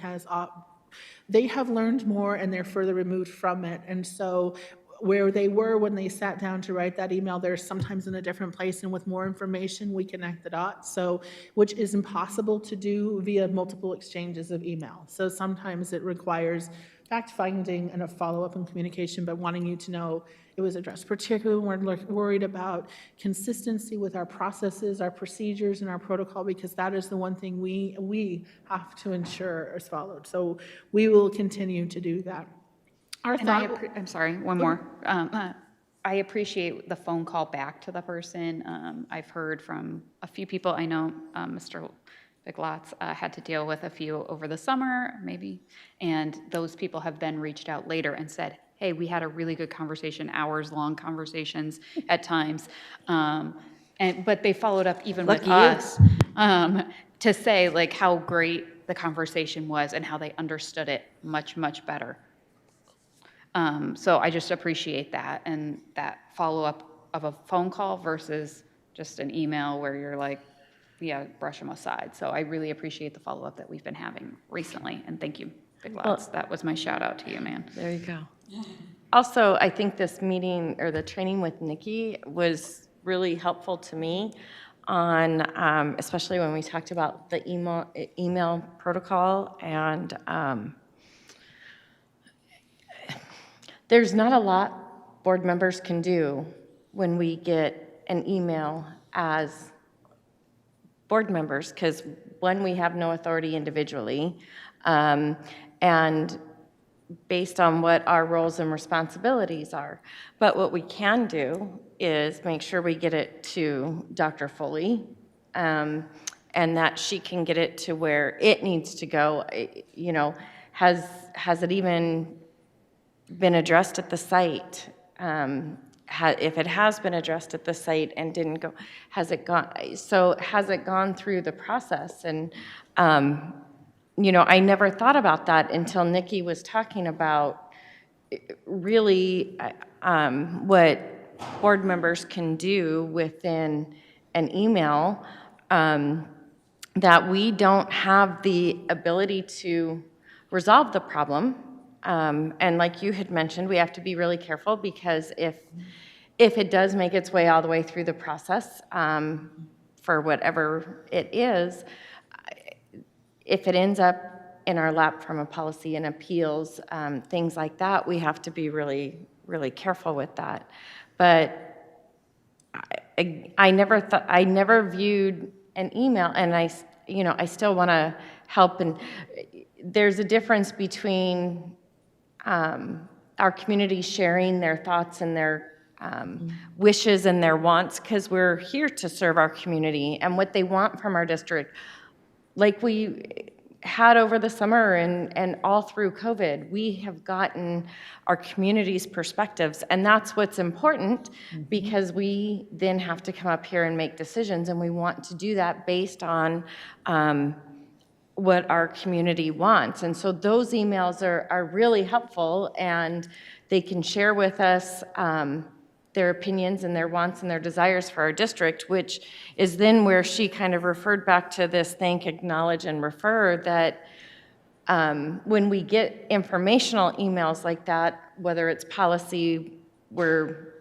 they have learned more and they're further removed from it. And so where they were when they sat down to write that email, they're sometimes in a different place, and with more information, we connect the dots. So, which is impossible to do via multiple exchanges of email. So sometimes it requires fact-finding and a follow-up and communication, but wanting you to know it was addressed, particularly when we're worried about consistency with our processes, our procedures, and our protocol, because that is the one thing we have to ensure is followed. So we will continue to do that. Our And thought, I'm sorry, one more. I appreciate the phone call back to the person. I've heard from a few people. I know Mr. Big Lots had to deal with a few over the summer, maybe, and those people have then reached out later and said, hey, we had a really good conversation, hours-long conversations at times. But they followed up even with Lucky you. us to say like how great the conversation was and how they understood it much, much better. So I just appreciate that and that follow-up of a phone call versus just an email where you're like, yeah, brush them aside. So I really appreciate the follow-up that we've been having recently, and thank you, Big Lots. That was my shout out to you, man. There you go. Also, I think this meeting or the training with Nikki was really helpful to me on, especially when we talked about the email protocol, and there's not a lot board members can do when we get an email as board members, because one, we have no authority individually, and based on what our roles and responsibilities are. But what we can do is make sure we get it to Dr. Foley, and that she can get it to where it needs to go. You know, has it even been addressed at the site? If it has been addressed at the site and didn't go, has it gone through the process? And you know, I never thought about that until Nikki was talking about really what board members can do within an email, that we don't have the ability to resolve the problem. And like you had mentioned, we have to be really careful, because if it does make its way all the way through the process, for whatever it is, if it ends up in our lap from a policy and appeals, things like that, we have to be really, really careful with that. But I never viewed an email, and I still want to help. And there's a difference between our community sharing their thoughts and their wishes and their wants, because we're here to serve our community and what they want from our district. Like we had over the summer and all through COVID, we have gotten our community's perspectives, and that's what's important, because we then have to come up here and make decisions, and we want to do that based on what our community wants. And so those emails are really helpful, and they can share with us their opinions and their wants and their desires for our district, which is then where she kind of referred back to this thank, acknowledge, and refer, that when we get informational emails like that, whether it's policy, where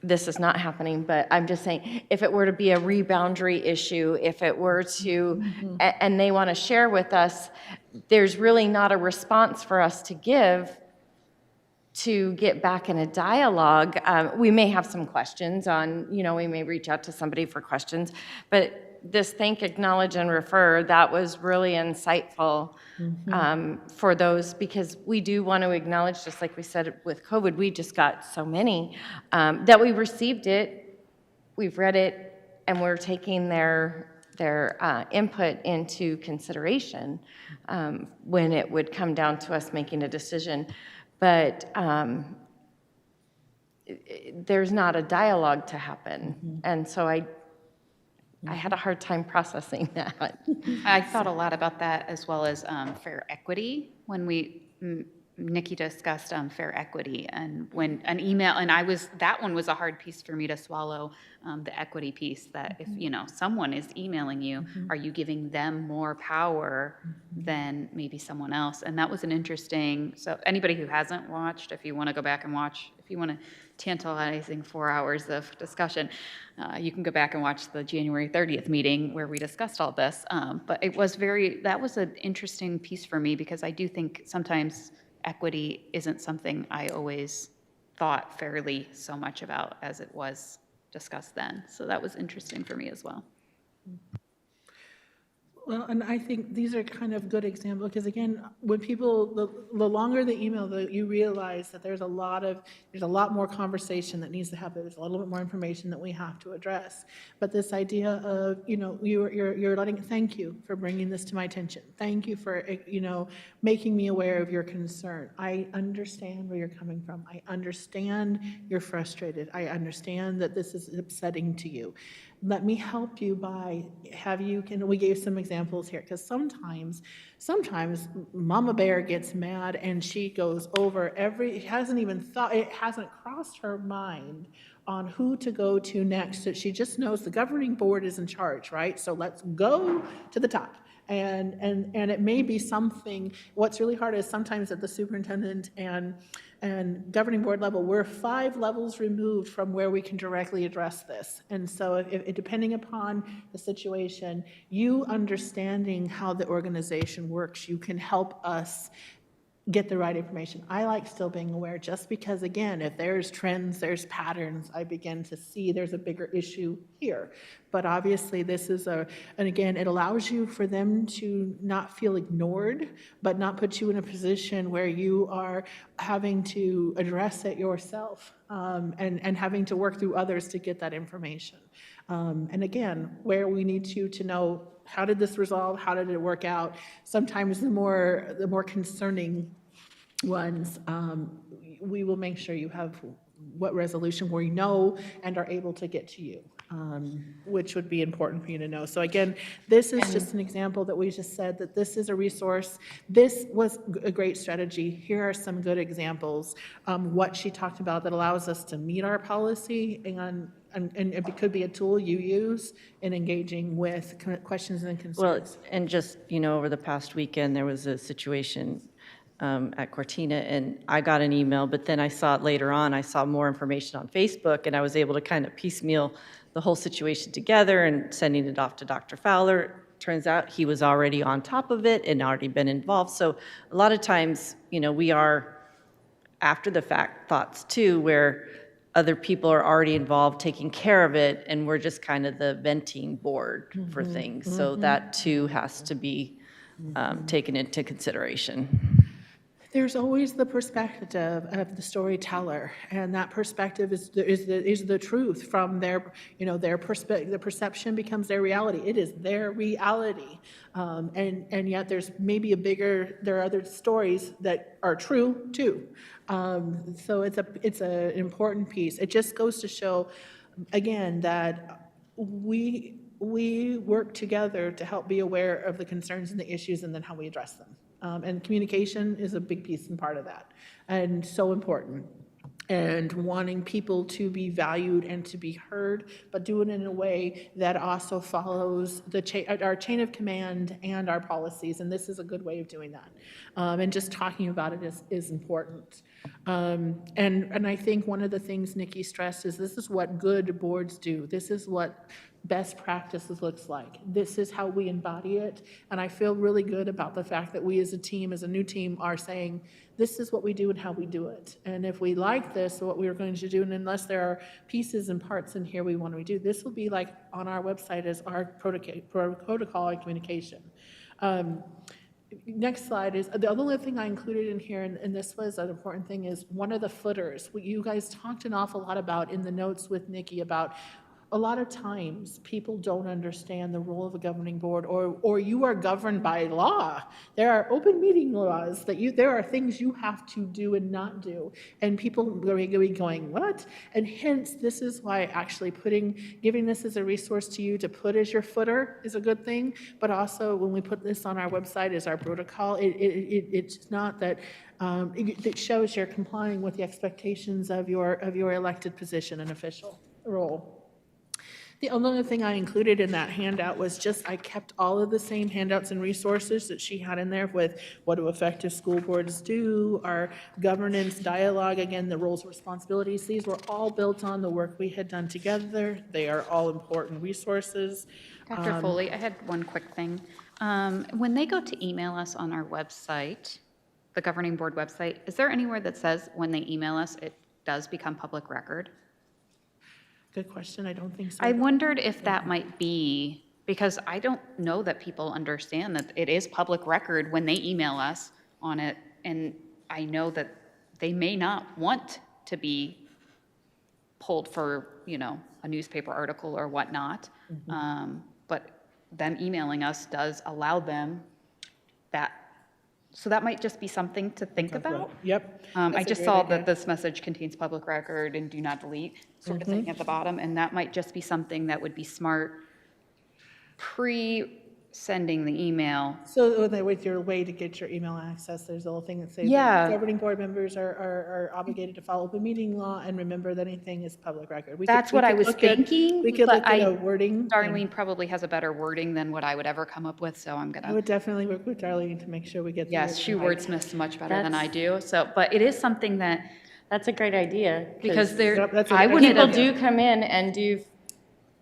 this is not happening, but I'm just saying, if it were to be a reboundary issue, if it were to, and they want to share with us, there's really not a response for us to give to get back in a dialogue. We may have some questions on, we may reach out to somebody for questions, but this thank, acknowledge, and refer, that was really insightful for those, because we do want to acknowledge, just like we said with COVID, we just got so many, that we received it, we've read it, and we're taking their input into consideration when it would come down to us making a decision. But there's not a dialogue to happen. And so I had a hard time processing that. I thought a lot about that, as well as fair equity, when Nikki discussed fair equity, and when an email, and that one was a hard piece for me to swallow, the equity piece, that if someone is emailing you, are you giving them more power than maybe someone else? And that was an interesting, so anybody who hasn't watched, if you want to go back and watch, if you want a tantalizing 4 hours of discussion, you can go back and watch the January 30th meeting where we discussed all this. But that was an interesting piece for me, because I do think sometimes equity isn't something I always thought fairly so much about as it was discussed then. So that was interesting for me as well. Well, and I think these are kind of good examples, because again, when people, the longer the email, you realize that there's a lot more conversation that needs to happen. There's a little bit more information that we have to address. But this idea of, you're letting, thank you for bringing this to my attention. Thank you for, making me aware of your concern. I understand where you're coming from. I understand you're frustrated. I understand that this is upsetting to you. Let me help you by we gave some examples here, because sometimes Mama Bear gets mad and she goes over it hasn't crossed her mind on who to go to next. So she just knows the governing board is in charge, right? So let's go to the top. And it may be something, what's really hard is sometimes at the superintendent and governing board level, we're 5 levels removed from where we can directly address this. And so depending upon the situation, you understanding how the organization works, you can help us get the right information. I like still being aware, just because, again, if there's trends, there's patterns, I begin to see there's a bigger issue here. But obviously this is and again, it allows you for them to not feel ignored, but not put you in a position where you are having to address it yourself, and having to work through others to get that information. And again, where we need you to know, how did this resolve? How did it work out? Sometimes the more concerning ones, we will make sure you have what resolution we know and are able to get to you, which would be important for you to know. So again, this is just an example that we just said that this is a resource. This was a great strategy. Here are some good examples. What she talked about that allows us to meet our policy, and it could be a tool you use in engaging with questions and concerns. Well, and just, over the past weekend, there was a situation at Cortina, and I got an email, but then I saw it later on. I saw more information on Facebook, and I was able to kind of piecemeal the whole situation together and sending it off to Dr. Fowler. Turns out he was already on top of it and already been involved. So a lot of times, we are after the fact thoughts too, where other people are already involved taking care of it, and we're just kind of the venting board for things. So that too has to be taken into consideration. There's always the perspective of the storyteller, and that perspective is the truth from their, their perspective. The perception becomes their reality. It is their reality, and yet there's maybe there are other stories that are true too. So it's an important piece. It just goes to show, again, that we work together to help be aware of the concerns and the issues, and then how we address them. And communication is a big piece and part of that, and so important. And wanting people to be valued and to be heard, but do it in a way that also follows our chain of command and our policies. And this is a good way of doing that. And just talking about it is important. And I think one of the things Nikki stressed is this is what good boards do. This is what best practices looks like. This is how we embody it. And I feel really good about the fact that we as a team, as a new team, are saying, this is what we do and how we do it. And if we like this, what we're going to do, and unless there are pieces and parts in here we want to redo, this will be like on our website as our protocol and communication. Next slide is, the other thing I included in here, and this was an important thing, is one of the footers. What you guys talked an awful lot about in the notes with Nikki about a lot of times people don't understand the role of a governing board, or you are governed by law. There are open meeting laws that there are things you have to do and not do. And people are going, what? And hence, this is why actually giving this as a resource to you to put as your footer is a good thing. But also when we put this on our website as our protocol, it's not that, it shows you're complying with the expectations of your elected position and official role. The only thing I included in that handout was just, I kept all of the same handouts and resources that she had in there with what do effective school boards do, our governance dialogue, again, the roles and responsibilities. These were all built on the work we had done together. They are all important resources. Dr. Foley, I had one quick thing. When they go to email us on our website, the governing board website, is there anywhere that says when they email us, it does become public record? Good question. I don't think so. I wondered if that might be Because I don't know that people understand that it is public record when they email us on it, and I know that they may not want to be pulled for, a newspaper article or whatnot. But them emailing us does allow them that. So that might just be something to think about. Yep. I That's a just great saw idea. that this message contains public record and do not delete sort of thing at the bottom, and that might just be something that would be smart pre-sending the email. So with your way to get your email access, there's a little thing that says Yeah. that governing board members are obligated to follow the meeting law and remember that anything is public record. That's what I was thinking, We could but look at a wording. Darlene probably has a better wording than what I would ever come up with, so I'm I gonna, would definitely work with Darlene to make sure we get. the yes, she wording right. wordsmiths much better than I do, so, but it is something that, That's a great idea. because there, Yep, that's a I good wouldn't People have. do come in and do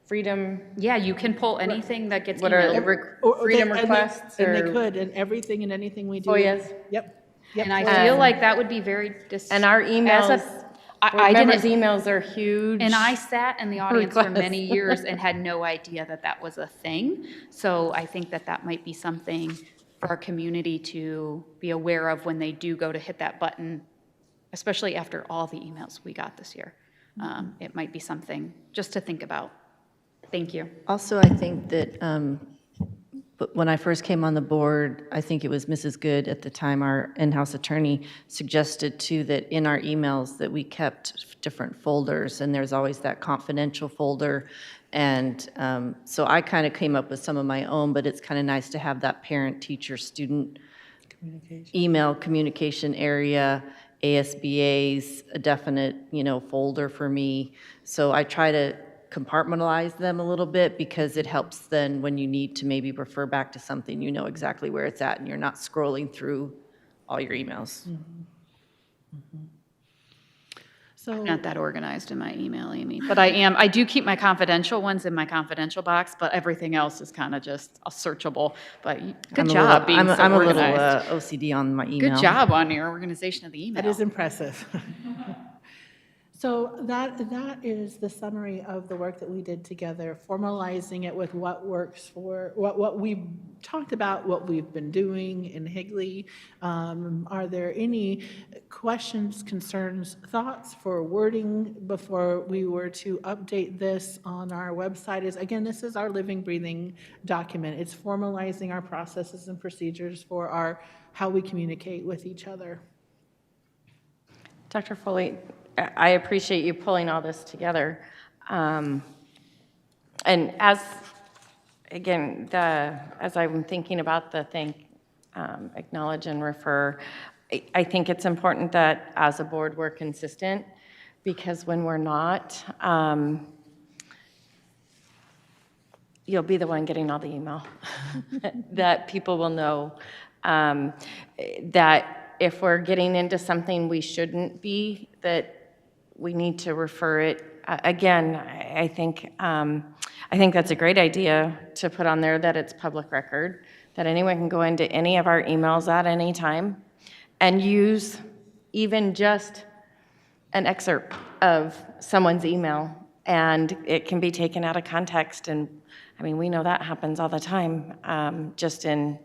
freedom, Yeah, you can pull anything that gets what are emailed. freedom and requests And they or could, and everything and anything we do. FOIAs. Yep. Yep, And I FOIAs. feel like that would be very And our emails, I members' didn't, emails are huge. and I sat in the audience for many requests. years and had no idea that that was a thing. So I think that that might be something for our community to be aware of when they do go to hit that button, especially after all the emails we got this year. It might be something just to think about. Thank you. Also, I think that but when I first came on the board, I think it was Mrs. Good at the time, our in-house attorney, suggested too that in our emails that we kept different folders, and there's always that confidential folder. And so I kind of came up with some of my own, but it's kind of nice to have that parent, teacher, student email communication area, ASBA's a definite, folder for me. So I try to compartmentalize them a little bit because it helps then when you need to maybe refer back to something, you know exactly where it's at and you're not scrolling through all your emails. So I'm not that organized in my email, Amy, but I do keep my confidential ones in my confidential box, but everything else is kind of just searchable. But good job being so I'm organized. a little OCD on my email. Good job on your organization of the email. that is impressive. So that is the summary of the work that we did together, formalizing it with what works for, what we've talked about, what we've been doing in Higley. Are there any questions, concerns, thoughts for wording before we were to update this on our website? Again, this is our living, breathing document. It's formalizing our processes and procedures for how we communicate with each other. Dr. Foley, I appreciate you pulling all this together. And as I'm thinking about the think, acknowledge and refer, I think it's important that as a board we're consistent, because when we're not, you'll be the one getting all the email. That people will know that if we're getting into something we shouldn't be, that we need to refer it. Again, I think that's a great idea to put on there that it's public record, that anyone can go into any of our emails at any time and use even just an excerpt of someone's email, and it can be taken out of context. And I mean, we know that happens all the time, just in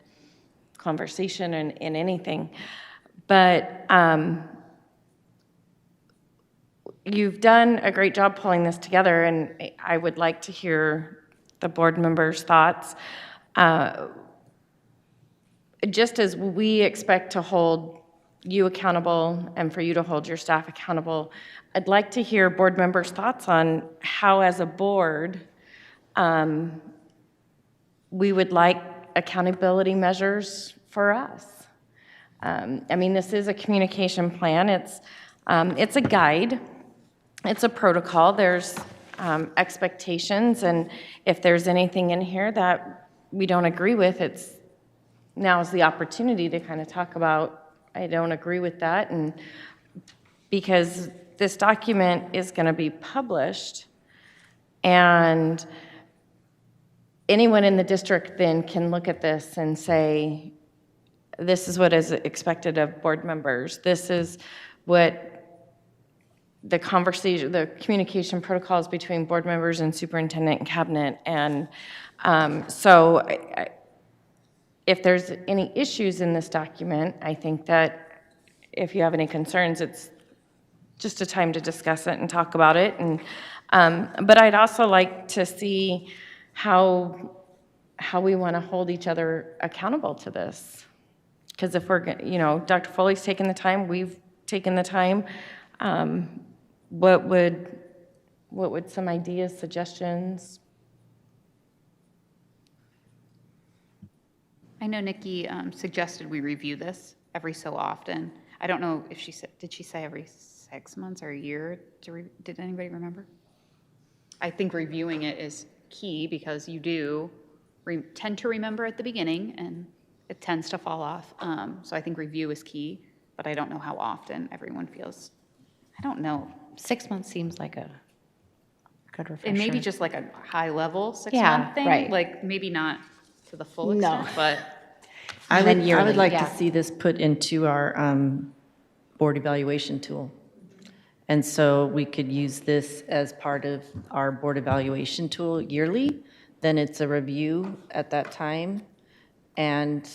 conversation and in anything. But you've done a great job pulling this together, and I would like to hear the board members' thoughts. Just as we expect to hold you accountable and for you to hold your staff accountable, I'd like to hear board members' thoughts on how, as a board, we would like accountability measures for us. I mean, this is a communication plan. It's a guide. It's a protocol. There's expectations, and if there's anything in here that we don't agree with, now's the opportunity to kind of talk about, I don't agree with that, and because this document is going to be published, and anyone in the district then can look at this and say, this is what is expected of board members. This is what the conversation, the communication protocols between board members and superintendent and cabinet. And so if there's any issues in this document, I think that if you have any concerns, it's just a time to discuss it and talk about it. And but I'd also like to see how we want to hold each other accountable to this. Because if we're, Dr. Foley's taken the time, we've taken the time. What would some ideas, suggestions? I know Nikki suggested we review this every so often. I don't know if did she say every 6 months or a year? Did anybody remember? I think reviewing it is key because you do tend to remember at the beginning and it tends to fall off. So I think review is key, but I don't know how often everyone feels. I don't know. 6 months seems like a good refresher. And maybe just like a high level 6 Yeah, month thing, right. like maybe not to the full No. extent, but I then would yearly, like yeah. to see this put into our board evaluation tool. And so we could use this as part of our board evaluation tool yearly. Then it's a review at that time and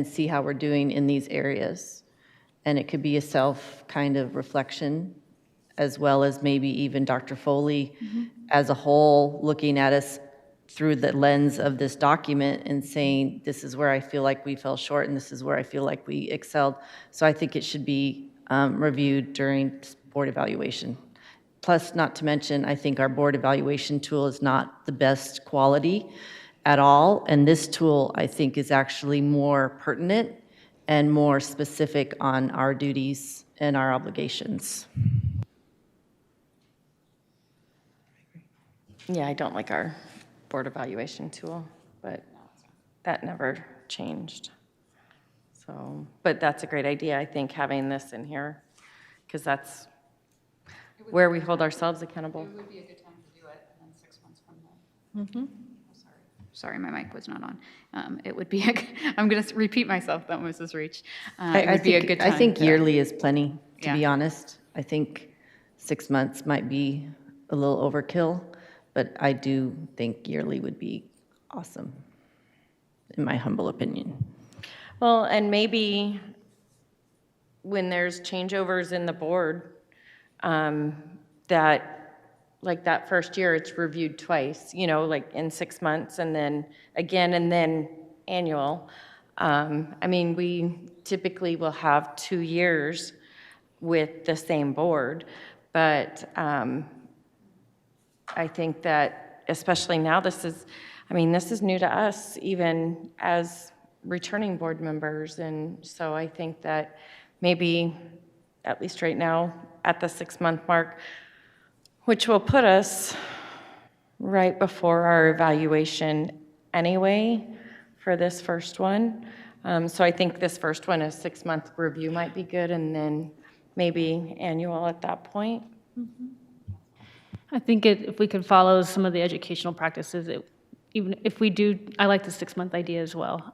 see how we're doing in these areas. And it could be a self kind of reflection, as well as maybe even Dr. Foley as a whole looking at us through the lens of this document and saying, this is where I feel like we fell short and this is where I feel like we excelled. So I think it should be reviewed during board evaluation. Plus, not to mention, I think our board evaluation tool is not the best quality at all. And this tool, I think, is actually more pertinent and more specific on our duties and our obligations. Yeah, I don't like our board evaluation tool, but that never changed. So, but that's a great idea, I think, having this in here, because that's where we hold ourselves accountable. it would be a good time to do it, and then 6 months from now. Sorry, my mic was not on. It would be, I'm going to repeat myself though, Mrs. Reach. It would be a good time. I think to- yearly is plenty, to be Yeah. honest. I think 6 months might be a little overkill, but I do think yearly would be awesome, in my humble opinion. Well, and maybe when there's changeovers in the board, that, like that first year, it's reviewed twice, like in 6 months and then again and then annual. I mean, we typically will have 2 years with the same board, but I think that especially now, this is new to us, even as returning board members. And so I think that maybe, at least right now, at the 6 month mark, which will put us right before our evaluation anyway for this first one. So I think this first one, a 6 month review might be good, and then maybe annual at that point. I think if we could follow some of the educational practices, even if we do, I like the 6 month idea as well.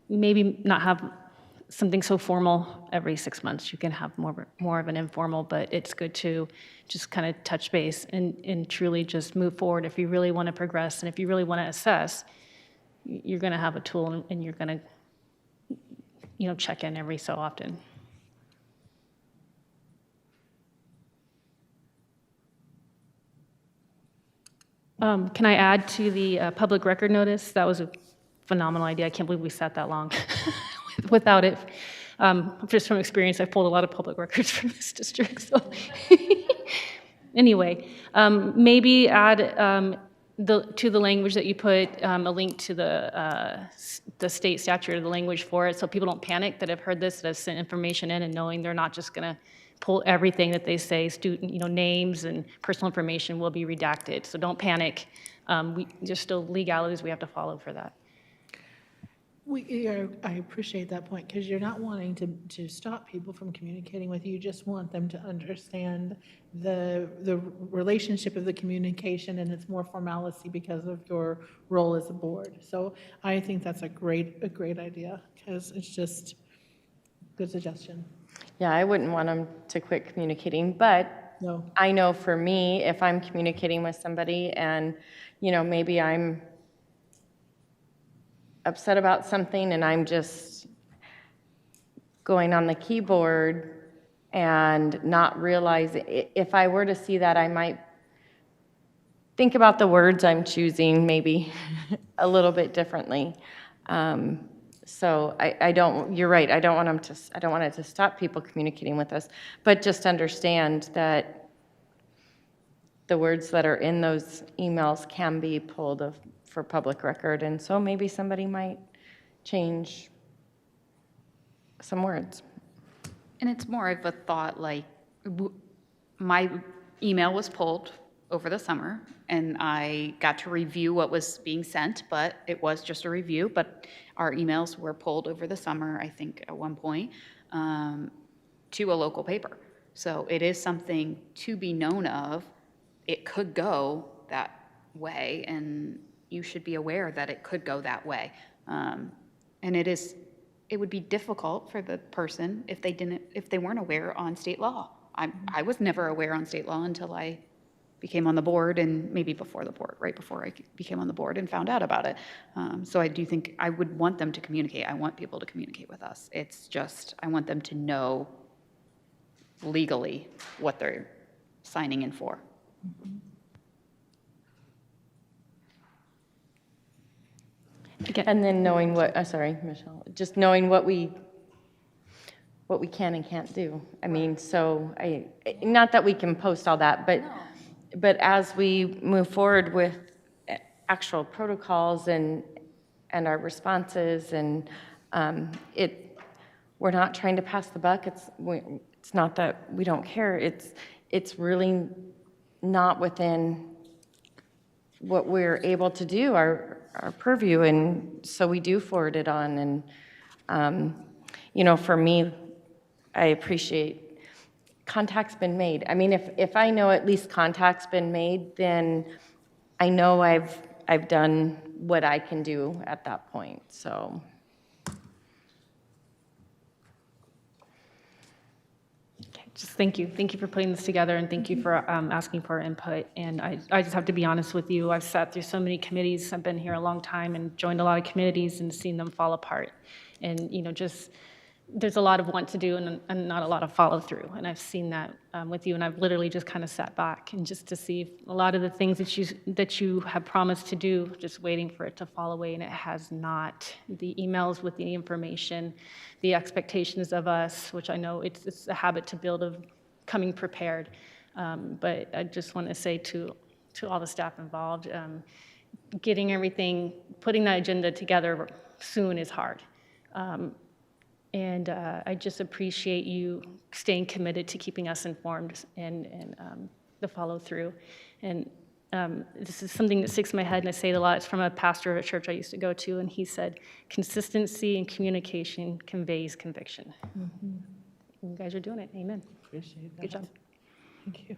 Maybe not have something so formal every 6 months. You can have more of an informal, but it's good to just kind of touch base and truly just move forward. If you really want to progress and if you really want to assess, you're going to have a tool and you're going to, check in every so often. Can I add to the public record notice? That was a phenomenal idea. I can't believe we sat that long without it. Just from experience, I've pulled a lot of public records from this district. So anyway, maybe add to the language that you put a link to the state statute or the language for it, so people don't panic that have heard this, that have sent information in and knowing they're not just going to pull everything that they say, student, names and personal information will be redacted. So don't panic. There's still legalities we have to follow for that. I appreciate that point, because you're not wanting to stop people from communicating with you. You just want them to understand the relationship of the communication, and it's more formality because of your role as a board. So I think that's a great idea, because it's just good suggestion. Yeah, I wouldn't want them to quit communicating, but No. I know for me, if I'm communicating with somebody and, maybe I'm upset about something and I'm just going on the keyboard and not realizing, if I were to see that, I might think about the words I'm choosing maybe a little bit differently. So I don't, you're right, I don't want it to stop people communicating with us, but just understand that the words that are in those emails can be pulled for public record, and so maybe somebody might change some words. And it's more of a thought, like, my email was pulled over the summer, and I got to review what was being sent, but it was just a review. But our emails were pulled over the summer, I think, at one point, to a local paper. So it is something to be known of. It could go that way, and you should be aware that it could go that way. And it would be difficult for the person if they weren't aware on state law. I was never aware on state law until I became on the board, and maybe before the board, right before I became on the board and found out about it. So I do think I would want them to communicate. I want people to communicate with us. It's just, I want them to know legally what they're signing in for. And then knowing sorry, Michelle, just knowing what we can and can't do. I mean, so not that we can post all that, but as we move forward with actual protocols and our responses, and we're not trying to pass the buck. It's not that we don't care. It's really not within what we're able to do, our purview, and so we do forward it on. And for me, I appreciate contact's been made. I mean, if I know at least contact's been made, then I know I've done what I can do at that point. So. Just thank you. Thank you for putting this together, and thank you for asking for our input. And I just have to be honest with you. I've sat through so many committees. I've been here a long time and joined a lot of committees and seen them fall apart. And, just there's a lot of want to do and not a lot of follow through. And I've seen that with you, and I've literally just kind of sat back and just to see a lot of the things that you have promised to do, just waiting for it to fall away, and it has not. The emails with the information, the expectations of us, which I know it's a habit to build of coming prepared. But I just want to say to all the staff involved, getting everything, putting that agenda together soon is hard. And I just appreciate you staying committed to keeping us informed and the follow through. And this is something that sticks in my head, and I say it a lot. It's from a pastor of a church I used to go to, and he said, consistency and communication conveys conviction. Mm-hmm. You guys are doing it. Amen. Appreciate that. Good job. Thank you.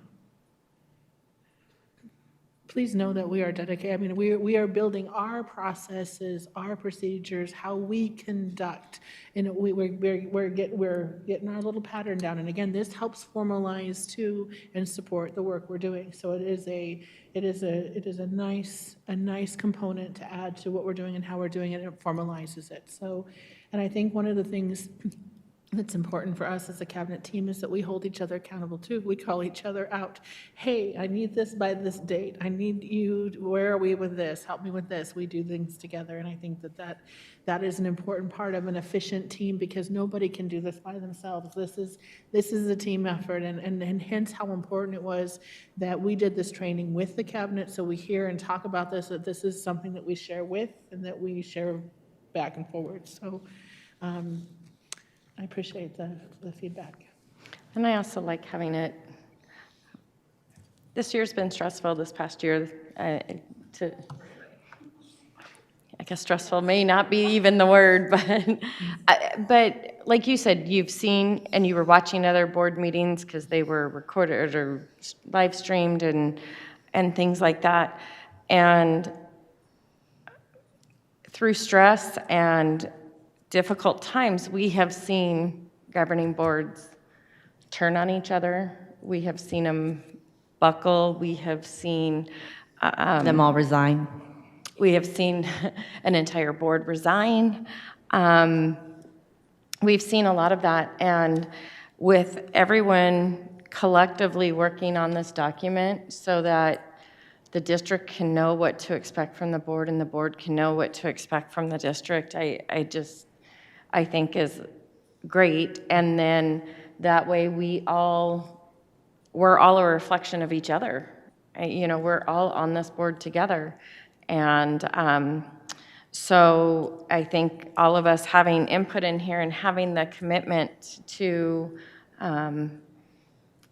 Please know that we are dedicated. I mean, we are building our processes, our procedures, how we conduct, and we're getting our little pattern down. And again, this helps formalize too and support the work we're doing. So it is a nice component to add to what we're doing and how we're doing it, and it formalizes it. So, and I think one of the things that's important for us as a cabinet team is that we hold each other accountable too. We call each other out. Hey, I need this by this date. I need you, where are we with this? Help me with this. We do things together. And I think that is an important part of an efficient team, because nobody can do this by themselves. This is a team effort, and hence how important it was that we did this training with the cabinet, so we hear and talk about this, that this is something that we share with and that we share back and forward. So I appreciate the feedback. And I also like having it, this year's been stressful this past year. I guess stressful may not be even the word, but like you said, you've seen and you were watching other board meetings because they were recorded or live streamed and things like that. And through stress and difficult times, we have seen governing boards turn on each other. We have seen them buckle. We have seen Them all resign. we have seen an entire board resign. We've seen a lot of that, and with everyone collectively working on this document so that the district can know what to expect from the board and the board can know what to expect from the district, I think is great. And then that way we're all a reflection of each other. We're all on this board together. And so I think all of us having input in here and having the commitment to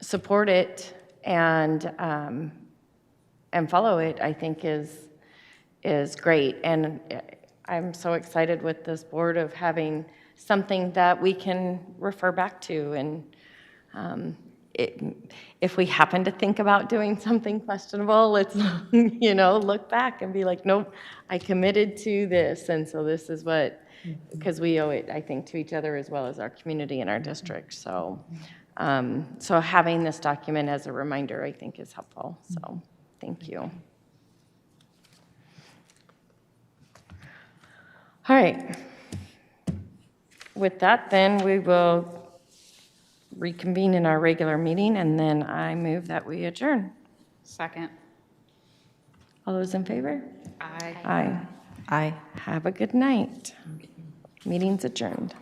support it and follow it, I think is great. And I'm so excited with this board of having something that we can refer back to. And if we happen to think about doing something questionable, let's, look back and be like, nope, I committed to this. And so this is what, because we owe it, I think, to each other as well as our community and our district. So, so having this document as a reminder, I think, is helpful. So thank you. All right. With that, then we will reconvene in our regular meeting, and then I move that we adjourn. Second. All those in favor? Aye. Aye. Aye. Have a good night. Meeting's adjourned.